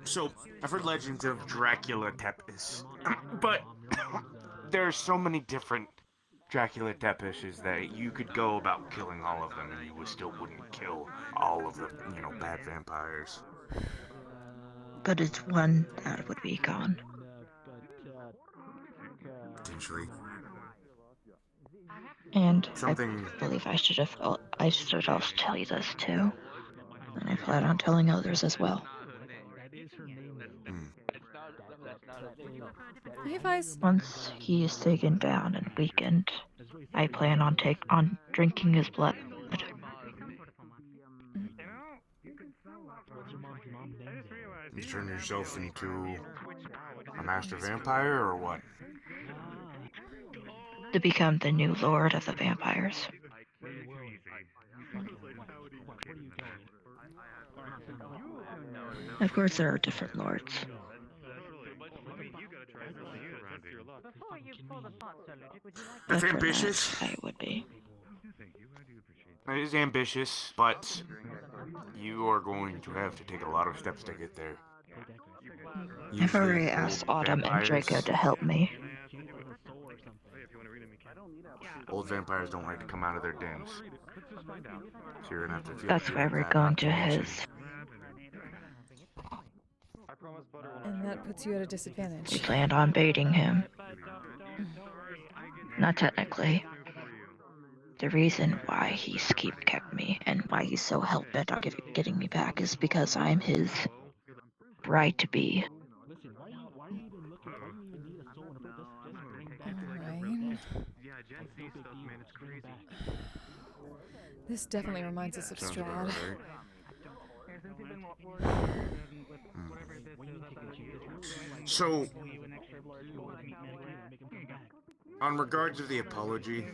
So, I've heard legends of Dracula Tepes, but there's so many different Dracula Tepes that you could go about killing all of them and you still wouldn't kill all of the, bad vampires. But it's one that would be gone. Potentially. And Something... I believe I should also tell you this too. And I plan on telling others as well. Hey, Vice. Once he is taken down and weakened, I plan on drinking his blood. You turn yourself into a master vampire or what? To become the new lord of the vampires. Of course, there are different lords. That's But for ambitious. that, I would be. It is ambitious, but you are going to have to take a lot of steps to get there. I've already Usually asked old Autumn and Draco vampires- to help me. Old vampires don't like to come out of their dens. So you're gonna have to feel That's why we're going to his. And that puts you at a We disadvantage. planned on baiting him. Not technically. The reason why he's kept me and why he's so hell-bent on getting me back is because I'm his bride-to-be. Alright. This definitely reminds us of Sounds Strahd. about right. So, on regards of the apology,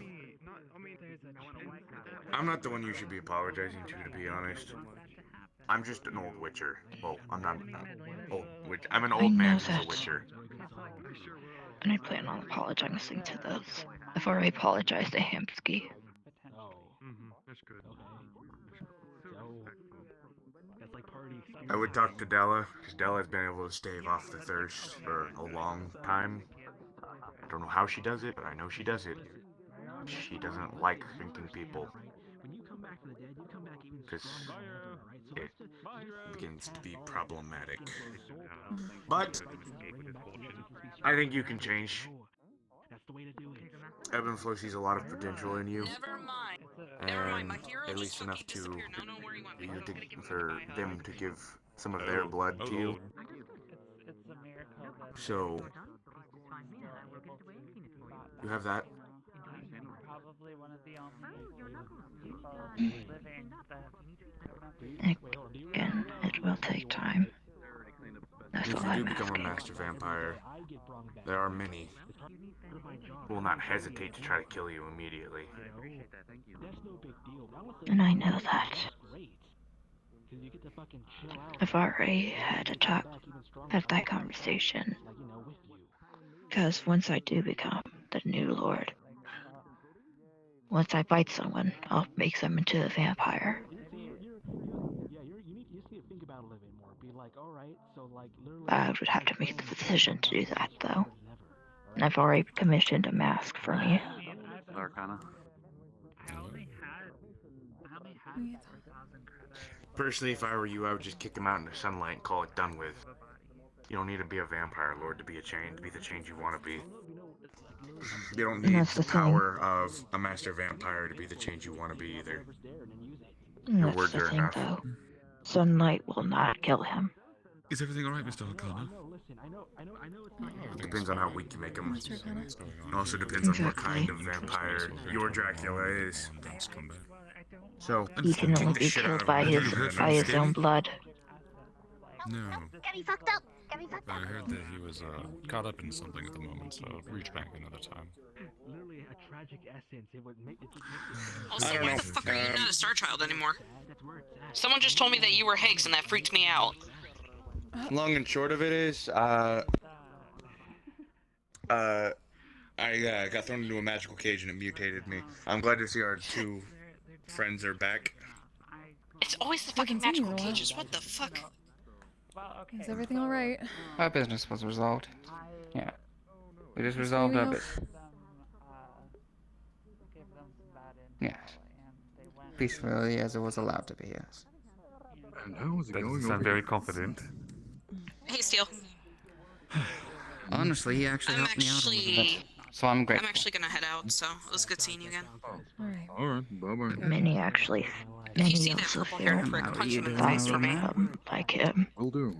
I'm not the one you should be apologizing to be honest. I'm just an old witcher. Well, I'm not an old witch. I'm an old man who's a witcher. And I plan on apologizing to those. I've already apologized to Hamsky. I would talk to Della, because Della has been able to stave off the thirst for a long time. I don't know how she does it, but I know she does it. She doesn't like drinking people. Because it begins to be problematic. But I think you can change. Ebb and Flow sees a lot of potential in you. And at least enough to for them to give some of their blood to you. So you have that. Again, it will take time. That's If all you do I'm become a asking. master vampire, there are many who will not hesitate to try to kill you immediately. And I know that. I've already had that conversation. Because once I do become the new lord, once I bite someone, I'll make them into a vampire. I would have to make the decision to do that, though. And I've already commissioned a mask for me. Arcana. Personally, if I were you, I would just kick him out into sunlight and call it done with. You don't need to be a vampire lord to be the change you want to be. You don't need That's the the thing. power of a master vampire to be the change you want to be either. And Your that's words the are thing, enough. though. Sunlight will not kill him. Is everything alright, Mr. Arcana? Depends on how weak you make him. Mr. Arcana. It also depends on what kind of vampire your Dracula is. So, He can kick only the be shit out killed of by him. his own blood. No. Got me fucked up. Got me fucked I up. heard that he was caught up in something at the moment, so reach back another time. Also, I don't why know. the fuck are you not a Star Child anymore? Someone just told me that you were Higgs, and that freaked me out. Long and short of it is, I got thrown into a magical cage and it mutated me. I'm glad to see our two friends are back. It's always the fucking magical cages. What the fuck? Is everything alright? Our business was resolved. Yeah. We just Yes, resolved we our hope. business. Yes. Peacefully as it was allowed to be, yes. And how is it That going doesn't sound over very here? confident. Hey, Steel. Honestly, he actually I'm helped me out a little bit. actually... So I'm I'm grateful. actually gonna head out, so it was good seeing you again. Alright. Alright, bye-bye. Minnie actually If you Many see that also purple-haired fear prick, him. punch him in the I face for me. like him. Will do.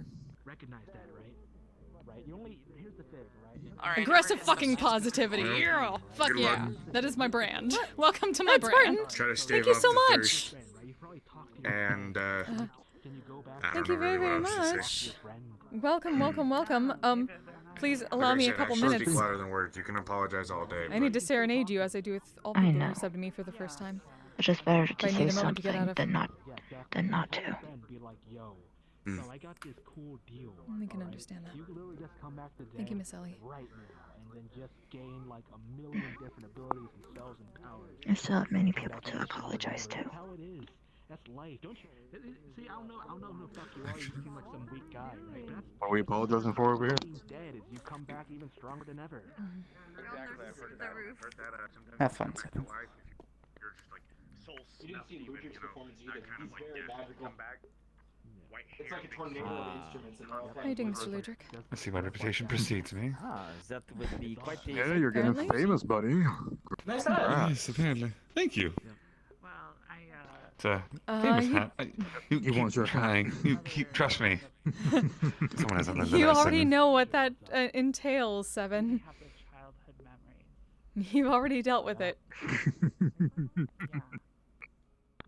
All right. Aggressive fucking positivity. Yeah. Fuck Good yeah. luck. That is my brand. Welcome to my That's brand. important. Try to Thank stave you off so the much. thirst. And I Thank don't you know very, really very what else to much. say. Welcome, welcome, welcome. Please allow Like I me a said, couple actions minutes. speak louder than words. You can apologize all day. I need to serenade you as I do with all I people know. who sub to me for the first time. It's just better But to I say need a moment to get out something of. than not to. Mm. I got this cool deal. I can understand that. You can literally just come back today. Thank you, Miss Ellie. Right now, and then just gain like a million different abilities and spells and powers. I still have many people to apologize to. That's how it is. That's life, don't you? See, I don't know who the fuck you are. You seem like some weak guy, right? But that's What are we apologizing for over here? being dead is you come back even stronger than ever. Exactly. I've heard that. I've heard that. Sometimes Have fun, you Seven. you're just like soul You didn't see snuffed even, Ludwig's you know, performance that either. kind of He's like very yeah, magical. come back. White It's hair, like a big tornado teeth. of instruments and all How are you doing, Mr. Ludrick? Let's see, my reputation precedes me. That would be quite the... Yeah, you're getting Apparently. famous, buddy. Nice hat. Yes, apparently. Thank you. Well, It's a famous you- hat. You He wants your hat. trying. You keep, trust me. Someone hasn't learned the You lesson. already know what that entails, Seven. have the childhood memories. You've already dealt with it.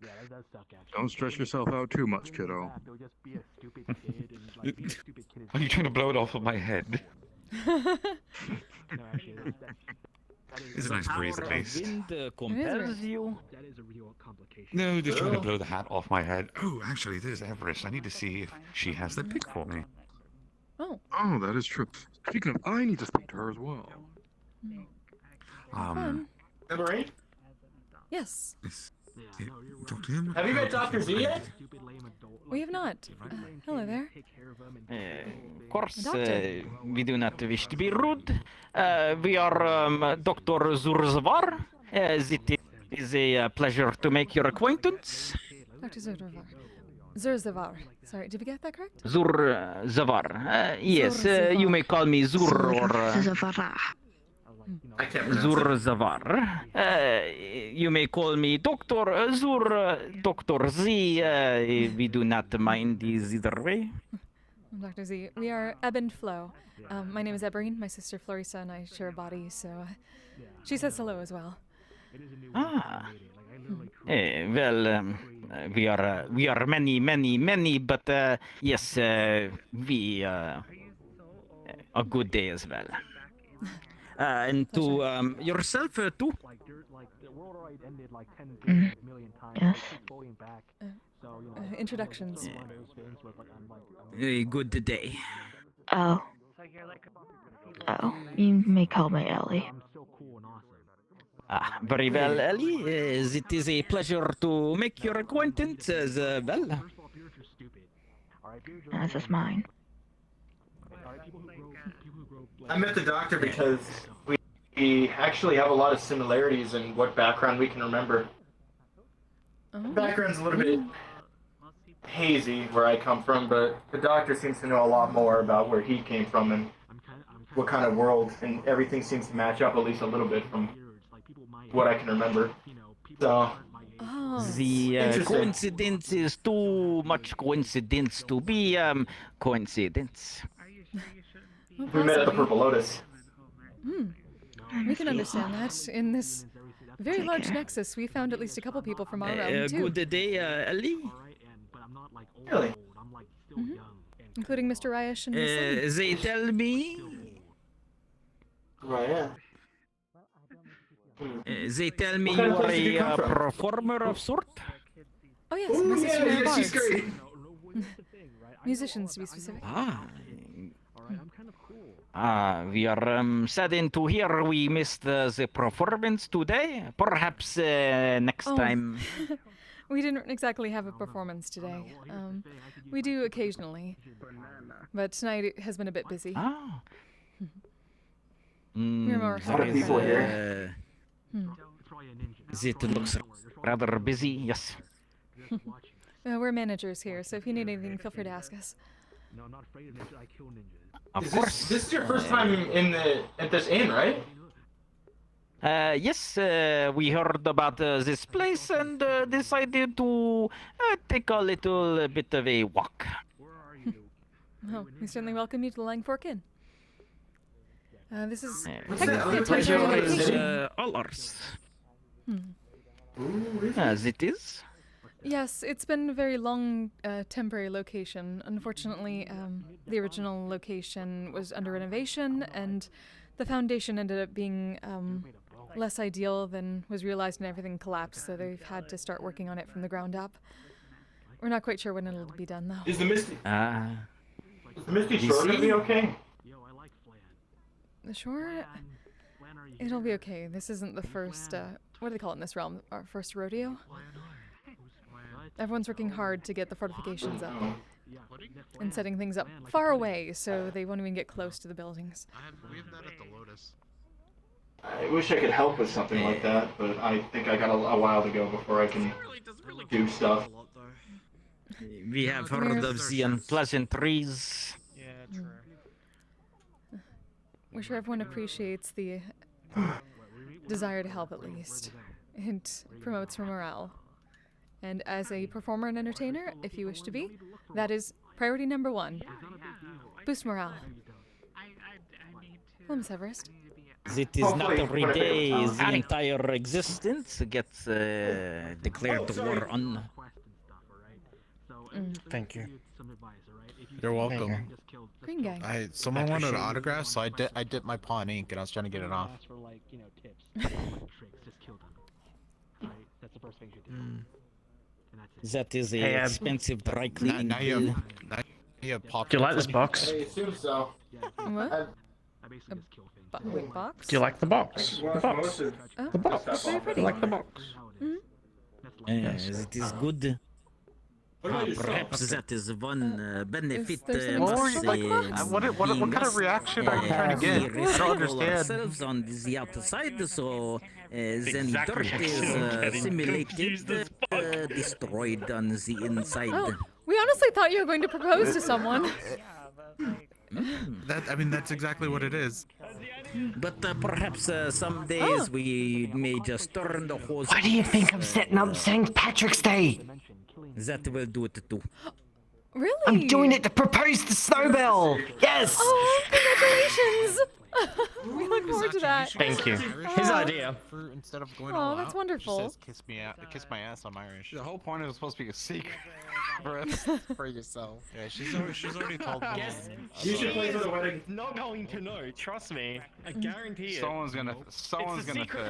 Yeah, that does suck, actually. Don't stress yourself out too much, kiddo. They'll just be a stupid kid, and like being a stupid kid is. Are you trying to blow it off of my head? No, actually, that It's a nice breeze, at least. Wind compels you. That is a real complication. No, just trying to blow the hat off my head. Oh, actually, there's Everest. I need to see if she has the pick for me. Oh. Oh, that is true. Speaking of, I need to speak to her as well. Fun. Marie? Yes. Talk to him. Have you met Dr. Z yet? We have not. Hello there. Of course, Doctor. we do not wish to be rude. We are Dr. Zurzavar. It is a pleasure to make your acquaintance. Dr. Zurzavar. Zurzavar. Sorry, did we get that correct? Zurzavar. Yes, Zurzavar. you may call me Zur or Zavara. I can't pronounce Zurzavar. You may call me Dr. Zur, Dr. Z. We do not mind these either way. Dr. Z. We are Ebb and Flow. My name is Eberine. My sister Florissa and I share a body, so she says hello as well. Ah. Well, we are many, but yes, we a good day as well. And to yourself too. Yes. Introductions. A good day. Oh. Oh. You may call me Ellie. Ah, very well, Ellie. It is a pleasure to make your acquaintance as well. As is mine. I met the doctor because we actually have a lot of similarities in what background we can remember. Background's a little bit hazy where I come from, but the doctor seems to know a lot more about where he came from and what kind of world, and everything seems to match up at least a little bit from what I can remember. So, The Interesting. coincidence is too much coincidence to be coincidence. we met at the Purple Lotus. We can understand that. In this very large nexus, we found at least a couple people from our realm, too. Good day, Ellie. Really? Including Mr. Ryesh and Miss Lee. They tell me. Right, yeah. They tell me What you kind of are place did you a come from? performer of sort. Oh, yes, Ooh, my sister and I are yeah, she's bards. great. Musicians, to be specific. We are saddened to hear we missed the performance today. Perhaps next Oh. time. We didn't exactly have a performance today. We do occasionally. But tonight it has been a bit busy. Ah. We're more A lot of people here. It looks rather busy, yes. We're managers here, so if you need anything, feel free to ask us. Of Is course. This is your first time in at this inn, right? Yes, we heard about this place and decided to take a little bit of a walk. Oh, we certainly welcome you to the Lang Fork Inn. This is The technically a pleasure temporary is location. all ours. Hmm. As it is. Yes, it's been a very long temporary location. Unfortunately, the original location was under renovation, and the foundation ended up being less ideal than was realized, and everything collapsed, so they've had to start working on it from the ground up. We're not quite sure when it'll be done, though. Is the Misty DC? Shore gonna be okay? The shore? It'll be okay. This isn't the first, what do they call it in this realm? Our first rodeo? Everyone's working hard to get the fortifications up and setting things up far away so they won't even get close to the buildings. We have that at the Lotus. I wish I could help with something like that, but I think I got a while to go before I can do stuff. We have heard of the unpleasantries. Yeah, true. We're sure everyone appreciates the desire to help at least. It promotes morale. And as a performer and entertainer, if you wish to be, that is priority number 1. Boost morale. Hello, Miss Everest. It is not every day the entire existence gets declared war on. Thank you. You're welcome. Green guy. Someone wanted an autograph, so I dipped my paw in ink and I was trying to get it off. That is a expensive dry cleaning. Now you have pop. Do you like this box? I assume so. What? Wait, box? Do you like the box? The box. Oh, The box. it's very pretty. You like the box? Yes, it is good. Perhaps that is one benefit What kind of reaction are you trying to get? I don't understand. Ourselves on the outside, so then dirt is simulated, destroyed on the inside. Oh, we honestly thought you were going to propose to someone. That's exactly what it is. But perhaps some days we may just turn the hose. Why do you think I'm setting up St. Patrick's Day? That will do it too. Really? I'm doing it to propose to Snowbell! Yes! Oh, congratulations! We look forward to that. Thank you. His idea. Instead of going Oh, all that's out, wonderful. She says, kiss my ass, I'm Irish. The whole point is supposed to be a secret for yourself. Yeah, she's already told me. You should play for the wedding. Not going to know, trust me. I guarantee it. Someone's gonna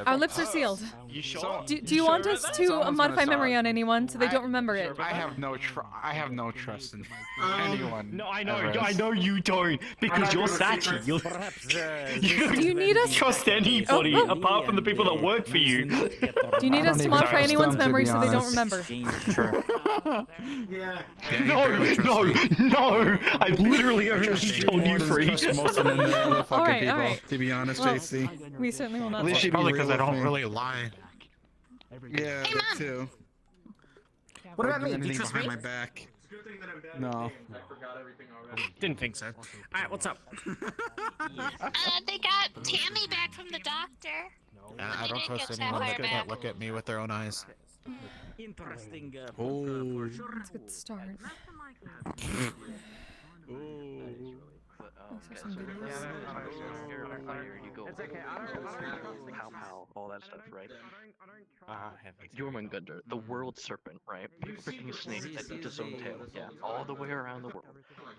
Our lips are sealed. You sure? Do you want us to modify memory on anyone so they don't remember it? I have no trust in anyone. No, I know you don't, because you're Sachi. Do you need us? Trust anybody apart from the people that work for you. Do you need us to modify anyone's memory so they don't remember? Yeah. No! I've literally only told you 3. All right. To be honest, Well, JC. We certainly will not. It's probably because I don't really lie. Yeah, that too. What about me? Anything Do you trust behind me? my back. No. Didn't think so. Alright, what's up? They got Tammy back from the doctor. I don't trust anyone that can't look at me with their own eyes. Interesting. Oh. That's a good start. Pow, all that stuff, right? Jormungandr, the world serpent, right? Freaking snake that eats its own tail. Yeah, all the way around the world.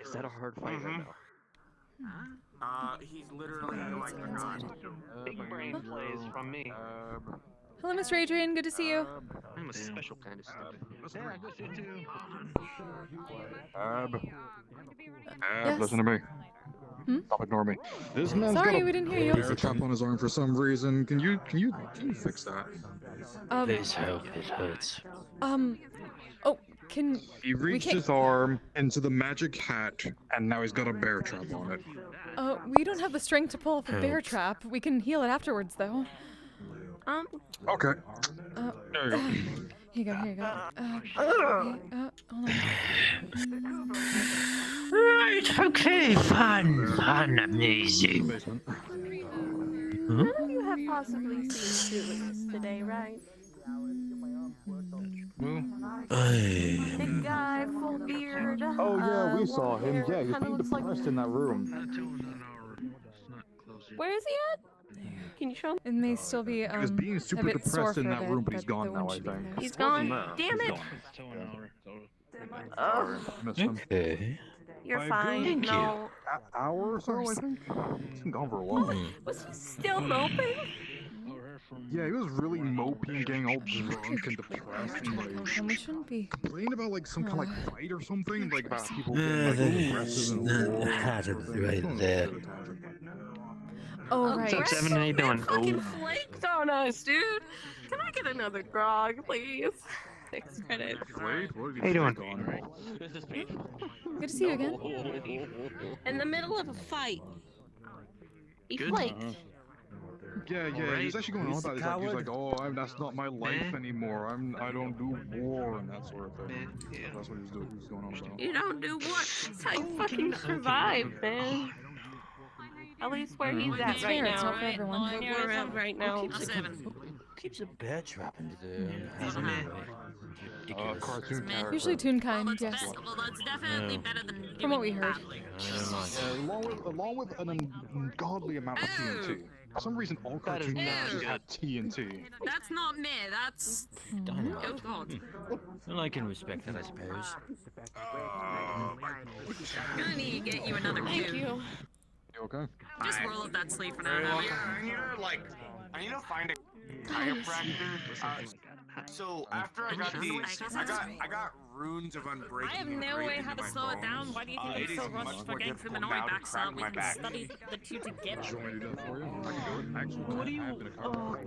Is that a hard fight right now? He's literally like big brain plays from me. Hello, Mr. Adrian. Good to see you. I'm a special kind of stupid. Yeah, good to see you too. Yes? Listen to me. Stop ignoring me. This man's Sorry, got a we didn't hear you. bear trap on his arm for some reason. Can you fix that? Please help, it hurts. Oh, can He reached his arm into the magic hat, and now he's got a bear trap on it. We don't have the strength to pull off a bear trap. We can heal it afterwards, though. Okay. There you go. Here you go. Hold on. Right, okay, fun, amazing. How do you have possibly seen Felix today, right? Big guy, full beard. Oh yeah, we saw long him. hair, Yeah, he's kinda being looks like. depressed in that room. Where is he at? Can you show me? It may still be He was being a super bit sore depressed in for a that bit, room, but he's the gone wound now. I should be think. there. He's gone. Damn it! Sorry, missed him. Okay. You're By a fine. good No. hour or so, I think. He's been gone for a while. Was he still moping? Yeah, he was really mopey, getting all drunk and depressed, and like We shouldn't be. complaining about like some kind of like fight or something, like about people getting like aggressive and war. Had it right there. Oh, right. What's up, Seven? How you doing? Fucking flaked on us, dude. Can I get another grog, please? 6 credits. How you doing? Good to see you again. In the middle of a fight. He Good. flaked. Yeah, he was actually going on about this. Like, he's like, "Oh, that's not my life anymore. I don't do war and that sort of thing." That's what he was going on about. You don't do what? That's how you fucking survive, man. At least where he's at It's right fair, it's now. not for everyone. Where we're at right now. Keeps a bear trap into Cartoon character. Usually Toonkind, yes. Well, that's definitely better than From what we heard. Along with an ungodly amount of TNT. For some reason, all cartoon characters had TNT. That's not me. That's. Oh God. Well, I can respect that, I suppose. Gonna need to get you another Thank cue. you. You okay? Just roll up that sleeve for now. Very Now. welcome. I need to find a chiropractor. So after I got these, I got runes of unbreaking. I have no way how to slow it down. Why do you think I'm so rushed for getting through the Minori back so we can study the two together? What do you?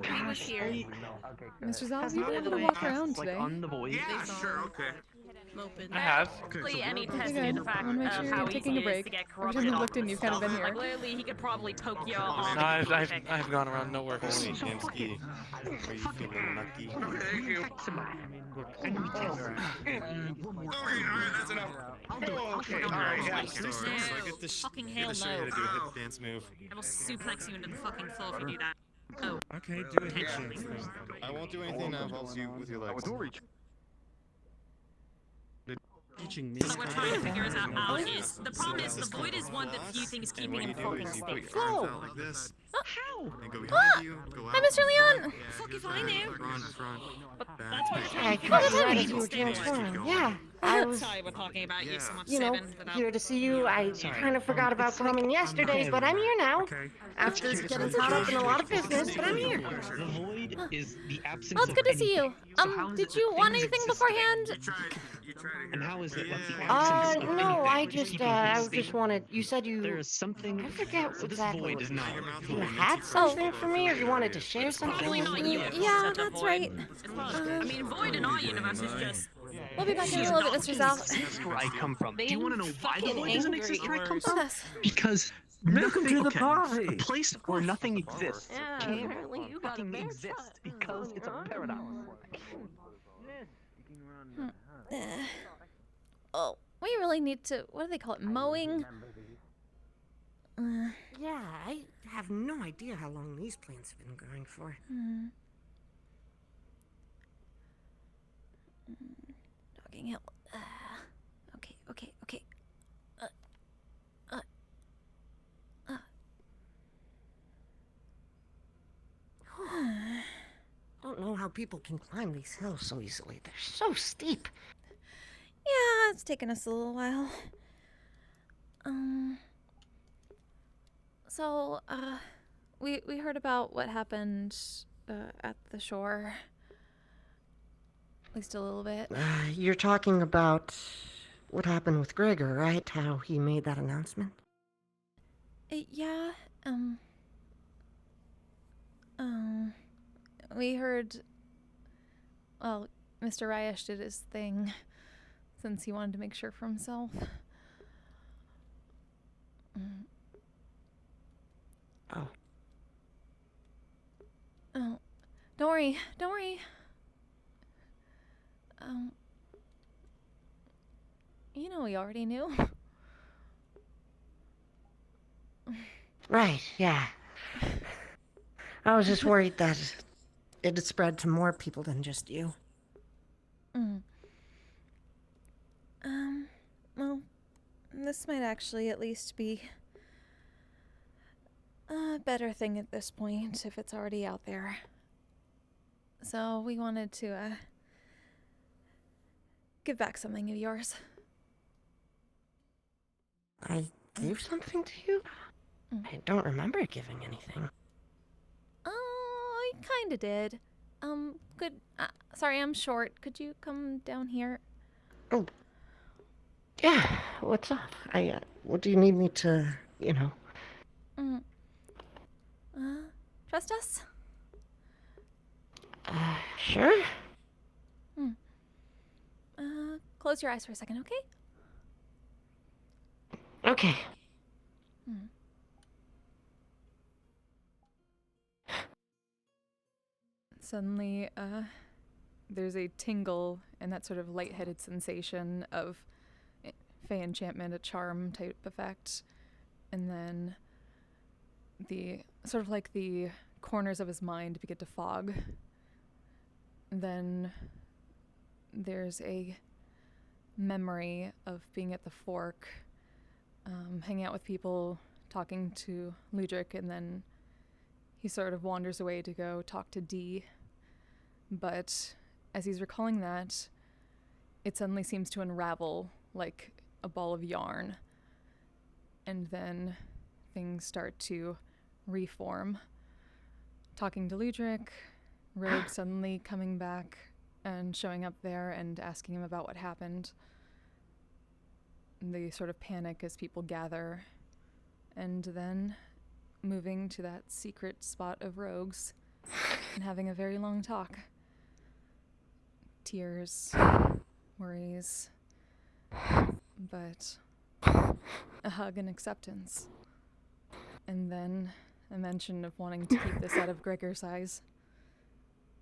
He was here. Mr. Zal, have you been able to walk around today? On the voice. Yeah, sure, okay. Moping. I have. Basically, any Okay, testing good. the fact I want to make of sure how you're easy taking a it is break. to get Every corrupted time you've off looked in, of you've kind of been himself. here. Like, literally, he could probably poke you on. No, I've gone around nowhere holy damn ski. Are you feeling lucky? Thank you. Okay, alright, that's enough. Oh, okay, alright, yeah. No, fucking hell Show you how no. to do a hip dance move. I will suplex you into the fucking floor if you do that. Oh. Okay, do a hip dance move. I won't do anything that involves you with your legs. Teaching me. So we're trying to figure it out is the problem is the void is one of the few things keeping him fucking You put safe. your arms out like this. How? And go behind you. Go out. Hi, Mr. Leon! Fuck if I knew. Front. That's what you're I trying to caught figure you out. right as you were transforming. Yeah, I was, Sorry, we're talking about you so much, you know, Sabin, without... here to see you. I kind of forgot about coming yesterday, but I'm here now. After getting caught up in a lot of business, but I'm here. The void is the absence Well, it's of good to see you. anything. So how is Did it you that want things anything exist beforehand? And how is it? What's the absence of anything? I Keeping just things safe? wanted, you said you, There is something. I forget So this exactly void what is you not. you had something for me, or you wanted to share something Probably with not me? you. Yeah, Set up that's void. right. I mean, void in our universe is just... We'll be back in a little bit, Mr. Zal. That's where I come from. Do you want to know why the fucking void doesn't angry exist where I come With from? us. Because Welcome to the okay, party. a place where nothing exists Yeah, can't apparently you got a fucking bear exist trap. because it's a paradox. Oh, we really need to. What do they call it? Mowing? Yeah, I have no idea how long these plans have been going for. Dogging hill. Okay. Don't know how people can climb these hills so easily. They're so steep. Yeah, it's taken us a little while. So, we heard about what happened at the shore. At least a little bit. You're talking about what happened with Gregor, right? How he made that announcement? Yeah, we heard, well, Mr. Ryesh did his thing since he wanted to make sure for himself. Oh. Oh, don't worry. You know we already knew. Right, yeah. I was just worried that it had spread to more people than just you. Well, this might actually at least be a better thing at this point if it's already out there. So we wanted to, give back something of yours. I gave something to you? I don't remember giving anything. Oh, I kinda did. Sorry, I'm short. Could you come down here? Oh. Yeah, what's up? What do you need me to, Trust us? Sure? Close your eyes for a second, okay? Okay. Suddenly, there's a tingle and that sort of lightheaded sensation of Fey enchantment, a charm type effect. And then the sort of like the corners of his mind begin to fog. And then there's a memory of being at the fork, hanging out with people, talking to Ludric, and then he sort of wanders away to go talk to Dee. But as he's recalling that, it suddenly seems to unravel like a ball of yarn. And then things start to reform. Talking to Ludric, Rogue suddenly coming back and showing up there and asking him about what happened. They sort of panic as people gather. And then moving to that secret spot of Rogue's and having a very long talk. Tears, worries, but a hug and acceptance. And then a mention of wanting to keep this out of Gregor's eyes.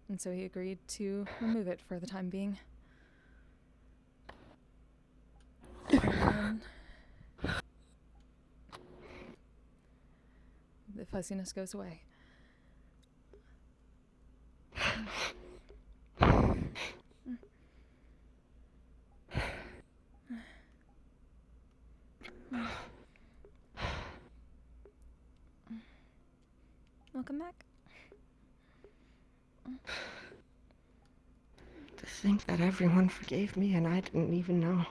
And so he agreed to remove it for the time being. And the fuzziness goes away. Welcome back. To think that everyone forgave me and I didn't even know.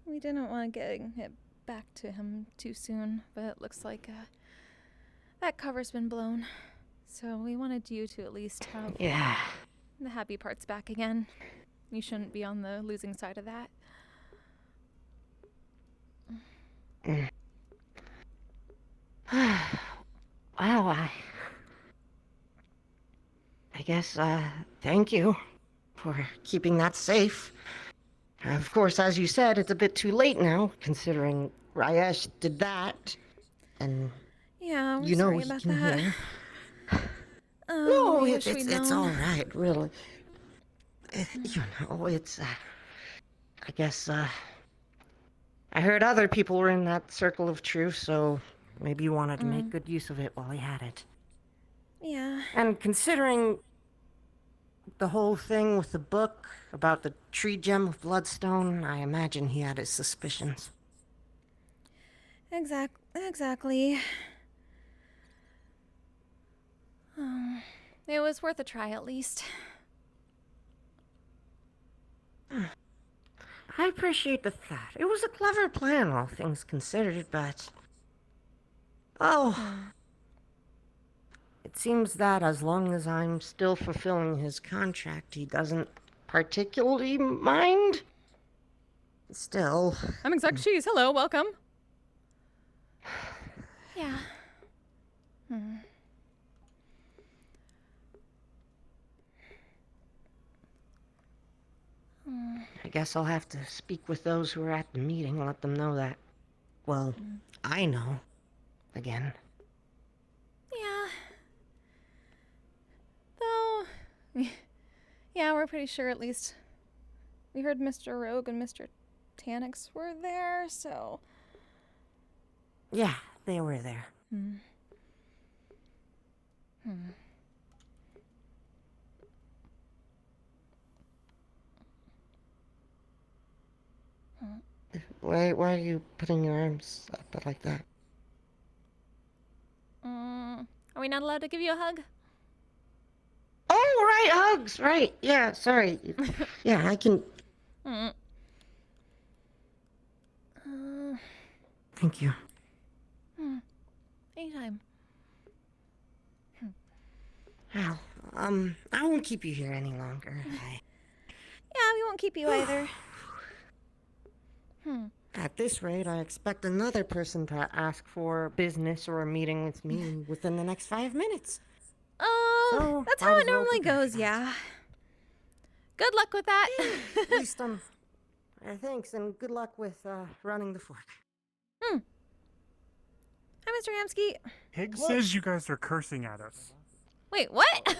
We didn't want to get it back to him too soon, but it looks like that cover's been blown. So we wanted you to at least have the happy parts back again. You shouldn't be on the losing side of that. Well, I guess, thank you for keeping that safe. Of course, as you said, it's a bit too late now, considering Rayesh did that, and yeah, we're you know sorry he about can that. hear. Oh, No, we it's wish we'd all known. right, really. It's, I guess, I heard other people were in that circle of truth, so maybe you wanted to make good use of it while he had it. Yeah. And considering the whole thing with the book about the tree gem of Bloodstone, I imagine he had his suspicions. Exactly. It was worth a try, at least. I appreciate the thought. It was a clever plan, all things considered, but... Oh... It seems that as long as I'm still fulfilling his contract, he doesn't particularly mind. Still... I'm Exec Cheese. Hello, welcome. Yeah. I guess I'll have to speak with those who are at the meeting and let them know that... Well, I know. Again. Yeah. Though... Yeah, we're pretty sure at least... We heard Mr. Rogue and Mr. Tannix were there, so... Yeah, they were there. Why are you putting your arms up like that? Are we not allowed to give you a hug? Oh, right, hugs, right. Yeah, sorry. Yeah, I can... Thank you. Anytime. Well, I won't keep you here any longer. Yeah, we won't keep you either. At this rate, I expect another person to ask for business or a meeting with me within the next 5 minutes. So, That's might how as it well normally prepare goes, for that. yeah. Good luck with that. At least, thanks, and good luck with, running the fork. Hi, Mr. Hamsky. Higgs says you guys are cursing at us. Wait, what?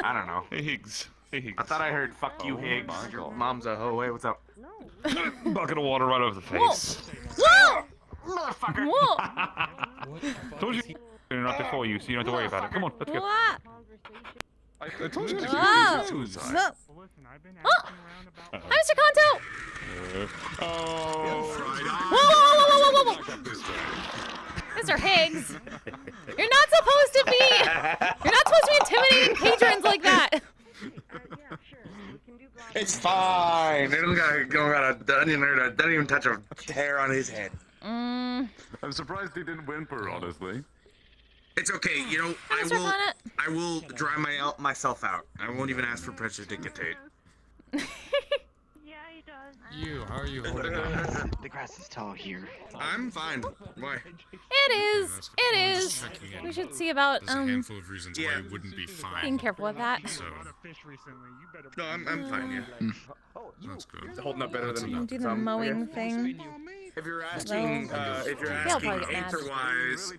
I don't know. Hey, Higgs. Hey, Higgs. I thought I heard "fuck you, Higgs." Your mom's a hoe. Hey, what's up? Bucket of water right over the face. Whoa! Motherfucker! Whoa! Told you they're not there for you, so you don't have to worry about it. Come on, let's go. What? I told you to Whoa! suicide. Oh! Hi, Mr. Kanto! Oh, Whoa, whoa, whoa, whoa, whoa, whoa! Mr. Higgs, you're not supposed to be intimidating patrons like that. It's fine. They don't got a onion there that doesn't even touch a hair on his head. I'm surprised he didn't whimper, honestly. It's okay. You know, I will dry myself out. I won't even ask for pressure to dictate. You, how are you holding up? The grass is tall here. I'm fine. Why? It is. It is. We should see about There's a handful of reasons why you wouldn't be fine. being careful with that. So. No, I'm fine. Yeah. That's good. Holding up better than Do the mowing thing. If you're asking, They'll probably get mad. answer-wise,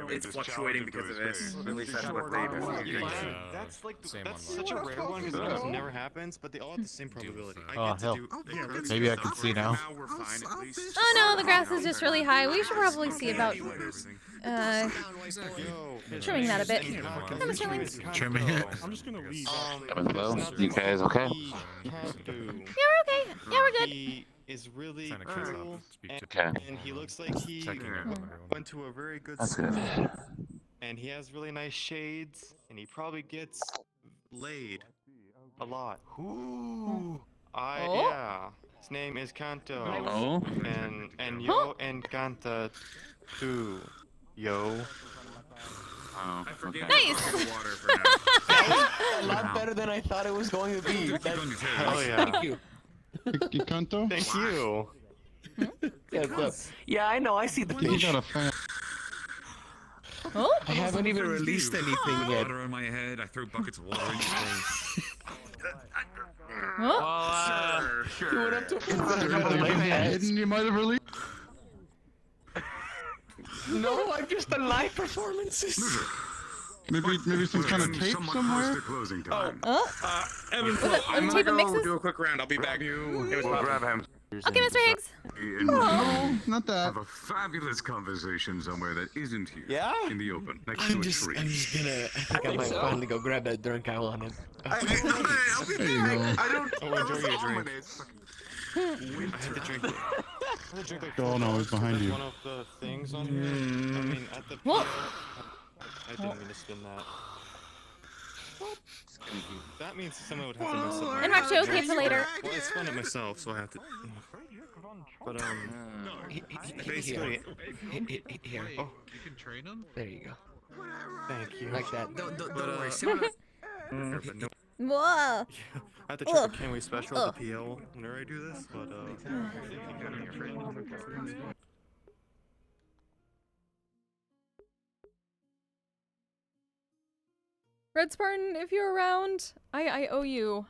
it's fluctuating because of this. At least that's what they That's like such a rare one because it almost never happens, but they all have the same probability. Oh, hell. Maybe I can see now. Oh no, the grass is just really high. We should probably see about trimming that a bit. Hi, Mr. Links. Trimming it. I'm just gonna leave. Hello? You guys okay? Yeah, we're okay. Yeah, we're good. He is really cool, Okay. and he looks like he went to a very good That's school. good. And he has really nice shades, and he probably gets laid a lot. Oh? Yeah. His name is Kanto. Oh? And yo encanta tu, yo. Oh, okay. Nice. A lot better than I thought it was going to be. Hell yeah. Thank you. Kanto? Thank you. Yeah, I know. I see the You fish. got a fan. Oh? I haven't even released anything yet. Water on my head. I throw buckets of water in your face. Sure. You went up to You might have released. No, I'm just a live performances. Maybe some kind of tape somewhere. Closing Oh. Evan, tape I'm gonna and go mixes? do a quick round. I'll be back. It was grab him. Okay, Mr. Higgs. No, not that. Have a fabulous conversation somewhere that isn't here. Yeah? In the open, next I'm to a just tree. gonna. I think I might finally go grab that drunk owl on it. I'll be There you back. go. I don't. Oh, enjoy your drink. Minutes. I had to drink. I had to drink like Oh, no, he's behind you. one of the things on here. I mean, at the. Whoa. I didn't mean to spin that. That means someone would have to mess up. And Rock okay for later. Well, I spun it myself, so I have to. But basically, Here. oh, You can train him? There you go. thank you. Like that. Don't But, worry. but no, Whoa. I have to check Ugh. the Can We special Ugh. at the PL whenever I do this, but Red Spartan, if you're around, I owe you.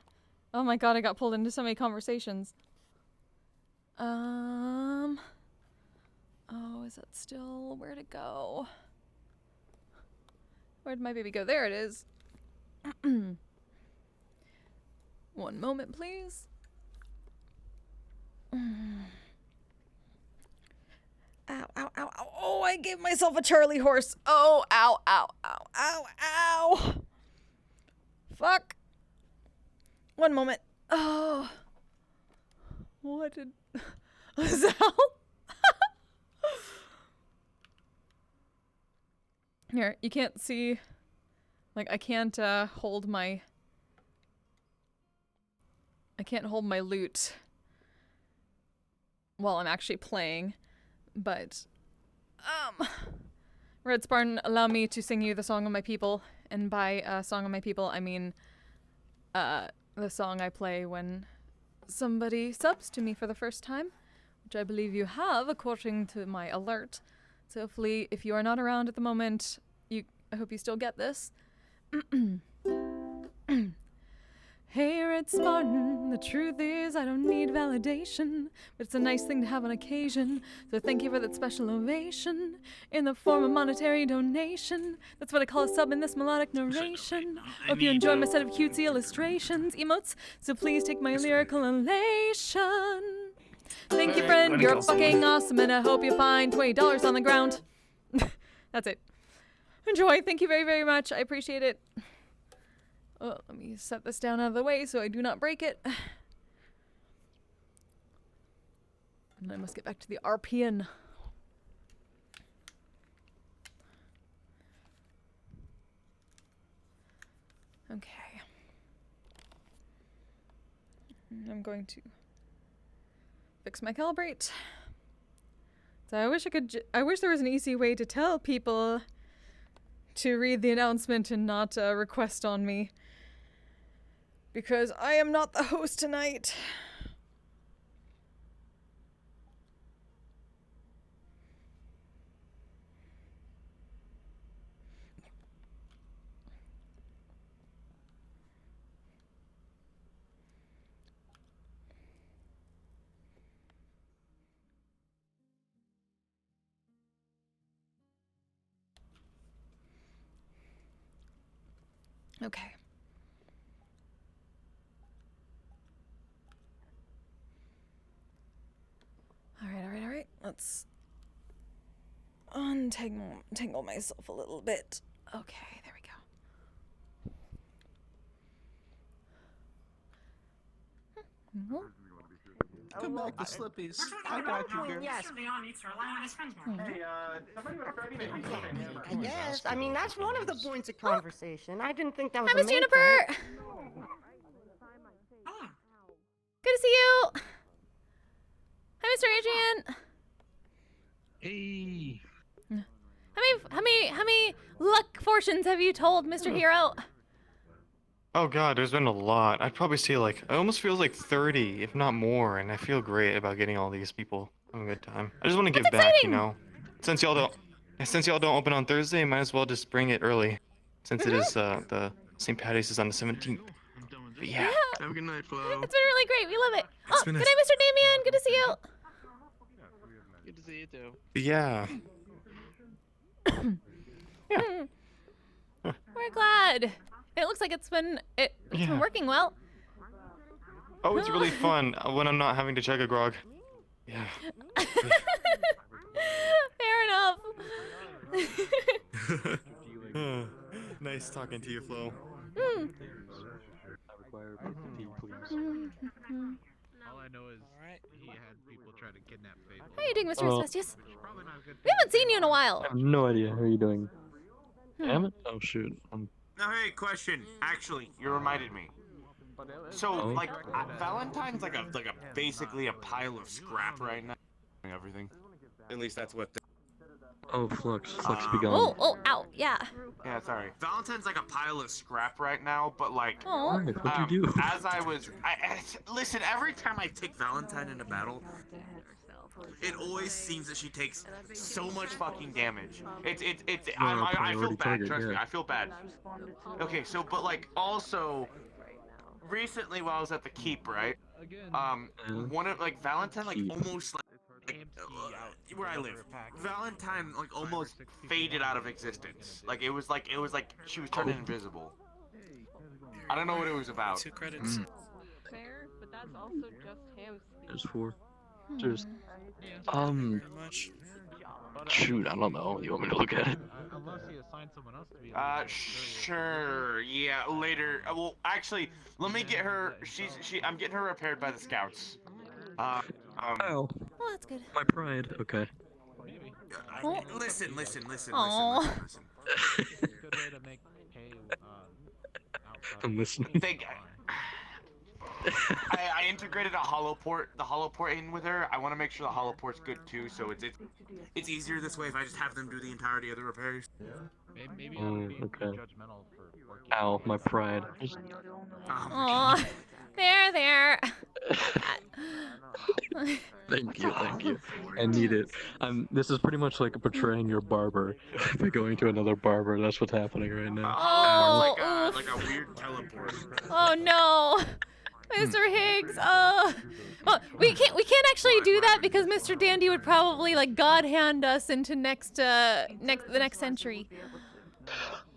Oh my god, I got pulled into so many conversations. Oh, is that still where to go? Where'd my baby go? There it is. One moment, please. Ow, ow, ow, ow. Oh, I gave myself a Charlie horse. Oh, ow, ow, ow, ow, ow. Fuck. One moment. Oh. What did... Zal? Here, you can't see... Like, I can't hold my... I can't hold my lute while I'm actually playing, but... Red Spartan, allow me to sing you the Song of My People. And by Song of My People, I mean the song I play when somebody subs to me for the first time, which I believe you have, according to my alert. So hopefully, if you are not around at the moment, I hope you still get this. Hey, Red Spartan, the truth is I don't need validation, but it's a nice thing to have on occasion, so thank you for that special ovation in the form of monetary donation. That's what I call a sub in this melodic narration. Hope you enjoy my set of cutesy illustrations, emotes, so please take my lyrical elation. Thank you, friend, you're fucking awesome, and I hope you find $20 on the ground. That's it. Enjoy, thank you very, very much, I appreciate it. Oh, let me set this down out of the way so I do not break it. And I must get back to the RPN. Okay. I'm going to fix my calibrate. So I wish I wish there was an easy way to tell people to read the announcement and not request on me. Because I am not the host tonight. Okay. All right. Let's untangle myself a little bit. Okay, there we go. Come back to Slippies. I got you, girl. Yes. I guess. I mean, that's one of the points of conversation. I didn't think that was Hi, a Miss main Juniper! point. Good to see you! Hi, Mr. Adrian! Hey! How many luck fortunes have you told, Mr. Hero? Oh god, there's been a lot. I'd probably say like, it almost feels like 30, if not more, and I feel great about getting all these people having a good time. I just want to give back, you know? Since y'all don't open on Thursday, might as well just bring it early. Since it is, the St. Patty's is on the 17th. But yeah. Have a good night, Flo. It's been really great. We love it. Oh, been good nice. night, Mr. Damien. Good to see you. Good to see you too. Yeah. We're glad. It looks like it's been working well. Oh, it's really fun when I'm not having to chug a grog. Yeah. Fair enough. Nice talking to you, Flo. All I know is he had people try to kidnap Faith. How are you doing, Mr. Asbestius? We haven't seen you in a while. I have no idea. How are you doing? Damn it. Oh, shoot. Now, hey, question. Actually, you reminded me. So, Oh. like, Valentine's like a basically a pile of scrap right now. Everything. At least that's what. Oh, Flux. Flux be gone. Oh, ow, yeah. Yeah, sorry. Valentine's like a pile of scrap right now, but like, Oh. What'd you do? as I was, listen. Every time I take Valentine in a battle, it always seems that she takes so much fucking damage. I feel bad. Trust me, I feel bad. Okay, so but like also, recently while I was at the keep, right? One of like Valentine like almost like where I live, Valentine like almost faded out of existence. Like it was like she was turning invisible. I don't know what it was about. 2 credits. Fair, but that's also just him. There's 4. Just, shoot, I don't know. You want me to look at it? Unless he assigned someone else to be. Sure. Yeah, later. Well, actually, let me get her. I'm getting her repaired by the scouts. Oh. Oh, that's good. My pride. Okay. Oh. Listen. Aw. I'm listening. I integrated the hollow port in with her. I want to make sure the hollow port's good too, so it's easier this way if I just have them do the entirety of the repairs. Maybe okay. judgmental for working. Ow, my pride. Aw. There. Thank you. I need it. This is pretty much like portraying your barber by going to another barber. That's what's happening right now. Oh, like a weird teleport. Oh no, Mr. Higgs. Well, we can't actually do that because Mr. Dandy would probably like God hand us into the next century.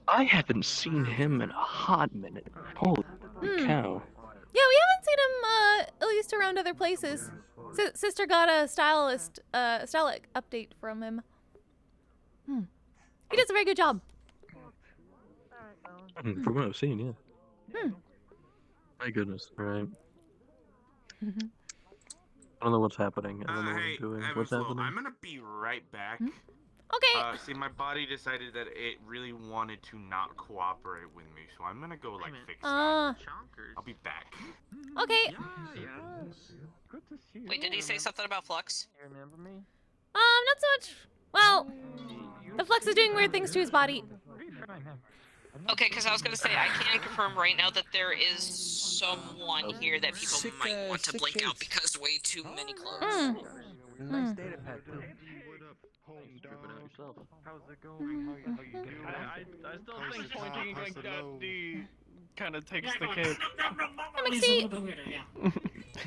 I haven't seen him in a hot minute. Holy cow. Yeah, we haven't seen him at least around other places. Sister got a style update from him. He does a very good job. From what I've seen, yeah. My goodness, right. I don't know what's happening. I don't know what I'm doing. What's happening? I'm gonna be right back. Okay. See, my body decided that it really wanted to not cooperate with me, so I'm gonna go like fix that. I'll be back. Okay. Wait, did he say something about Flux? You remember me? Not so much. Well, the Flux is doing weird things to his body. Okay, because I was going to say, I can confirm right now that there is someone here that people might want to blink out because way too many clothes. Nice data pack, too. How's it going? I still think pointing like that kind of takes the cake.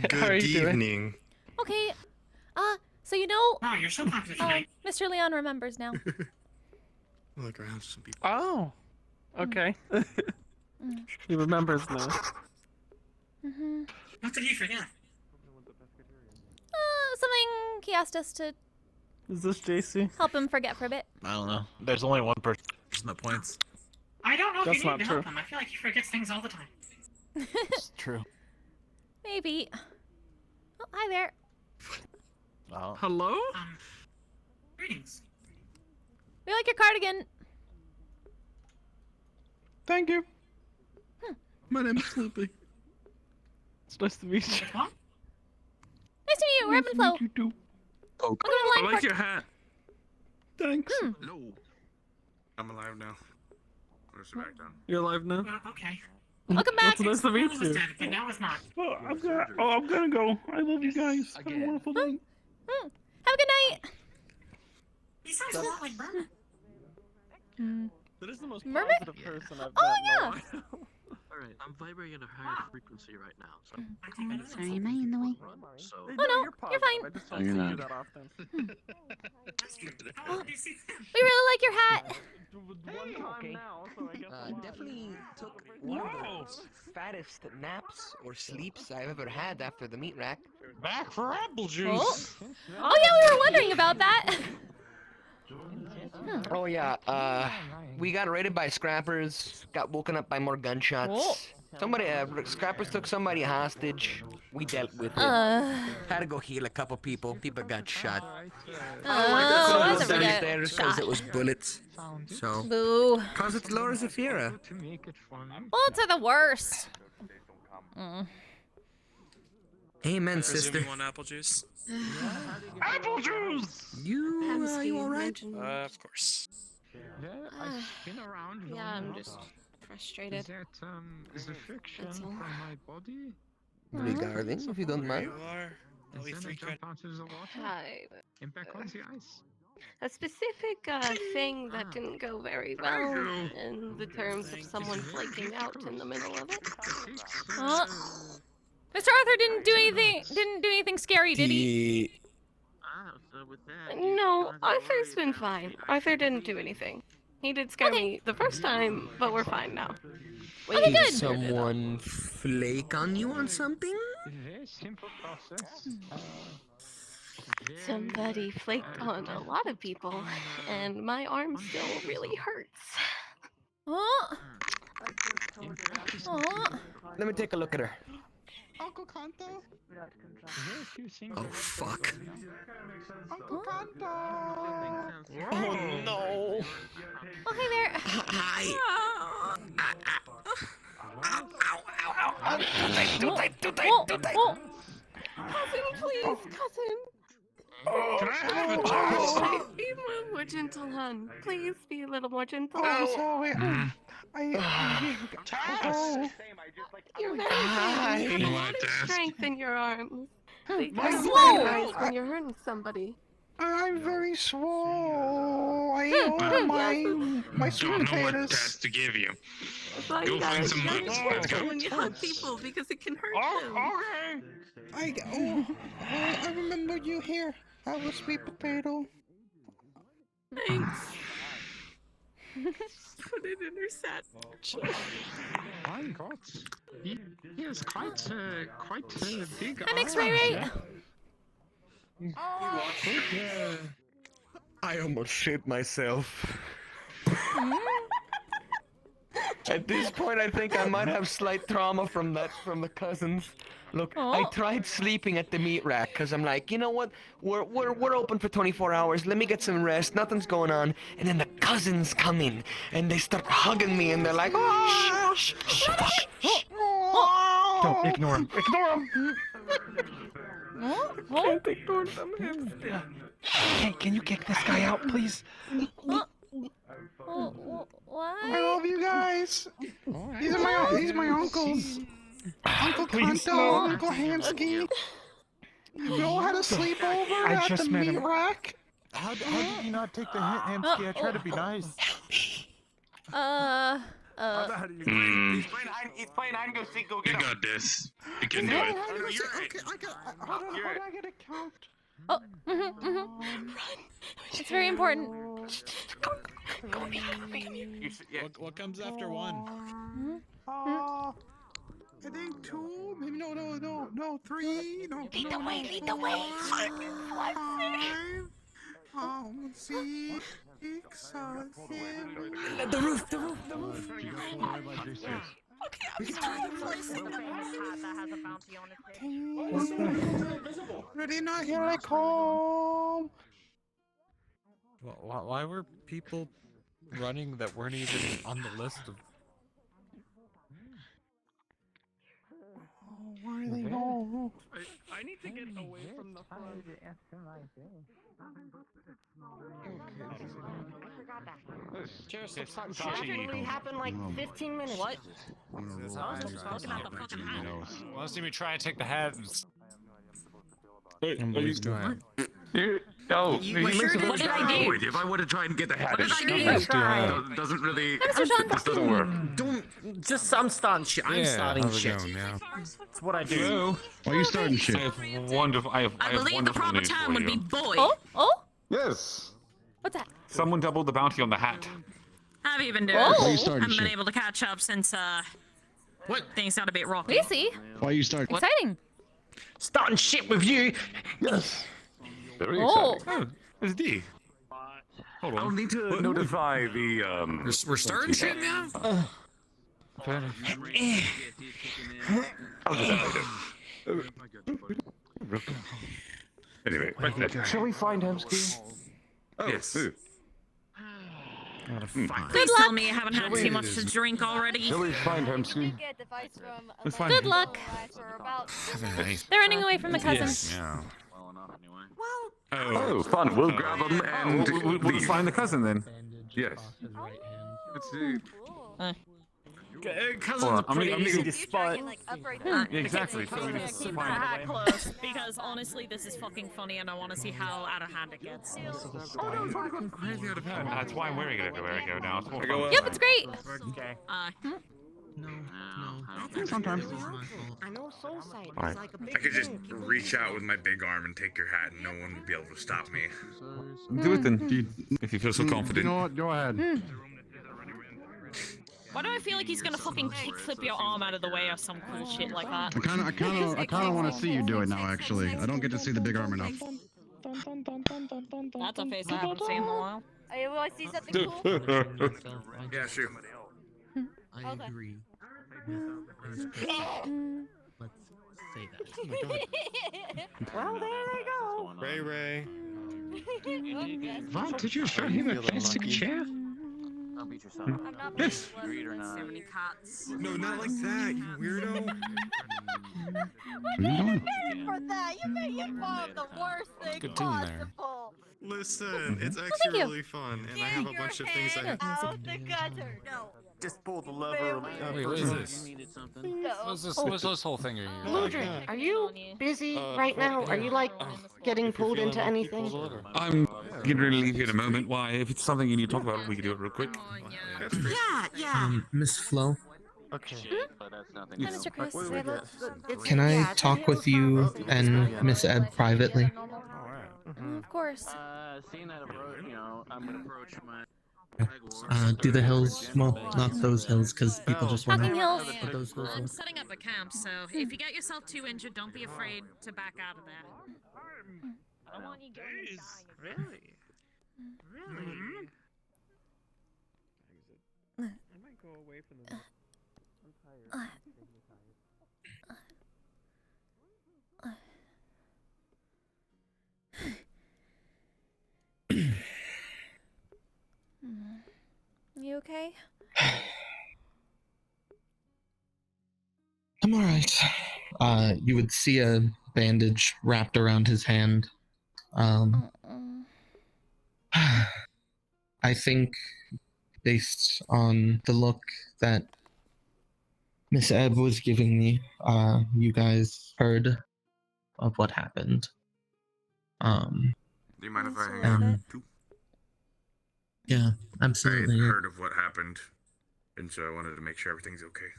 Good evening. Okay. So you know. Wow, you're so popular tonight. Mr. Leon remembers now. Look around some people. Oh. Okay. He remembers now. What did he forget? Something he asked us to Is this JC? help him forget for a bit. I don't know. There's only one person that points. I don't know if That's you need not to true. help him. I feel like he forgets things all the time. It's true. Maybe. Oh, hi there. Oh. Hello? Greetings. We like your cardigan. Thank you. My name is Sleepy. It's nice to meet you. Nice to meet you. We're up and flow. You too. Oh, I like your hat. Thanks. No. I'm alive now. I'm gonna sit back down. You're alive now? Okay. Welcome back. It's nice to meet That was you. dead, but now it's not. Oh, I'm gonna go. I love you guys. Have a wonderful night. Have a good night. He sounds a lot like Berman. That is the most Mermaid? positive person I've met Oh, in a yeah. while. Alright, I'm vibrating at a higher frequency right now, so... Sorry, am I in the way? So... Oh no, you're fine. I just No, don't you're see not. you that often. We really like your hat. Definitely took one of the fattest naps or sleeps I've ever had after the meat rack. Back for apple Oh. juice. Oh yeah, we were wondering about that. Oh yeah, we got raided by scrappers, got woken up by more gunshots. Oh. Somebody, scrappers took somebody hostage. We dealt with it. Had to go heal a couple people. People got shot. I Couldn't go never get downstairs because it was bullets. So, Boo. cause it's Laura Zafira. Bullets are the worst. Amen, sister. Want apple juice? Apple juice! You alright? Of course. Yeah, I've been around. Yeah, I'm just frustrated. Is that is affection That's all. from my body? Regarding, if you don't mind. Is then I jump onto the water Hi. and back on the ice. A specific thing that didn't go very well in the terms of someone flaking out in the middle of it. Mr. Arthur didn't do anything scary, did he? No, Arthur's been fine. Arthur didn't do anything. He did scare me the first time, but we're fine now. Okay, Did good. someone flake on you on something? Very simple process. Somebody flaked on a lot of people, and my arm still really hurts. Oh. Oh. Let me take a look at her. Uncle Kanto? Oh fuck. Uncle Kanto! Oh no! Oh, hey there. Hi. Too tight. Cousin, please, cousin. Can I have a chance? Be more gentle, hon. Please be a little more gentle. Oh, sorry. You're very Hi. good. You You have a want lot of to ask? strength in your arms. They My come swole. nice when you're hurting somebody. I'm very swole. I ate all my sweet Don't know what potatoes. that's to give you. That's why Go you find gotta some be nuts. Let's go. careful when you hug people because it can hurt them. Okay. I remember you here. Have a sweet potato. Thanks. Put it in her satchel. My God. He has quite big Hi, Mix Ray Ray. I almost shit myself. At this point, I think I might have slight trauma from the cousins. Look, I tried sleeping at the meat rack because I'm like, you know what? We're open for 24 hours. Let me get some rest. Nothing's going on. And then the cousins come in and they start hugging me and they're like, oh, shh. Don't ignore him. Ignore him. Can't ignore them. Hey, can you kick this guy out, please? What? I love you guys. These are my uncles. Uncle Kanto, Uncle Hansky. You all had a sleepover at the meat rack. How did you not take the hint, Hansky? I tried to be nice. He's playing hide and go seek. Go get him. You got this. You can do it. Okay, how do I get a count? Oh, It's very important. What comes after one? I think 2. Maybe no, 3. No. Lead the way, lead the way. 5. 6, 7. The roof. Okay, I'm sorry. Ready, not here I come. Why were people running that weren't even on the list of? Where are they going? I need to get away from the front. Cheers, that happened like 15 minutes. What? Want to see me try and take the hat? What did I do? If I would have tried and get the hat, it doesn't really. This doesn't work. I'm starting shit. I'm starting shit. That's what I do. Why are you starting shit? I have wonderful. I believe the proper time would be boy. Oh? Yes. What's that? Someone doubled the bounty on the hat. How have you been doing? Why are you starting Haven't been shit? able to catch up since things got a bit rocky. We see. Why are you starting? Exciting. Starting shit with you. Yes. Very Oh. exciting. It's D. Hold I'll on. need to notify the We're starting shit now. I'll just Anyway, Shall we find Hemsky? yes. Good Please luck. tell me you haven't had too much to drink already. Shall we find Hemsky? Let's find Good him. luck. They're running away from the cousins. Yeah. Oh, fun. We'll grab them and We'll leave. find the cousin then. Yes. Let's see. Cousins Hold on, are pretty I'm easy gonna- to spot. Exactly. So we Keep just the find hat close because honestly, this is fucking funny, and I want to see how out of hand it gets. Oh no, it's already gone crazy out of hand. That's why I'm wearing it everywhere I go now. It's more fun. Yep, it's great. Okay. Sometimes. I know soul sight Alright. is like a I big could just thing. reach out with my big arm and take your hat, and no one would be able to stop me. Do it then, if you feel so You confident. know what? Go ahead. Why do I feel like he's gonna fucking kickflip your arm out of the way or some cool shit like that? I kind of want to see you do it now. Actually, I don't get to see the big arm enough. That's a face I haven't seen in a while. Hey, want to see something cool? Yeah, shoot. I Okay. agree. Let's say that. Oh my god. Well, there they go. Ray Ray. What? Did you show him a plastic chair? Don't beat yourself. I'm not Yes. Agreed or not. So many cuts. No, not like that, you weirdo. What do you mean for that? You followed the worst thing Good tune there. possible. Listen, it's thank actually you. really fun, and I have a bunch of things I have. Out the gutter. No. Just pull the lever. Wait, what is this? No. What's this whole thing you're here? Ludrin, are you busy right now? Are you like getting pulled into anything? I'm getting ready to leave here in a moment. Why? If it's something you need to talk about, we can do it real quick. Yeah. Miss Flo, Okay. But that's nothing Hi, new. Mr. Chris. What do we get? can I talk with you and Miss Ed privately? Of course. Seeing that approach, I'm gonna approach my. Do the hills, well, not those hills, because people just want Fucking to hills. put those hills I'm in. setting up a camp, so if you get yourself too injured, don't be afraid to back out of there. I don't want you getting Really? Really? I might go away from the. I'm tired. You okay? I'm alright. You would see a bandage wrapped around his hand. I think, based on the look that Miss Ebb was giving me, you guys heard of what happened. Do you mind if I hang Um, out too? Yeah, I absolutely. had heard of what happened, and so I wanted to make sure everything's okay.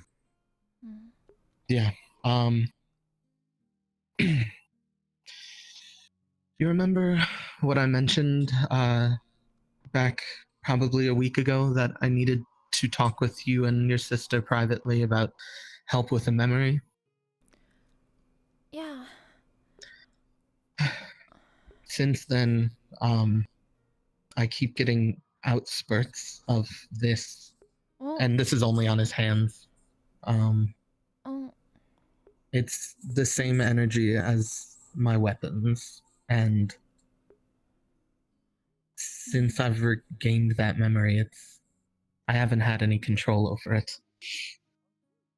Yeah. You remember what I mentioned back probably a week ago, that I needed to talk with you and your sister privately about help with a memory? Yeah. Since then, I keep getting outspurts of this, Well, and this is only on his hands. oh, It's the same energy as my weapons, and since I've regained that memory, I haven't had any control over it.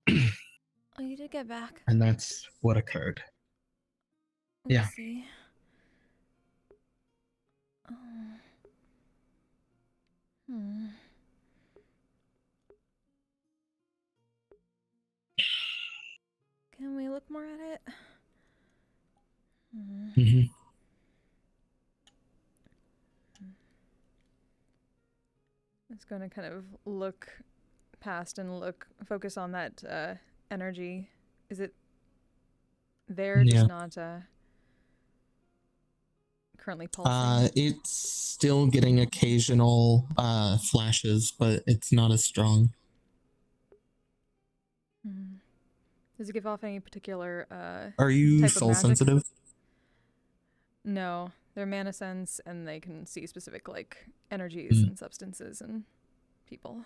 oh, you did get back. And that's what occurred. Let me Yeah. see. Oh. Can we look more at it? It's going to kind of look past and focus on that energy. Is it there, Yeah. just not currently pulsing? It's still getting occasional flashes, but it's not as strong. Does it give off any particular Are you type of soul magic? sensitive? No, they're mana sense, and they can see specific energies and substances and people.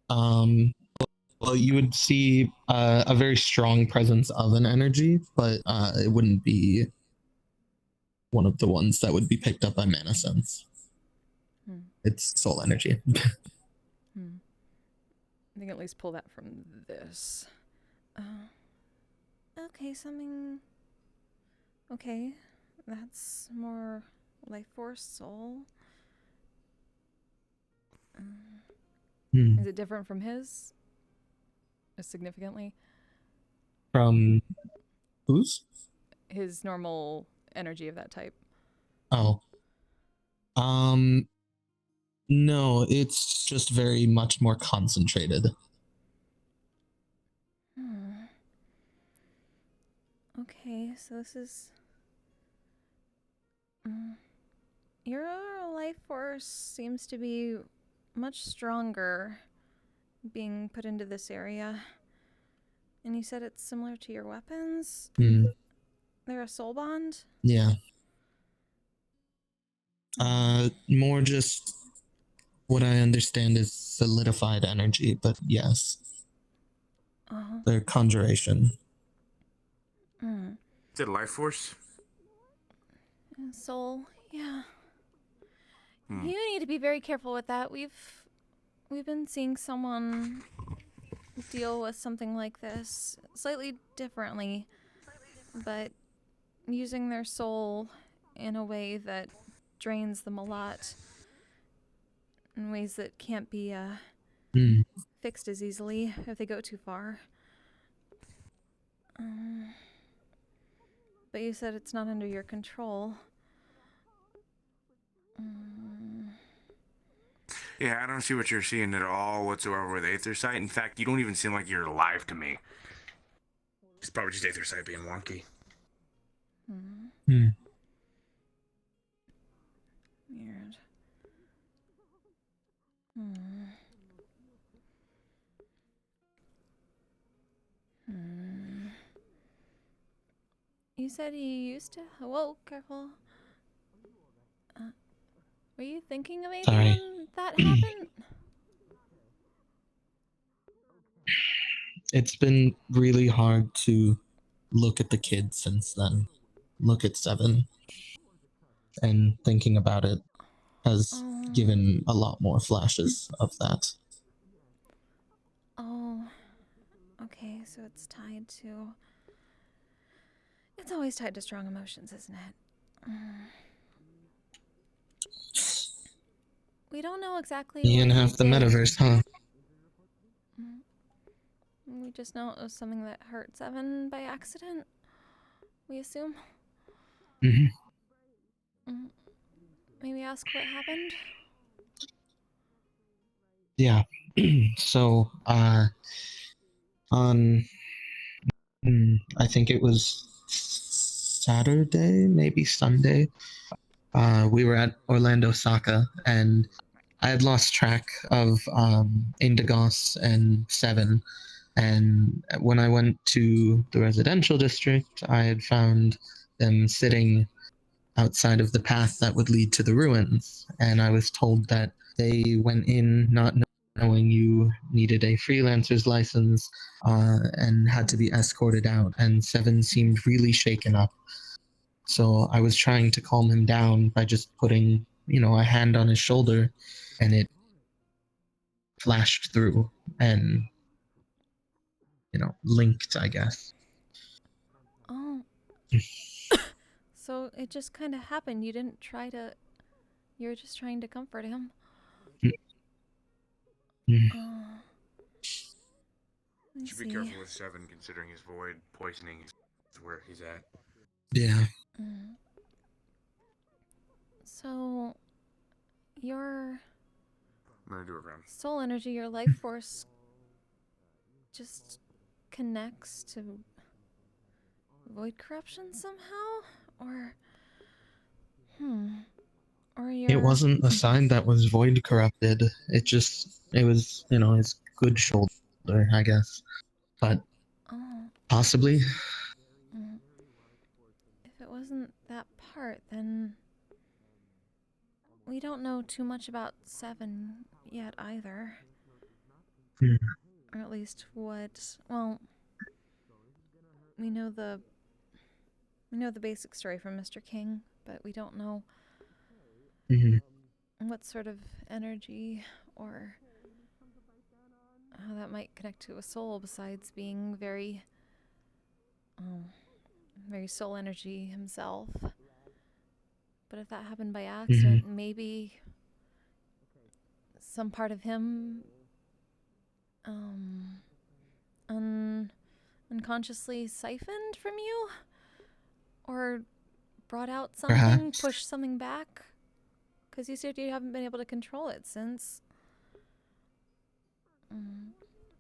Well, you would see a very strong presence of an energy, but it wouldn't be one of the ones that would be picked up by mana sense. It's soul energy. I think at least pull that from this. Okay, something. Okay, that's more life force, soul. Is it different from his? Significantly? From whose? His normal energy of that type. Oh. No, it's just very much more concentrated. Okay, so this is... your life force seems to be much stronger being put into this area. And you said it's similar to your weapons? They're a soul bond? Yeah. More just what I understand is solidified energy, but yes. They're conjuration. Is it life force? Soul, yeah. Hmm. You need to be very careful with that. We've been seeing someone deal with something like this slightly differently, but using their soul in a way that drains them a lot, in ways that can't be fixed as easily if they go too far. But you said it's not under your control. Yeah, I don't see what you're seeing at all whatsoever with Aether Sight. In fact, you don't even seem like you're alive to me. It's probably just Aether Sight being wonky. Weird. You said you used to. Whoa, careful. Were you thinking of anything Sorry. when that happened? It's been really hard to look at the kid since then. Look at Seven. And thinking about it has given a lot more flashes of that. Oh, okay, so it's tied to. It's always tied to strong emotions, isn't it? We don't know exactly. Ian what he half the did. metaverse, huh? We just know it was something that hurt Seven by accident. We assume. Maybe ask what happened. Yeah. So, on, I think it was Saturday, maybe Sunday, we were at Orlando Saka, and I had lost track of Indigos and Seven, and when I went to the residential district, I had found them sitting outside of the path that would lead to the ruins, and I was told that they went in not knowing you needed a freelancer's license and had to be escorted out, and Seven seemed really shaken up. So I was trying to calm him down by just putting, a hand on his shoulder, and it flashed through and, linked, I guess. Oh. So it just kind of happened. You didn't try to. You were just trying to comfort him. Should be careful with Seven, considering his void poisoning is where he's at. Yeah. So, your I'm gonna do it, Ram. soul energy, your life force, just connects to void corruption somehow, or or your. It wasn't a sign that was void corrupted. It was, his good shoulder, I guess. But possibly. If it wasn't that part, then we don't know too much about Seven yet either. Or at least what. Well, we know the basic story from Mr. King, but we don't know what sort of energy or how that might connect to a soul besides being very soul energy himself. But if that happened by accident, maybe some part of him unconsciously siphoned from you, or brought out something, Perhaps. pushed something back, because you said you haven't been able to control it since.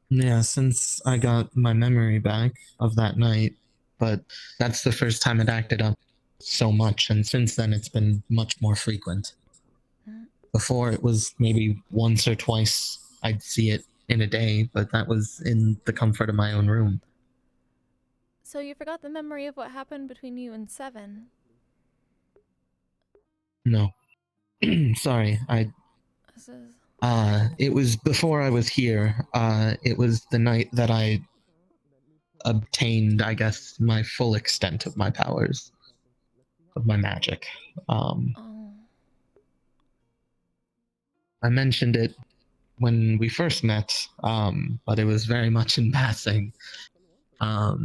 Yeah, since I got my memory back of that night, but that's the first time it acted up so much, and since then it's been much more frequent. Before it was maybe once or twice I'd see it in a day, but that was in the comfort of my own room. So you forgot the memory of what happened between you and Seven? No. sorry. This is... It was before I was here. It was the night that I obtained, I guess, my full extent of my powers, of my magic. I mentioned it when we first met, but it was very much in passing. What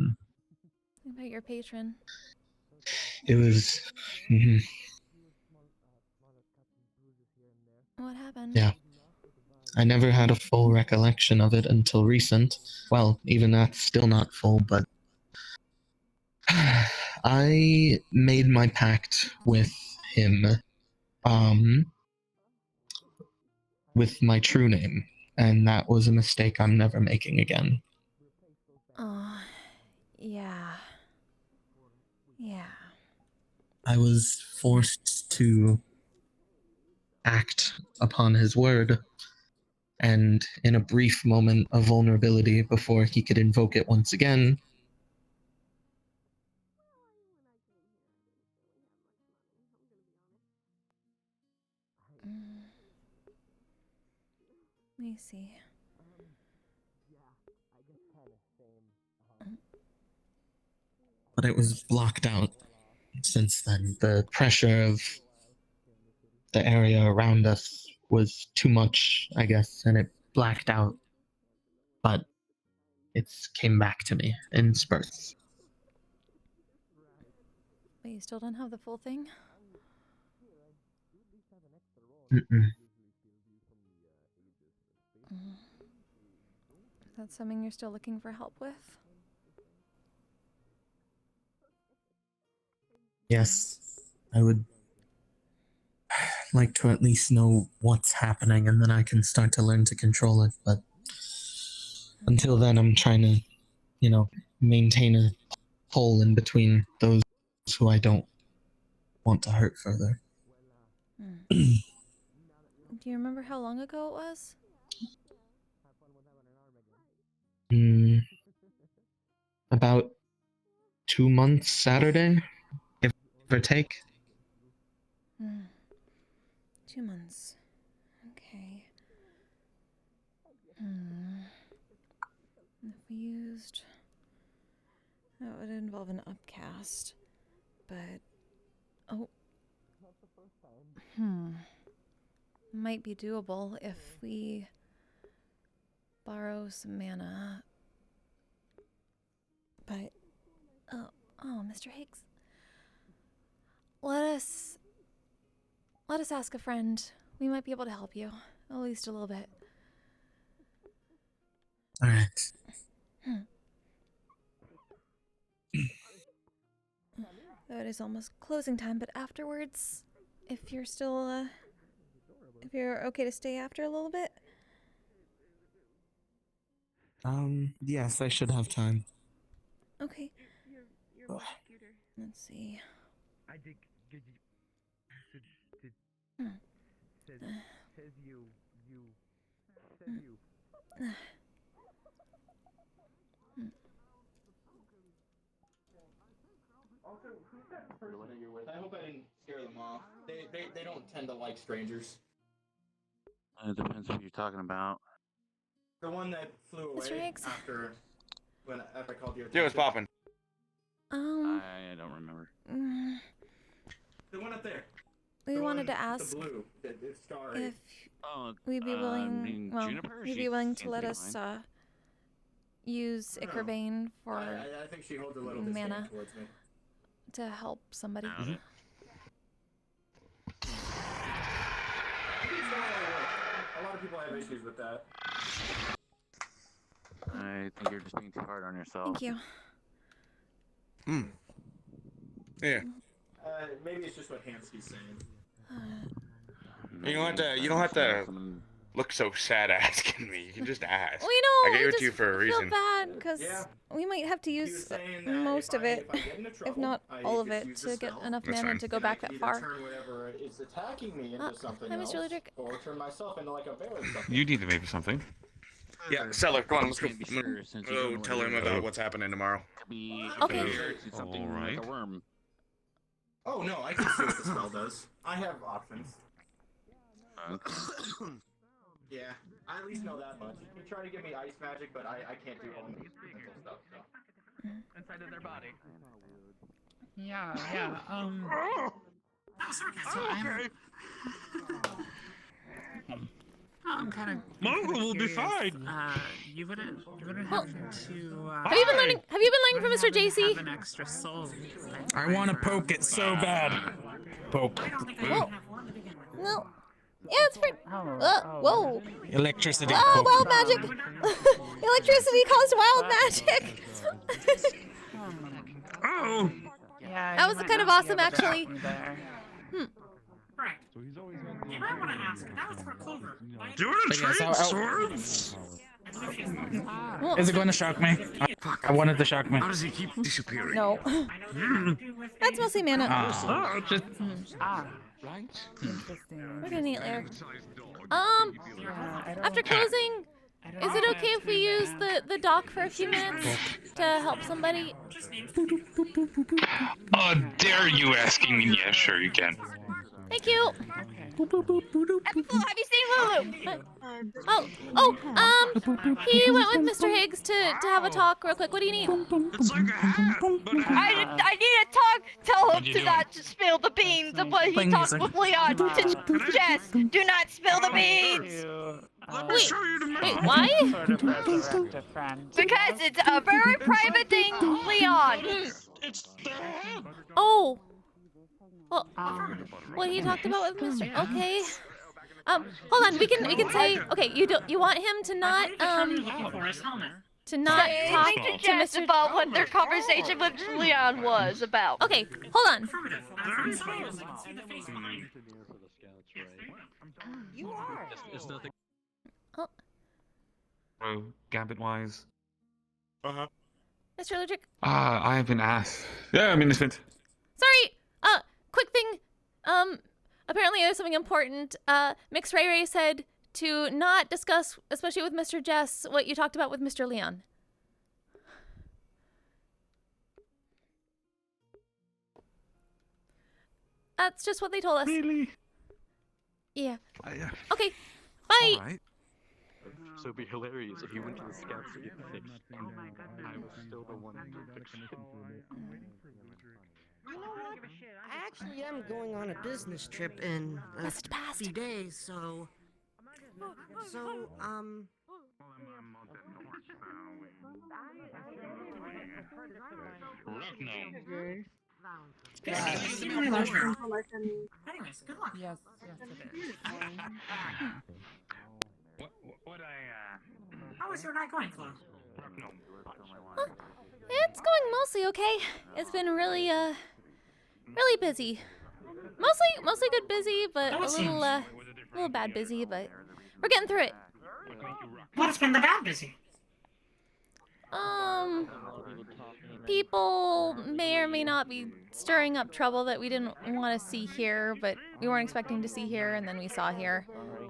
about your patron? It was. What happened? Yeah. I never had a full recollection of it until recent. Well, even that's still not full, but I made my pact with him, with my true name, and that was a mistake I'm never making again. Oh, yeah. Yeah. I was forced to act upon his word, and in a brief moment of vulnerability before he could invoke it once again, Let me see. but it was blocked out since then. The pressure of the area around us was too much, I guess, and it blacked out. But it's came back to me in spurts. But you still don't have the full thing? Mm-mm. Is that something you're still looking for help with? Yes, I would like to at least know what's happening, and then I can start to learn to control it. But until then, I'm trying to, maintain a hole in between those who I don't want to hurt further. Do you remember how long ago it was? About 2 months Saturday, give or take. 2 months. Okay. If we used... That would involve an upcast. But... Oh. Might be doable if we borrow some mana. But... Oh, Mr. Higgs. Let us ask a friend. We might be able to help you. At least a little bit. Alright. Though it is almost closing time, but afterwards, if you're still, if you're okay to stay after a little bit? Yes, I should have time. Okay. Let's see. I think says you. Also, who's that person that you're with? I hope I didn't scare them off. They don't tend to like strangers. It depends what you're talking about. The one that flew away after I called your attention. Yeah, what's poppin'? I don't remember. The one up there. We wanted to ask the blue, the star. if we'd be willing. Well, you'd be willing to let us use Ickerbane for I think she holds a little mana disdain towards me. to help somebody. I think it's not gonna work. A lot of people have issues with that. I think you're just being too hard on yourself. Thank you. Yeah. Maybe it's just what Hansky's saying. You don't have to look so sad asking me. You can just ask. Well, I gave I it to you just for a reason. feel bad because we might have to use most of it, if not all of it, to get enough That's mana fine. to go back that far. Turn whatever is attacking me into something Hi, else, Mr. Ludwig. or turn myself into like a bear or something. You need to maybe something. Yeah, Seller, come on, let's go. Since you Go don't tell know him what about what's happening tomorrow. Okay. Something like a worm. Oh no, I can see what the spell does. I have options. Yeah, I at least know that much. You try to give me ice magic, but I can't do all the mental stuff, so. Inside of their body. Yeah, yeah, I'm kind of. Mongrel will be fine. You wouldn't have to. Have you been learning from Mr. JC? Have an extra soul. I want to poke it so bad. Poke. No. Yeah, it's pretty. Whoa. Electricity. Oh, Poke. wild magic. Electricity caused wild magic. Oh. Yeah, that was kind of awesome, actually. Right. You might want to ask. That was for Clover. Do you want to trade swords? Is it going to shock me? Fuck, I wanted to shock me. How does he keep disappearing? No. That's mostly mana. Right. We're gonna need it later. After closing, is it okay if we use the dock for a few minutes to help somebody? Dare you asking me? Yeah, sure you can. Thank you. Have you seen Lulu? He went with Mr. Higgs to have a talk real quick. What do you need? It's like a hat, but a hat. I need a talk. Tell him to not spill the beans of what he talked with Leon. Jess, do not spill the beans. Wait, why? Because it's a very private thing, Leon. Oh. Well, what he talked about with Mr. Okay. Hold on. We can say okay. You want him to not to not talk to Jess Mr. about what their conversation with Leon was about. Okay, hold on. You are. Oh, Gambit-wise. Mr. Ludrick. I have been asked. Yeah, I mean, it's been... Sorry. Quick thing. Apparently there's something important. Mix Ray Ray said to not discuss, especially with Mr. Jess, what you talked about with Mr. Leon. That's just what they told us. Really? Yeah. Okay. Bye. All right. So it'd be hilarious if he went to the scouts to get fixed. Oh my goodness. I was still the one to fix him. You know what? I actually am going on a business trip in a few days, so... Anyways, good luck. Yes, it is. How is your night going, Flo? It's going mostly okay. It's been really busy. Mostly good busy, but a little bad busy, but we're getting through it. What's been the bad busy? People may or may not be stirring up trouble that we didn't want to see here, but we weren't expecting to see here, and then we saw here.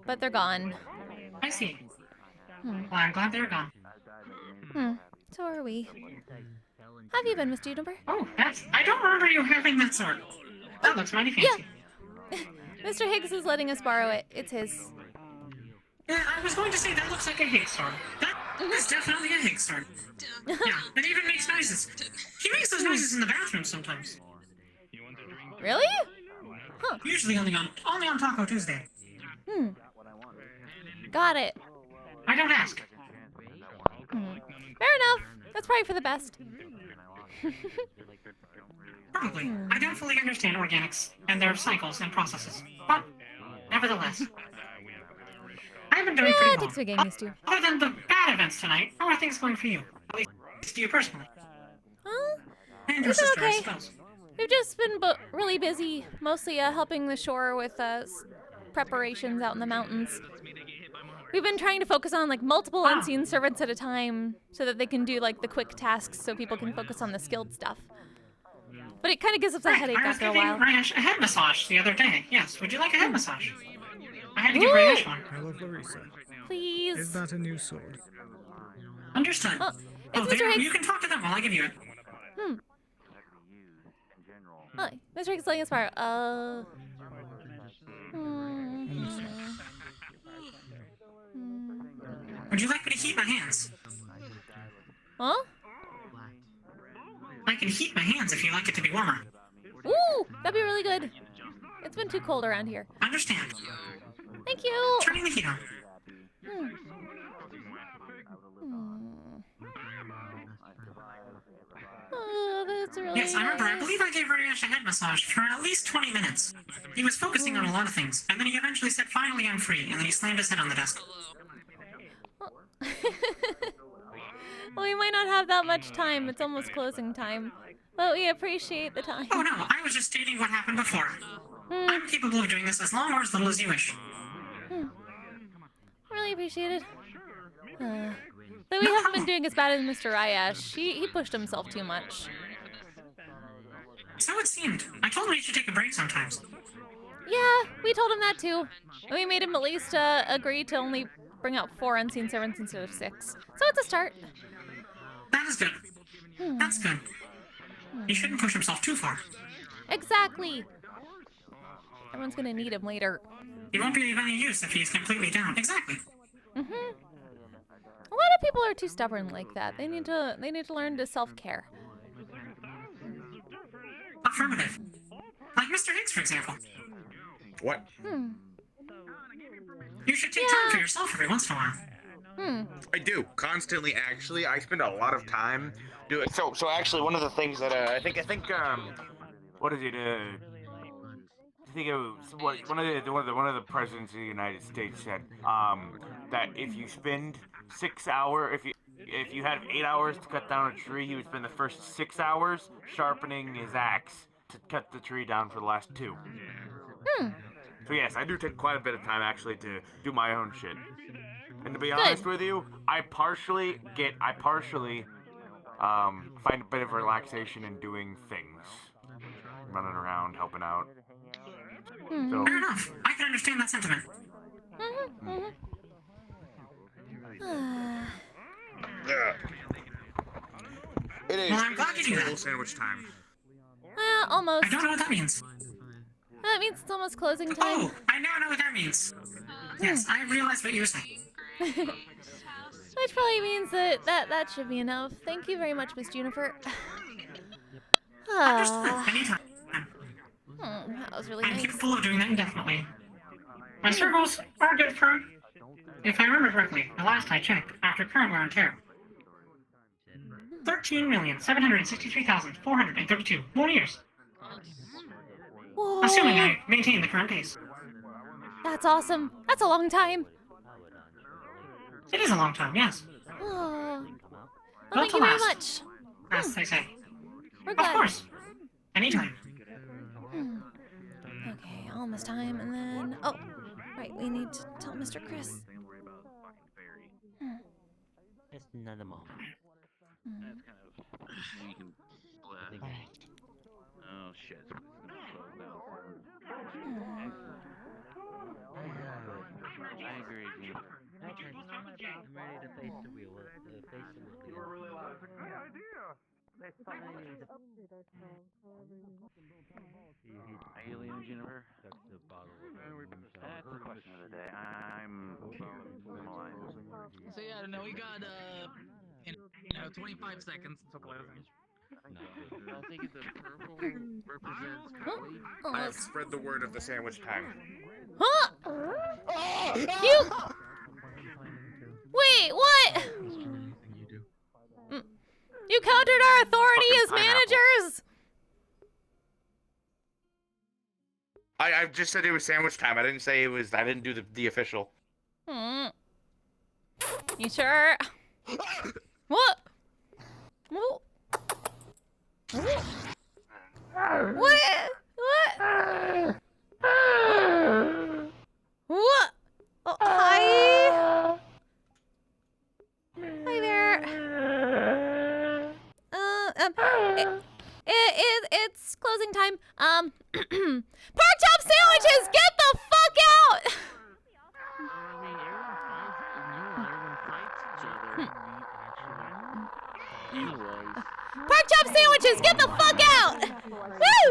But they're gone. I see. Well, I'm glad they're gone. So are we. Have you been, Miss Juniper? Oh, I don't remember you having that sword. That looks mighty fancy. Yeah. Mr. Higgs is letting us borrow it. It's his. Yeah, I was going to say that looks like a Higgs sword. That is definitely a Higgs sword. Yeah, it even makes noises. He makes those noises in the bathroom sometimes. Really? Huh. Usually only on Taco Tuesday. Got it. I don't ask. Fair enough. That's probably for the best. Probably. I don't fully understand organics and their cycles and processes, but nevertheless. I've been doing pretty well. It takes a getting used to. Other than the bad events tonight, how are things going for you? At least to you personally. And your sister, I suppose. We've just been really busy, mostly helping the shore with preparations out in the mountains. We've been trying to focus on like multiple unseen servants at a time so that they can do like the quick tasks so people can focus on the skilled stuff. But it kind of gives us a headache after a while. I was giving Rayesh a head massage the other day. Yes, would you like a head massage? I had to give Rayesh one. I love Larissa. Please. Is that a new sword? Understood. You can talk to them while I give you it. Hi, Mr. Higgs letting us borrow. Would you like me to heat my hands? Huh? I can heat my hands if you like it to be warmer. Ooh, that'd be really good. It's been too cold around here. Understand. Thank you. Turning the heat on. Oh, that's really Yes, I remember. I nice. believe I gave Radiash a head massage for at least 20 minutes. He was focusing on a lot of things, and then he eventually said, "Finally, I'm free," and then he slammed his head on the desk. Well, we might not have that much time. It's almost closing time. But we appreciate the time. Oh no, I was just stating what happened before. I'm capable of doing this as long or as little as you wish. Really appreciate it. But we haven't been doing as bad as Mr. Ryash. He pushed himself too much. So it seemed. I told him he should take a break sometimes. Yeah, we told him that too. And we made him at least agree to only bring out 4 unseen servants instead of 6. So it's a start. That is good. That's good. He shouldn't push himself too far. Exactly. Everyone's gonna need him later. He won't be of any use if he's completely down. Exactly. A lot of people are too stubborn like that. They need to learn to self-care. Affirmative. Like Mr. Higgs, for example. What? You should take time for yourself every once in a while. I do constantly. Actually, I spend a lot of time doing. So actually, one of the things that I think what is it? I think it was one of the presidents of the United States said that if you spend 6 hours, if you had 8 hours to cut down a tree, he would spend the first 6 hours sharpening his axe to cut the tree down for the last 2. So yes, I do take quite a bit of time actually to do my own shit. And to be honest with you, I partially find a bit of relaxation in doing things, running around, helping out. So, Fair enough. I can understand that sentiment. it is. Well, I'm glad you do that. Sandwich time. Almost. I don't know what that means. That means it's almost closing time. Oh, I now know what that means. Yes, I realized what you were saying. Which probably means that should be enough. Thank you very much, Miss Juniper. Understood. Anytime. That was really I'm nice. capable of doing that indefinitely. My circles are good for, if I remember correctly, the last I checked, after current wear and tear, 13,763,432 more years. Whoa. Assuming I maintain the current pace. That's awesome. That's a long time. It is a long time, yes. Oh. Well, Built thank to you very last, much. as they say. We're glad. Of course. Anytime. Okay, almost time, and then... Oh, right, we need to tell Mr. Chris. It's another moment. That's kind of we can split. Oh shit. I agree. I'm ready to face the wheel. You were really loud. It's a good idea. Alien Jennifer. That's the question of the day. I'm alive. So yeah, no, we got 25 seconds to closing. I think the purple represents Chloe. I have spread the word of the sandwich time. Huh? You... Wait, what? You countered our authority as managers? I just said it was sandwich time. I didn't say it was. I didn't do the official. You sure? What? What? What? What? Oh, hi. Hi there. It's closing time. Pork chop sandwiches, get the fuck out! Pork chop sandwiches, get the fuck out! Woo!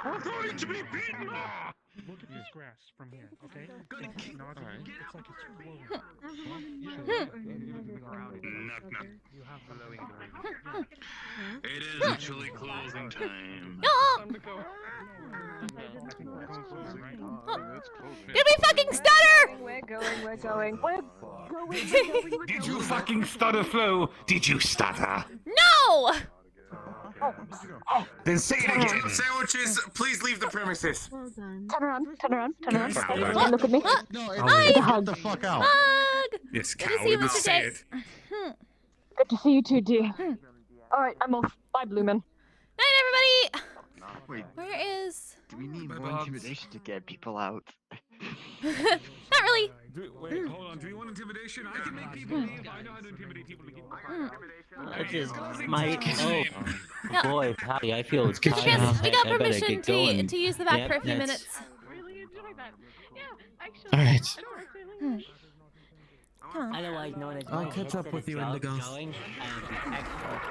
We're going to be beaten! Look at this grass from here, okay? No, it's like it's flowing. Knock knock. It is actually closing time. Did we fucking stutter? We're going. Did you fucking stutter, Flo? Did you stutter? No! Then say it again. Sandwiches, please leave the premises. Turn around. Guys, Look at me. No, Get the fuck out. Hug! Yes, Good to see you, Mr. J. Good to see you too, dear. Alright, I'm off. Bye, Blue Man. Night, everybody! Wait, Where is... do we need more intimidation to get people out? Not really. Wait, hold on. Do you want intimidation? I can make people leave. I know how to intimidate people to keep quiet. That is my Yeah. boy, Patty. I feel Yes, tired. we got I better permission get going. to use the back Yep, for a few that's- minutes. All right. Come on. Otherwise known as I'll my catch up headset with is you in the ghost. going, and extra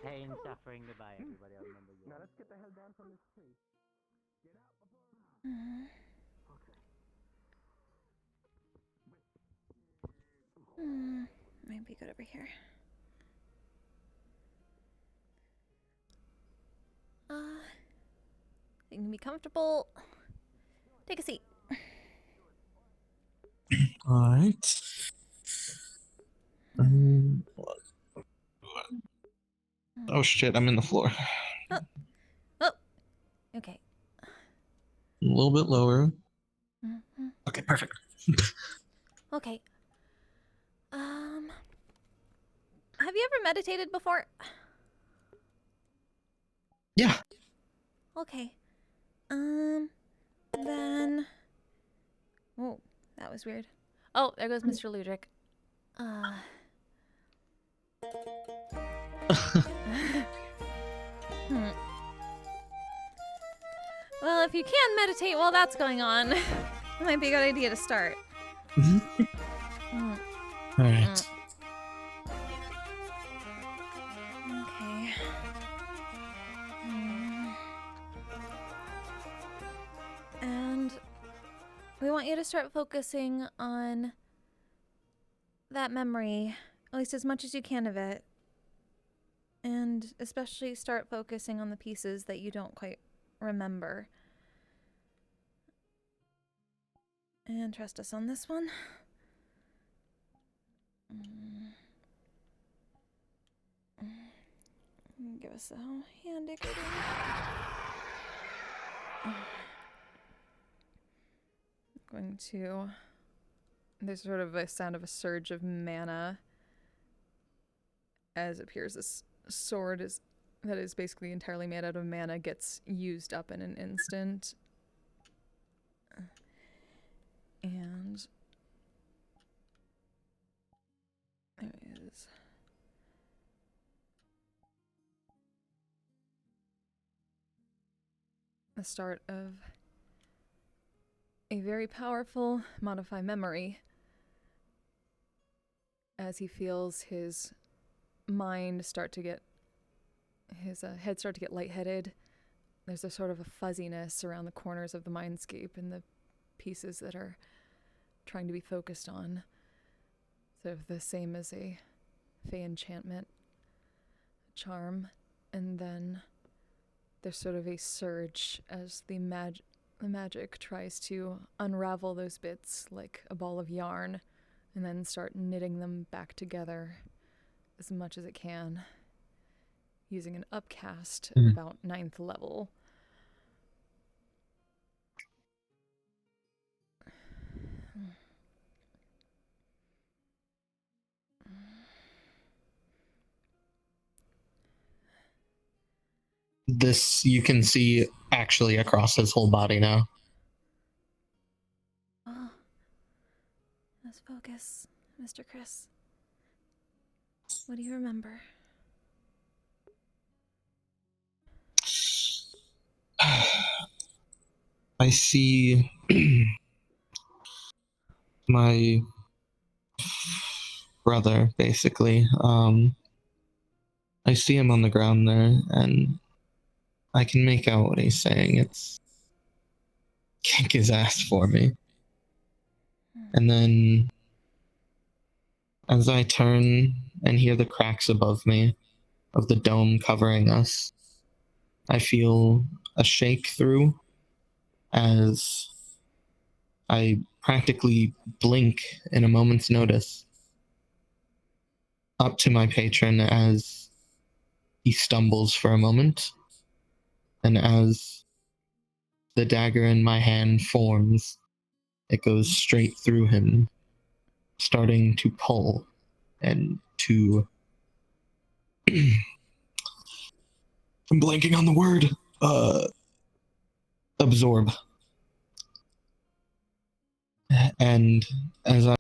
pain, suffering. Goodbye, everybody. I'll remember you. Now let's get the hell down from this tree. Maybe good over here. You can be comfortable. Take a seat. All right. Oh shit! I'm in the floor. Oh. Okay. A little bit lower. Mhm. Okay, perfect. Okay. Have you ever meditated before? Yeah. Okay. Then. Oh, that was weird. Oh, there goes Mr. Ludric. Well, if you can meditate while that's going on, it might be a good idea to start. All right. Okay. And we want you to start focusing on that memory, at least as much as you can of it. And especially start focusing on the pieces that you don't quite remember. And trust us on this one. Give us a hand, Dickard. Going to... There's sort of a sound of a surge of mana as it appears this sword that is basically entirely made out of mana gets used up in an instant. And there is the start of a very powerful modify memory as he feels his mind start to get his head start to get lightheaded. There's a sort of a fuzziness around the corners of the mindscape and the pieces that are trying to be focused on. Sort of the same as a fey enchantment charm. And then there's sort of a surge as the magic tries to unravel those bits like a ball of yarn and then start knitting them back together as much as it can using an upcast at about 9th level. This you can see actually across his whole body now. Oh. Let's focus, Mr. Chris. What do you remember? I see my brother, basically. I see him on the ground there, and I can make out what he's saying. It's kick his ass for me. And then As I turn and hear the cracks above me of the dome covering us, I feel a shake through as I practically blink in a moment's notice up to my patron as he stumbles for a moment, and as the dagger in my hand forms, it goes straight through him, starting to pull and to. I'm blanking on the word. Absorb. And as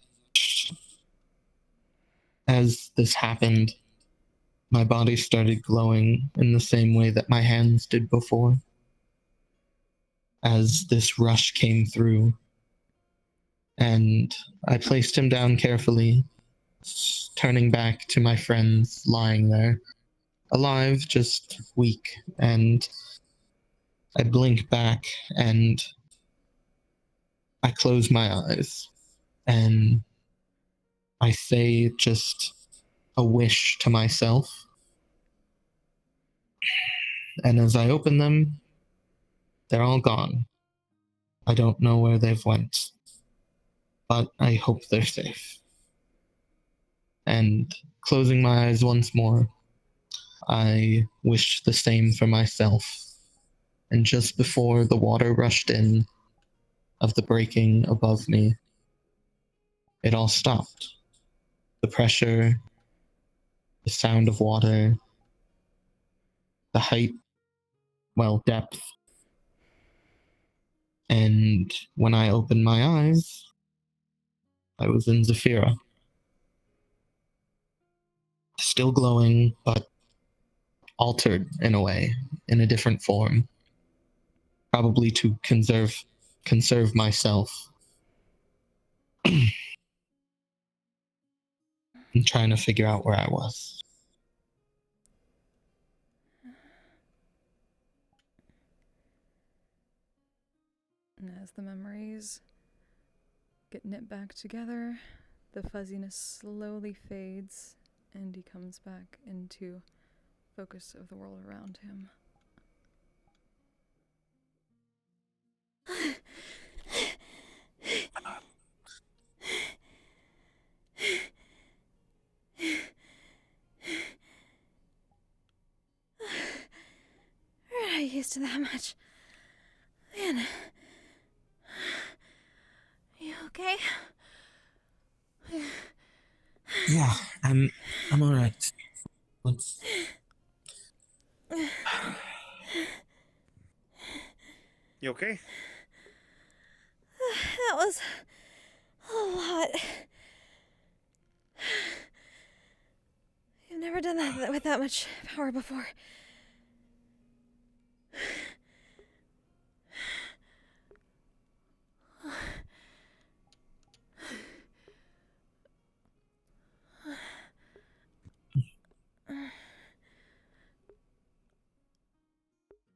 this happened, my body started glowing in the same way that my hands did before. As this rush came through, and I placed him down carefully, turning back to my friends lying there, alive, just weak, and I blink back and I close my eyes and I say just a wish to myself. And as I open them, they're all gone. I don't know where they've went, but I hope they're safe. And closing my eyes once more, I wish the same for myself. And just before the water rushed in of the breaking above me, it all stopped. The pressure, the sound of water, the height, well, depth. And when I opened my eyes, I was in Zafira. Still glowing, but altered in a way, in a different form. Probably to conserve myself. I'm trying to figure out where I was. And as the memories get knit back together, the fuzziness slowly fades and he comes back into focus of the world around him. We're not used to that much. Man. You okay? Yeah, I'm alright. Let's. You okay? That was a lot. You've never done that with that much power before.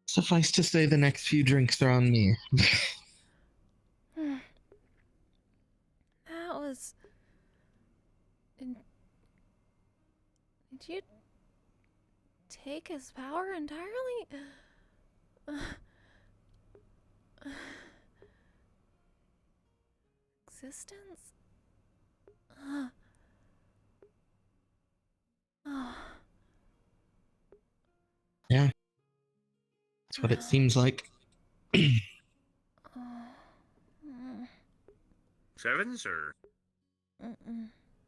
Suffice to say, the next few drinks are on me. That was... Did you take his power entirely? Existence? Yeah. That's what it seems like. Sevens or?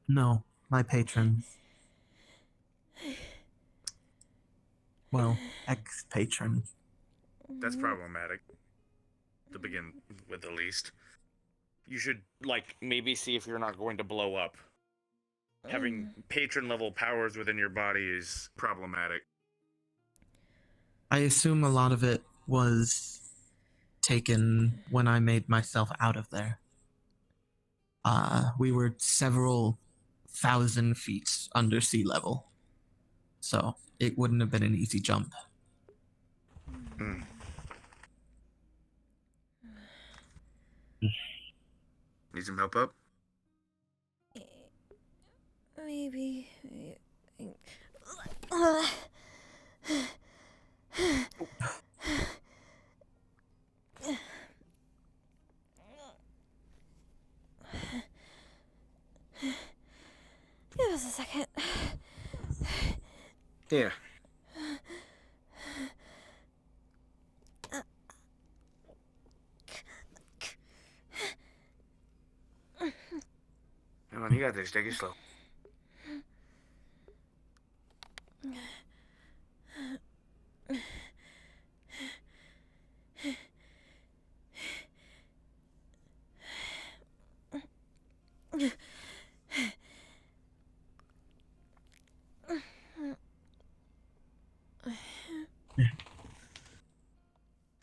No, my patron. Well, ex-patron. That's problematic. To begin with, at least. You should, like, maybe see if you're not going to blow up. Having patron level powers within your body is problematic. I assume a lot of it was taken when I made myself out of there. We were several thousand feet under sea level, so it wouldn't have been an easy jump. Need some help up? maybe. Give us a second. Yeah. Come on, you got this. Take it slow.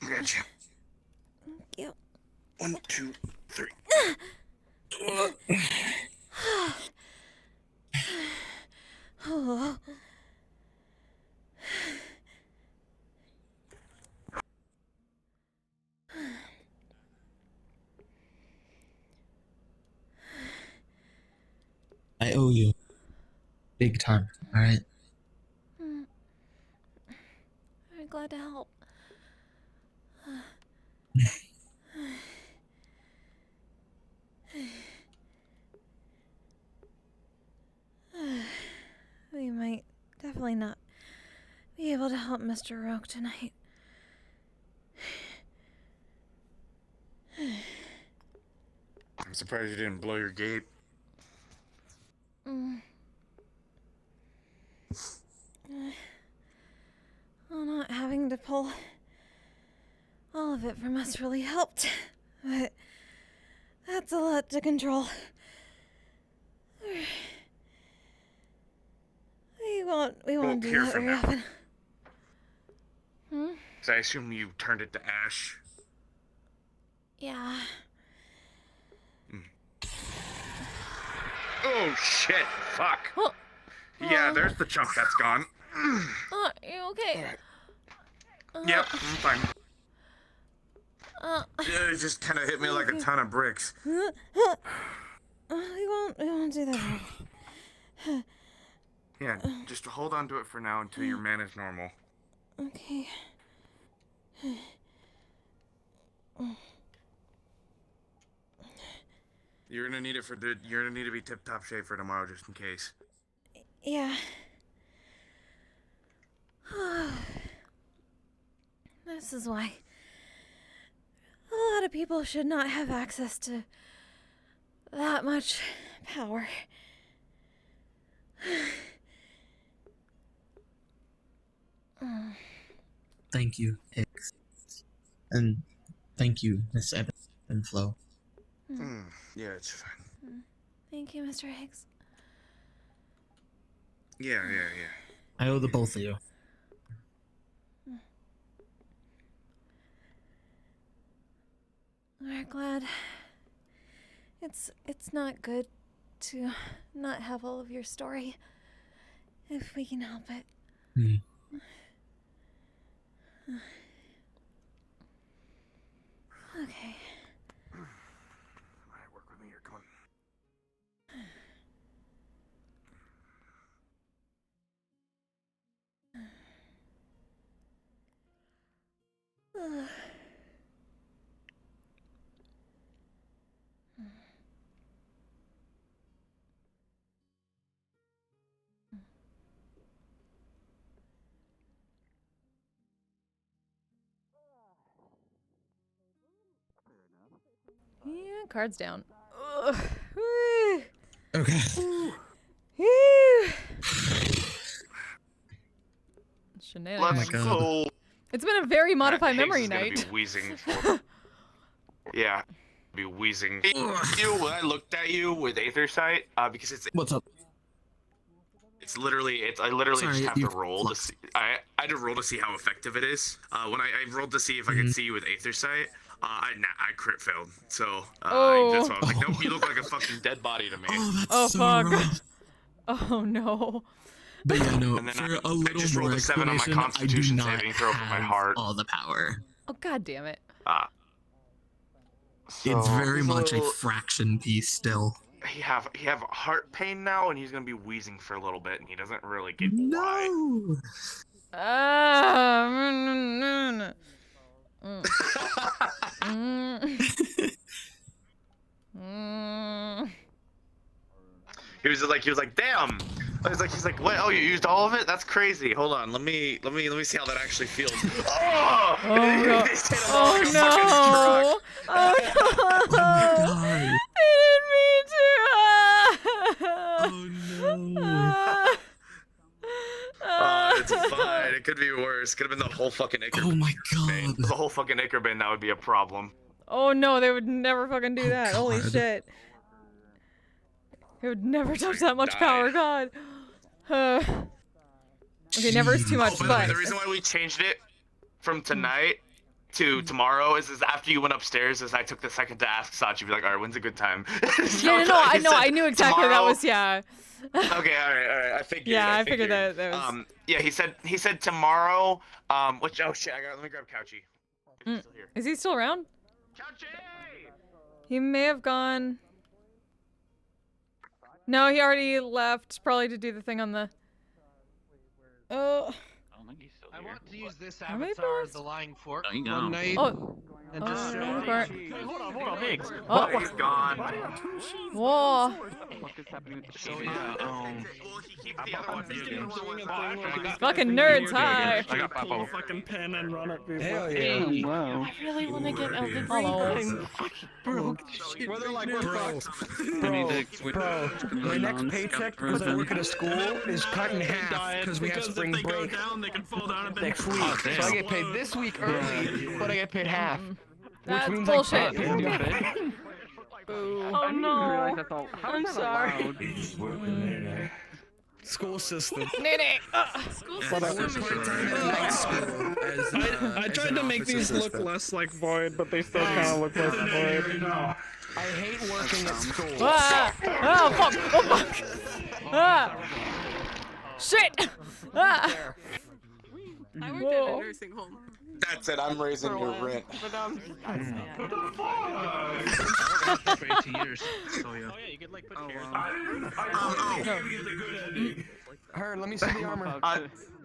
Gotcha. Yep. 1, 2, 3. Oh. I owe you. Big time, alright? I'm glad to help. We might definitely not be able to help Mr. Rogue tonight. I'm surprised you didn't blow your gate. Well, not having to pull all of it from us really helped, but that's a lot to control. We won't do here that for very now. often. Hmm? So I assume you turned it to ash. Yeah. Oh shit! Fuck. Yeah, there's the chunk that's gone. You okay? Yep, I'm fine. It just kind of hit me like a ton of bricks. We won't do that. Yeah, just hold on to it for now until your man is normal. Okay. You're gonna need it for the. You're gonna need to be tip-top shape for tomorrow, just in case. Yeah. This is why a lot of people should not have access to that much power. Thank you, Hicks. And thank you, Miss Evans and Flo. Yeah, it's fine. Thank you, Mr. Higgs. Yeah. I owe the both of you. We're glad. It's not good to not have all of your story, if we can help it. Okay. Alright, work with me here, come on. Yeah, cards down. Ugh. Woo. Okay. Woo. Shenanigans. Let's go. It's been a very modified Higgs memory is gonna night. be wheezing for. Yeah, be wheezing. You, when I looked at you with Aether Sight, because it's. What's up? It's literally. I literally Sorry, just have you to roll to see. I had to roll to see how effective it is. When I rolled to see if I could see you with Aether Sight, I crit failed. So that's why I was like, nope, you look like a fucking dead body to me. Oh, that's Oh, so fuck. rough. Oh no. But yeah, no, And then for I a little just more rolled a 7 on my explanation, I do Constitution not saving throw for my have heart. all the power. Oh, god damn it. It's very he's much a little- fraction piece still. have heart pain now, and he's gonna be wheezing for a little bit, and he doesn't really get why. He was like, damn. He's like, what? Oh, you used all of it? That's crazy. Hold on, let me see how that actually feels. Oh, Oh no! Oh no! Oh no! I didn't mean to. It's fine. It could be worse. Could have been the whole fucking acre. Oh my god. The whole fucking acre bin, that would be a problem. Oh no! They would never fucking do that. Holy shit! They would never touch that much power. God. Okay, never is too much. Oh, by the way, the reason why we changed it from tonight to tomorrow is after you went upstairs, I took the second to ask Sachi, be like, all right, when's a good time? So no, I knew exactly tomorrow. that was yeah. Okay, all right. I figured. Yeah, I figured that was. Yeah, he said tomorrow. Which oh shit, let me grab Couchy. Is he still around? He may have gone. No, he already left, probably to do the thing on the. Oh. I want to use this How many avatar doors? as the lying fork you one go. night Oh. and just show Oh, me. Bart. Hold on, Biggs. Oh. He's gone. Whoa. So yeah, Fucking nerds, hi. I got pull a fucking pen and run at people. Hell yeah. Hey. Wow. I really want to get Elden Hello. Ring. Bro, Well, they're like, we're fucked. Bro, my next paycheck because I work at a school is cut in half because we have spring break They can fall down and next week. So I get paid this week early, but I get paid half. That's which means bullshit. Oh no. I'm sorry. School system. Nene. But I work part-time at night school as I tried to make these look less like Void, but they still kind of look like Void. I hate working at school. Ah! Oh fuck! Oh fuck! Ah! Shit! Ah! I worked at a nursing home. That's it. I'm raising For a your while. rent. But For 18 years. So yeah. Oh yeah, you could like put Her, let me see the armor.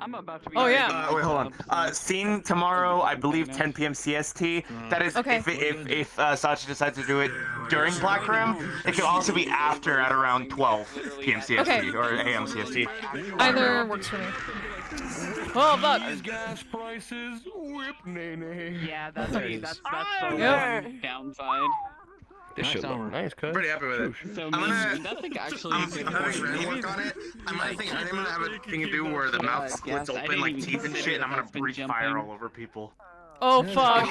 I'm about to be. Oh yeah. Wait, hold on. Scene tomorrow, I believe 10 p.m. CST. That is Okay. if Sachi decides to do it during Black Rim. It could also be after at around 12 p.m. CST Okay. or AM CST. Either works for me. Oh fuck! These gas prices, whip nene. Yeah, that's the Yep. downside. This should look nice, cuz. Pretty happy with it. So that's like actually. I'm gonna work on it. I'm gonna have a thing to do where the mouth splits open like teeth and shit, and I'm gonna breathe fire all over people. Oh fuck!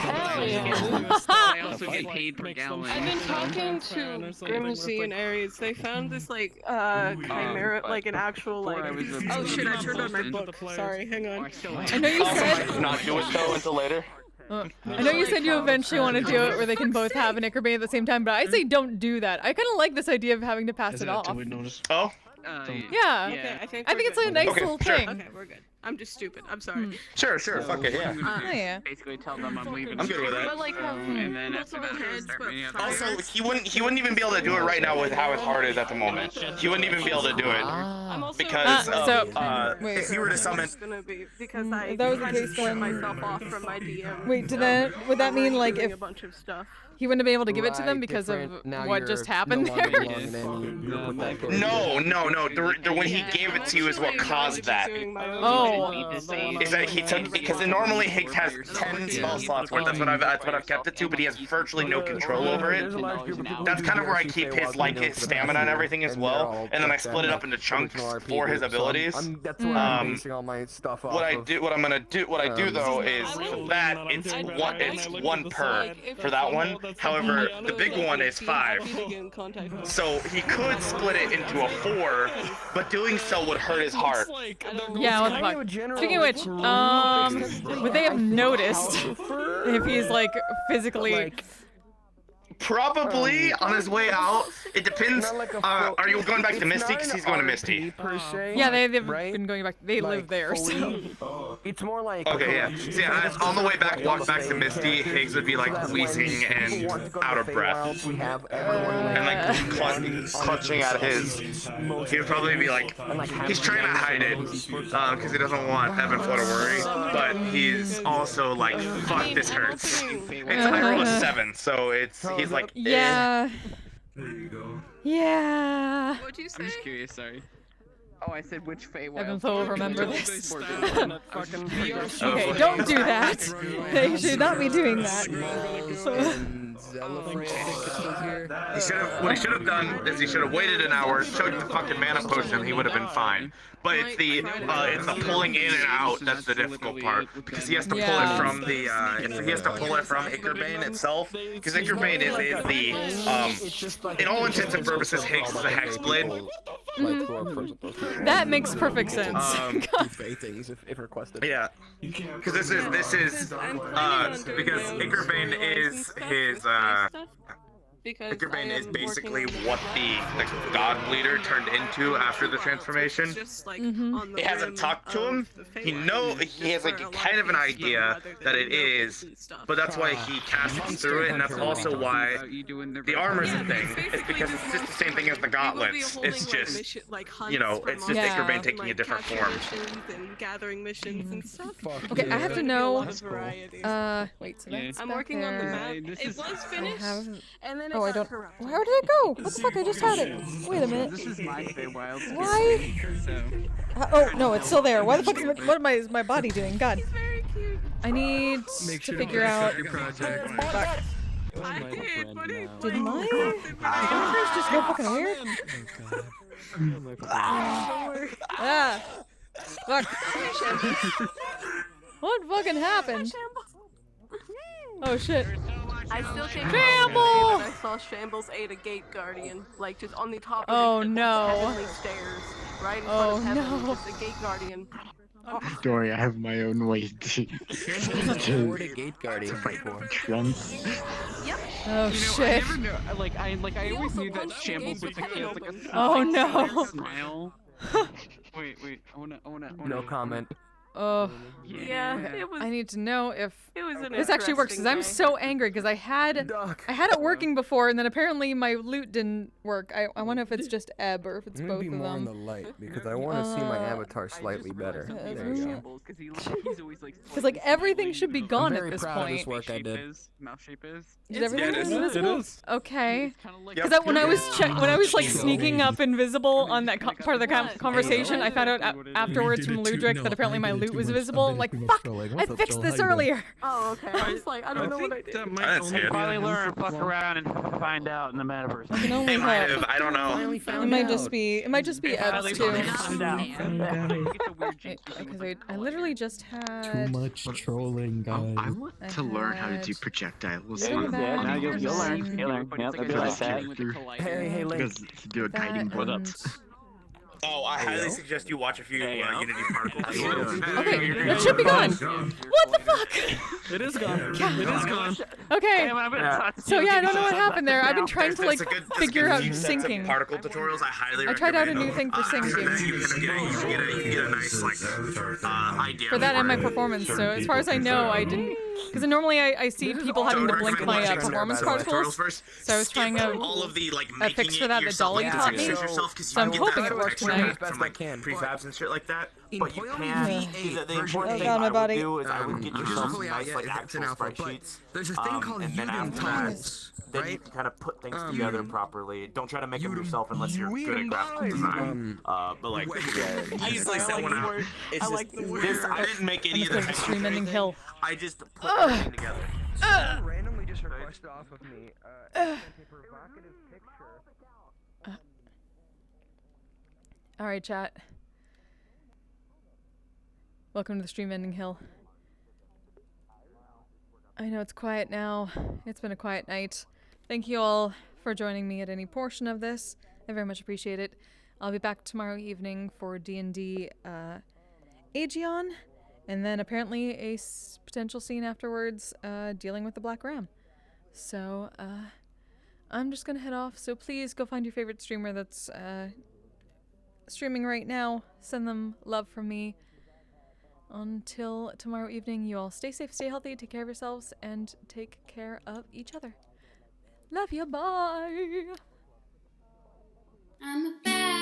I also get paid per gallon. I've been talking to Grimsy and Ares. They found this like chimera, like an actual like. Oh shit! I turned on my book. Sorry, hang on. I know you said. Not do it though until later. I know you said you eventually want to do it where they can both have an Ickerbane at the same time, but I say don't do that. I kind of like this idea of having to pass it off. Oh. Yeah. Okay, I think it's like a nice little thing. Okay, we're good. I'm just stupid. I'm sorry. Sure, fuck it, yeah. Oh yeah. Basically tell them I'm leaving. I'm good with that. But like, And then after that, start meeting up. Also, he wouldn't even be able to do it right now with how his heart is at the moment. He wouldn't even be able to do it I'm also because wait, if he were to summon. it's gonna be because I that was the kind case of split then. myself off from my DM. Wait, would that mean like doing if a bunch of stuff. he wouldn't have been able to give it to them because of what just happened there? No. When he gave it to you is what caused that. Oh. Is that he took because normally Higgs has 10 spell slots worth. That's what I've kept it to, but he has virtually no control over it. That's kind of where I keep his his stamina and everything as well, and then I split it up into chunks for his abilities. That's what I'm basing all my stuff off. What I do though is that it's one per for that one. However, the big one is 5. So he could split it into a 4, but doing so would hurt his heart. Yeah, what the fuck? Speaking of which, would they have noticed if he's like physically? Probably on his way out. It depends. Are you going back to Misty? Because he's going to Misty. Yeah, they've been going back. They live there, so. It's more like Okay, yeah. See, on the way back, walk back to Misty, Higgs would be like wheezing and out of breath. And like clutching at his. He would probably be like, he's trying to hide it because he doesn't want Evanflo to worry, but he's also like, fuck, this hurts. It's I rolled a 7, so he's like, Yeah. There you go. Yeah. What'd you say? I'm just curious, sorry. Oh, I said which Feywild. Evanflo will remember this. Okay, Okay, don't do that. They should not be doing that. What he should have done is he should have waited an hour, chugged the fucking mana potion, he would have been fine. But it's the pulling in and out that's the difficult part, because he has to pull it from the he has to pull it from Ickerbane itself, because Ickerbane is the in all intents and purposes Higgs is the Hexblade. That makes perfect sense. Things if requested. Yeah, because this is because Ickerbane is his Ickerbane is basically what the God Bleeder turned into after the transformation. It hasn't talked to him. He has like kind of an idea that it is, but that's why he casts through it, and that's also why the armor's a thing. It's because it's just the same thing as the gauntlets. It's just, it's just Ickerbane taking a different form. Gathering missions and stuff. Okay, I have to know. Wait, so that's I'm back working on the there. map. It was finished, and then Oh, I don't. Where did it go? What the fuck? I just had it. Wait a minute. This is my Feywild. Why? Oh no, it's still there. Why the fuck is my body doing? God. I need to figure out. Fuck. Did my fingers just go fucking weird? Ah. Fuck. What fucking happened? Oh shit. I still can't Shamble! I saw Shambles ate a gate guardian, like just on the top of Oh the no. heavenly stairs, right in front of heaven, no. just a gate guardian. Story, I have my own way to gate guardian before. Yep. Oh shit. I never knew, I always knew that Shambles was like a Oh no. smile. Wait, I wanna. No comment. Oh. Yeah, it was. I need to know if It was an this actually works, because I'm interesting so angry because I had it working before, and then apparently my loot didn't work. I wonder if it's just ebb or if it's both of them. light because I want to see my avatar slightly better. There you go. Because like everything should be gone at this proud of point. this work I did. Mouth shape is. Did everything it is. go invisible? It is. Okay. Yep. Because when I was like sneaking up invisible on that part of the conversation, I found out afterwards from Ludwig that apparently my loot was visible. Like fuck, I fixed this earlier. Oh, okay. I was like, I don't know what I did. Probably learn, fuck around, and find out in the metaverse. I can only They might hope. have, I don't know. It might just be Ebbs too. Because I literally just had. Too much trolling, guys. I want to learn how to do projectiles. You'll learn. You'll learn. Yep, that's what I said. Hey, Link. Because to do a guiding bolt. Oh, I highly suggest you watch a few Unity particle tutorials. Okay, it should be gone. What the fuck? It is gone. It is gone. Okay. So yeah, I don't know what happened there. I've been trying to like figure out syncing. Particle tutorials, I highly I tried out a new thing for You syncing. get a nice like idea. For that and my performance. So as far as I know, I didn't. Because normally I see people having to blink my performance particles. So I was trying a fix for that Dolly taught me. So I'm hoping it works tonight. From like prefabs and shit like that. But you can. The important thing Oh, my I body. would do is I would get yourself some nice like actual spreadsheets. There's a thing called and then after that, then you can kind of put things together properly. Don't try to make them yourself unless you're good at graphical design. But like, I usually set one out. It's just this. I didn't make any of the Stream ending hill. I just put everything together. Randomly just requested off of me a provocative picture. All right, chat. Welcome to the stream ending hill. I know it's quiet now. It's been a quiet night. Thank you all for joining me at any portion of this. I very much appreciate it. I'll be back tomorrow evening for D&D Aegeon, and then apparently a potential scene afterwards dealing with the Black Ram. So I'm just gonna head off, so please go find your favorite streamer that's streaming right now. Send them love from me. until tomorrow evening, you all stay safe, stay healthy, take care of yourselves, and take care of each other. Love you, bye! I'm a bad